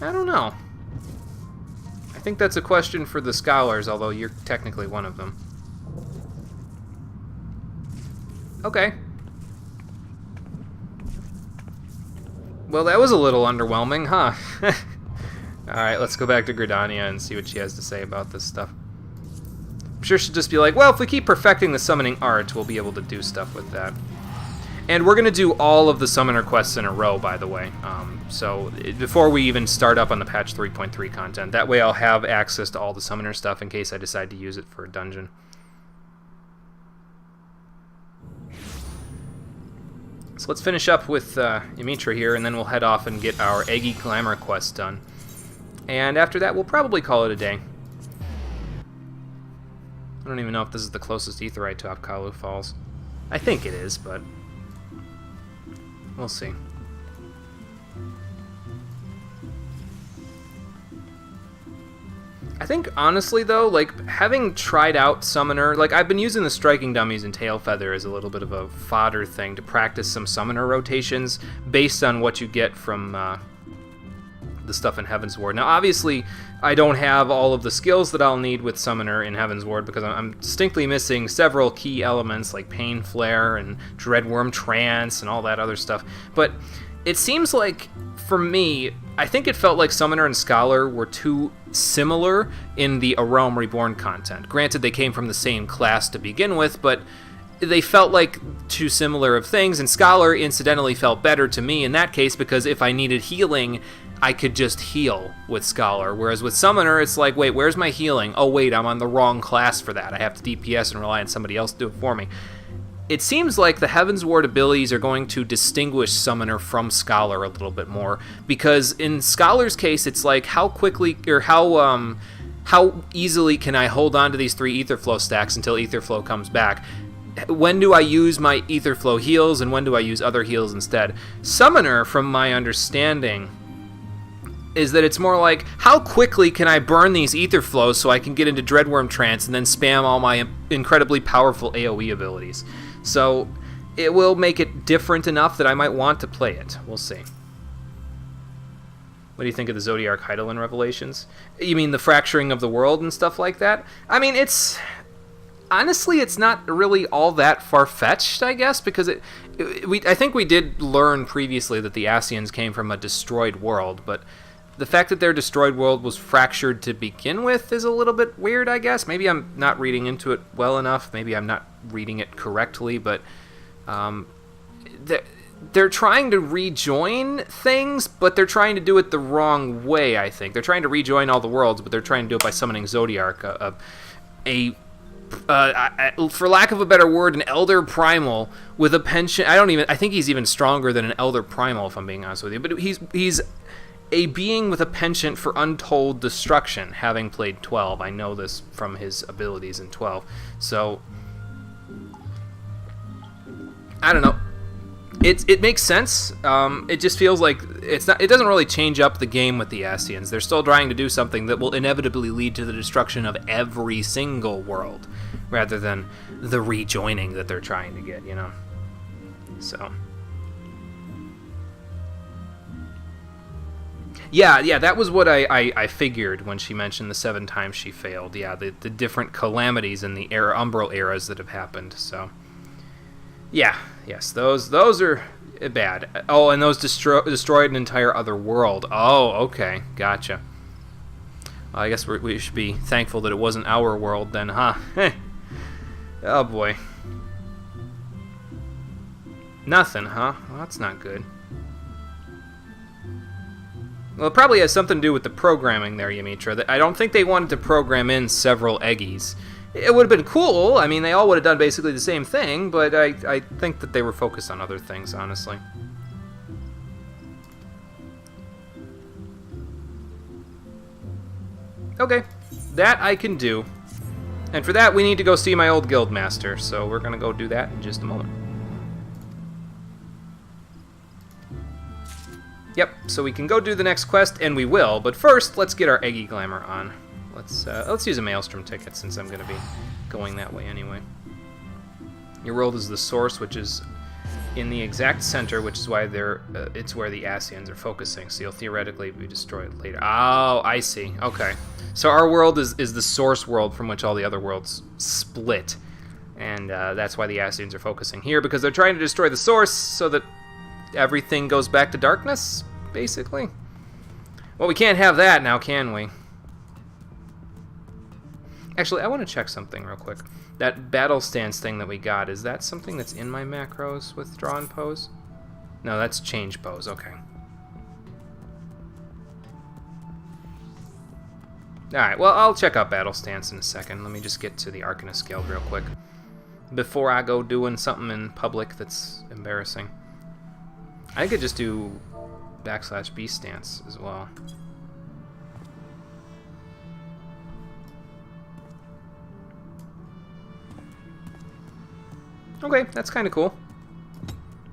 I don't know. I think that's a question for the scholars, although you're technically one of them. Okay. Well, that was a little underwhelming, huh? Alright, let's go back to Gridania and see what she has to say about this stuff. I'm sure she'll just be like, well, if we keep perfecting the summoning art, we'll be able to do stuff with that. And we're going to do all of the summoner quests in a row, by the way. So before we even start up on the patch 3.3 content. That way I'll have access to all the summoner stuff in case I decide to use it for a dungeon. So let's finish up with Ymitra here, and then we'll head off and get our Eggy Glamour quest done. And after that, we'll probably call it a day. I don't even know if this is the closest aetheryte to Apkalu Falls. I think it is, but we'll see. I think, honestly, though, like, having tried out Summoner, like, I've been using the Striking Dummies and Tailfeather as a little bit of a fodder thing to practice some Summoner rotations based on what you get from the stuff in Heavensward. Now, obviously, I don't have all of the skills that I'll need with Summoner in Heavensward because I'm distinctly missing several key elements like Pain Flare and Dreadworm Trance and all that other stuff. But it seems like, for me, I think it felt like Summoner and Scholar were too similar in the A Realm Reborn content. Granted, they came from the same class to begin with, but they felt like too similar of things, and Scholar incidentally felt better to me in that case because if I needed healing, I could just heal with Scholar, whereas with Summoner, it's like, wait, where's my healing? Oh, wait, I'm on the wrong class for that. I have to DPS and rely on somebody else to do it for me. It seems like the Heavensward abilities are going to distinguish Summoner from Scholar a little bit more, because in Scholar's case, it's like how quickly, or how easily can I hold on to these 3 Aetherflow stacks until Aetherflow comes back? When do I use my Aetherflow heals, and when do I use other heals instead? Summoner, from my understanding, is that it's more like, how quickly can I burn these Aetherflows so I can get into Dreadworm Trance and then spam all my incredibly powerful AoE abilities? So it will make it different enough that I might want to play it. We'll see. What do you think of the Zodiarch Heidelin revelations? You mean the fracturing of the world and stuff like that? I mean, it's... Honestly, it's not really all that far-fetched, I guess, because I think we did learn previously that the Ascians came from a destroyed world, but the fact that their destroyed world was fractured to begin with is a little bit weird, I guess. Maybe I'm not reading into it well enough. Maybe I'm not reading it correctly, but they're trying to rejoin things, but they're trying to do it the wrong way, I think. They're trying to rejoin all the worlds, but they're trying to do it by summoning Zodiarch, for lack of a better word, an Elder Primal with a penchant. I think he's even stronger than an Elder Primal, if I'm being honest with you. But he's a being with a penchant for untold destruction, having played 12. I know this from his abilities in 12. So, I don't know. It makes sense. It just feels like it doesn't really change up the game with the Ascians. They're still trying to do something that will inevitably lead to the destruction of every single world, rather than the rejoining that they're trying to get, you know? So... Yeah, that was what I figured when she mentioned the 7 times she failed. Yeah, the different calamities in the Umbral eras that have happened, so... Yeah, yes, those are bad. Oh, and those destroyed an entire other world. Oh, okay, gotcha. Well, I guess we should be thankful that it wasn't our world then, huh? Oh boy. Nothing, huh? Well, that's not good. Well, it probably has something to do with the programming there, Yamitra. I don't think they wanted to program in several Eggies. It would have been cool. I mean, they all would have done basically the same thing, but I think that they were focused on other things, honestly. Okay, that I can do. And for that, we need to go see my old guild master, so we're going to go do that in just a moment. Yep, so we can go do the next quest, and we will, but first, let's get our Eggy Glamour on. Let's use a Maelstrom ticket, since I'm going to be going that way anyway. Your world is the source, which is in the exact center, which is why it's where the Ascians are focusing, so you'll theoretically be destroyed later. Oh, I see. Okay. So our world is the source world from which all the other worlds split, and that's why the Ascians are focusing here, because they're trying to destroy the source so that everything goes back to darkness, basically. Well, we can't have that now, can we? Actually, I want to check something real quick. That battle stance thing that we got, is that something that's in my macros, withdraw and pose? No, that's change pose, okay. Alright, well, I'll check out battle stance in a second. Let me just get to the Arcanist Guild real quick before I go doing something in public that's embarrassing. I could just do /B stance as well. Okay, that's kind of cool.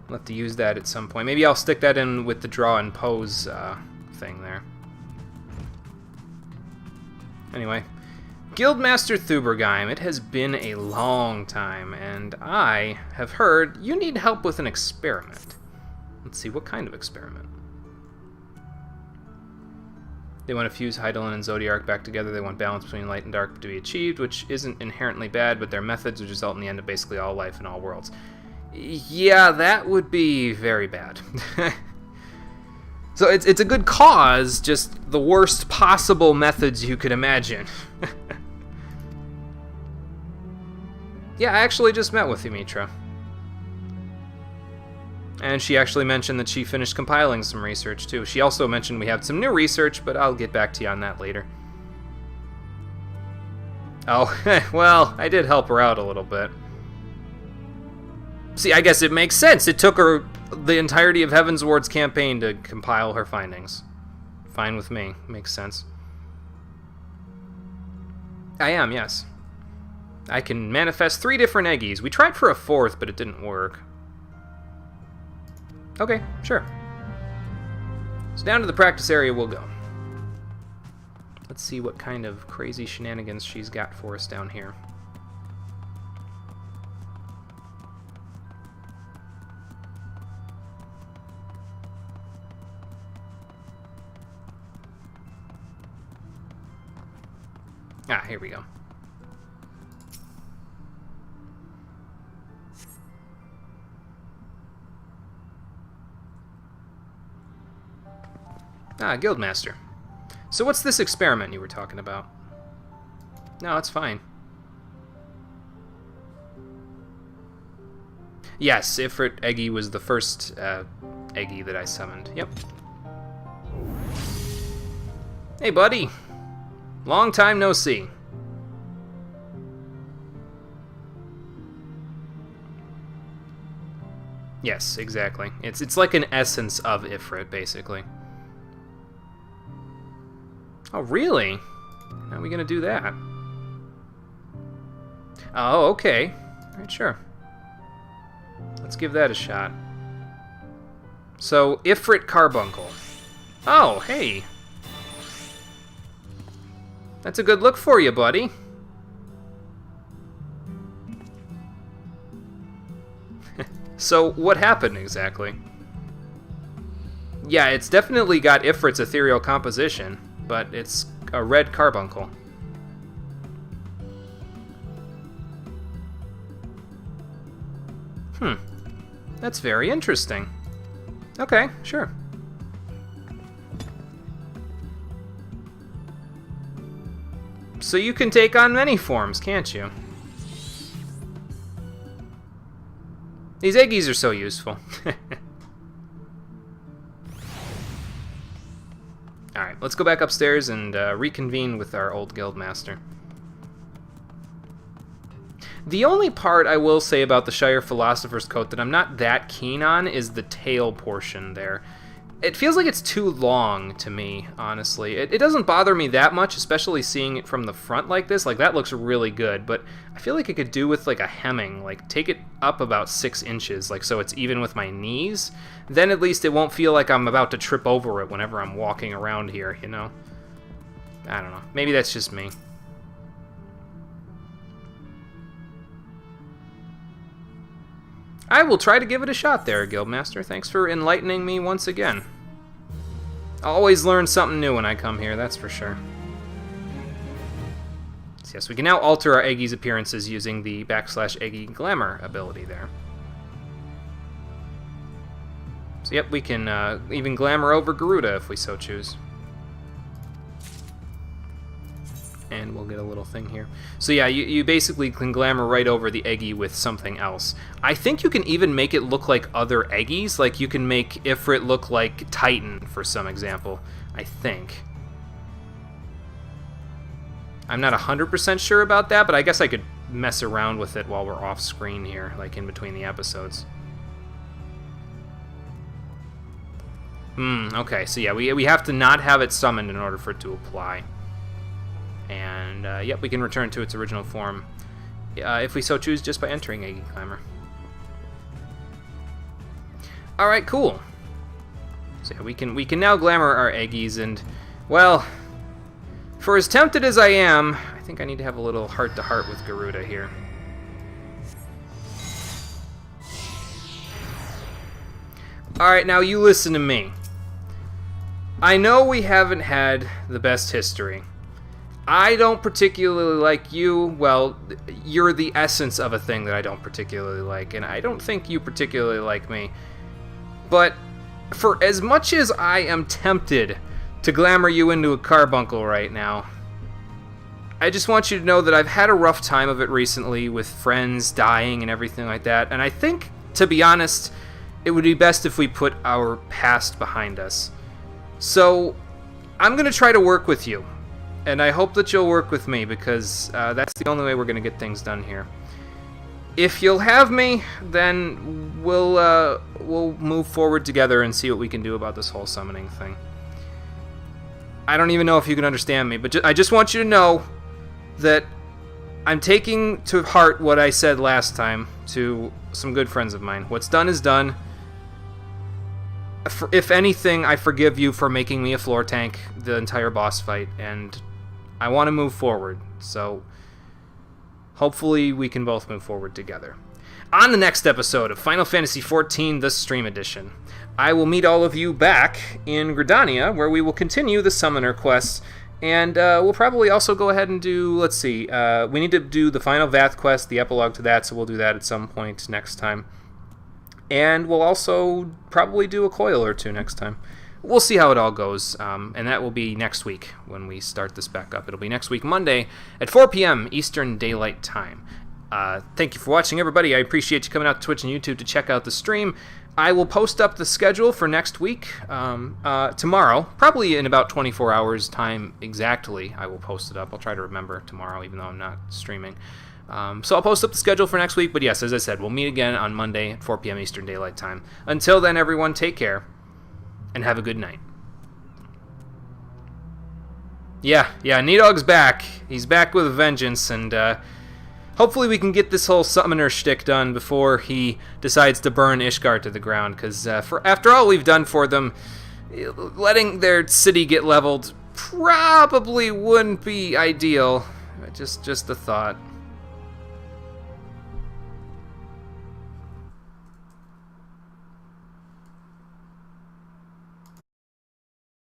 I'll have to use that at some point. Maybe I'll stick that in with the draw and pose thing there. Anyway, Guildmaster Thubergeim, it has been a long time, and I have heard you need help with an experiment. Let's see, what kind of experiment? They want to fuse Hydaelyn and Zodiark back together. They want balance between light and dark to be achieved, which isn't inherently bad, but their methods would result in the end of basically all life in all worlds. Yeah, that would be very bad. So it's a good cause, just the worst possible methods you could imagine. Yeah, I actually just met with Yamitra. And she actually mentioned that she finished compiling some research, too. She also mentioned we have some new research, but I'll get back to you on that later. Oh, well, I did help her out a little bit. See, I guess it makes sense. It took her the entirety of Heavensward's campaign to compile her findings. Fine with me. Makes sense. I am, yes. I can manifest 3 different Eggies. We tried for a 4th, but it didn't work. Okay, sure. So down to the practice area we'll go. Let's see what kind of crazy shenanigans she's got for us down here. Ah, here we go. Ah, Guildmaster. So what's this experiment you were talking about? No, it's fine. Yes, Ifrit Eggy was the first Eggy that I summoned. Yep. Hey, buddy. Long time no see. Yes, exactly. It's like an essence of Ifrit, basically. Oh, really? How are we gonna do that? Oh, okay. Alright, sure. Let's give that a shot. So, Ifrit Carbuncle. Oh, hey. That's a good look for you, buddy. So, what happened exactly? Yeah, it's definitely got Ifrit's ethereal composition, but it's a red carbuncle. That's very interesting. Okay, sure. So you can take on many forms, can't you? These Eggies are so useful. Alright, let's go back upstairs and reconvene with our old guildmaster. The only part I will say about the Shire Philosopher's Coat that I'm not that keen on is the tail portion there. It feels like it's too long to me, honestly. It doesn't bother me that much, especially seeing it from the front like this. Like, that looks really good, but I feel like it could do with, like, a hemming. Like, take it up about 6 inches, like, so it's even with my knees. Then at least it won't feel like I'm about to trip over it whenever I'm walking around here, you know? I don't know. Maybe that's just me. I will try to give it a shot there, Guildmaster. Thanks for enlightening me once again. I'll always learn something new when I come here, that's for sure. So yes, we can now alter our Eggie's appearances using the /Eggie Glamour ability there. So yep, we can even glamour over Garuda if we so choose. And we'll get a little thing here. So yeah, you basically can glamour right over the Eggie with something else. I think you can even make it look like other Eggies. Like, you can make Ifrit look like Titan, for some example, I think. I'm not 100% sure about that, but I guess I could mess around with it while we're off screen here, like in between the episodes. Okay, so yeah, we have to not have it summoned in order for it to apply. And, yep, we can return to its original form, if we so choose, just by entering Eggie Glamour. Alright, cool. So yeah, we can now glamour our Eggies, and, well, for as tempted as I am, I think I need to have a little heart-to-heart with Garuda here. Alright, now you listen to me. I know we haven't had the best history. I don't particularly like you. Well, you're the essence of a thing that I don't particularly like, and I don't think you particularly like me. But for as much as I am tempted to glamour you into a carbuncle right now, I just want you to know that I've had a rough time of it recently with friends dying and everything like that, and I think, to be honest, it would be best if we put our past behind us. So, I'm going to try to work with you. And I hope that you'll work with me, because that's the only way we're going to get things done here. If you'll have me, then we'll move forward together and see what we can do about this whole summoning thing. I don't even know if you can understand me, but I just want you to know that I'm taking to heart what I said last time to some good friends of mine. What's done is done. If anything, I forgive you for making me a floor tank the entire boss fight, and I want to move forward, so hopefully we can both move forward together. On the next episode of Final Fantasy XIV, the Stream Edition, I will meet all of you back in Gridania, where we will continue the Summoner quests, and we'll probably also go ahead and do, let's see, we need to do the final Vath quest, the epilogue to that, so we'll do that at some point next time. And we'll also probably do a coil or two next time. We'll see how it all goes, and that will be next week when we start this back up. It'll be next week, Monday, at 4 p.m. Eastern Daylight Time. Thank you for watching, everybody. I appreciate you coming out to Twitch and YouTube to check out the stream. I will post up the schedule for next week tomorrow, probably in about 24 hours' time exactly. I will post it up. I'll try to remember tomorrow, even though I'm not streaming. So I'll post up the schedule for next week, but yes, as I said, we'll meet again on Monday at 4 p.m. Eastern Daylight Time. Until then, everyone, take care, and have a good night. Yeah, Nidog's back. He's back with a vengeance, and hopefully we can get this whole summoner shtick done before he decides to burn Ishgard to the ground, because after all we've done for them, letting their city get leveled probably wouldn't be ideal. Just a thought.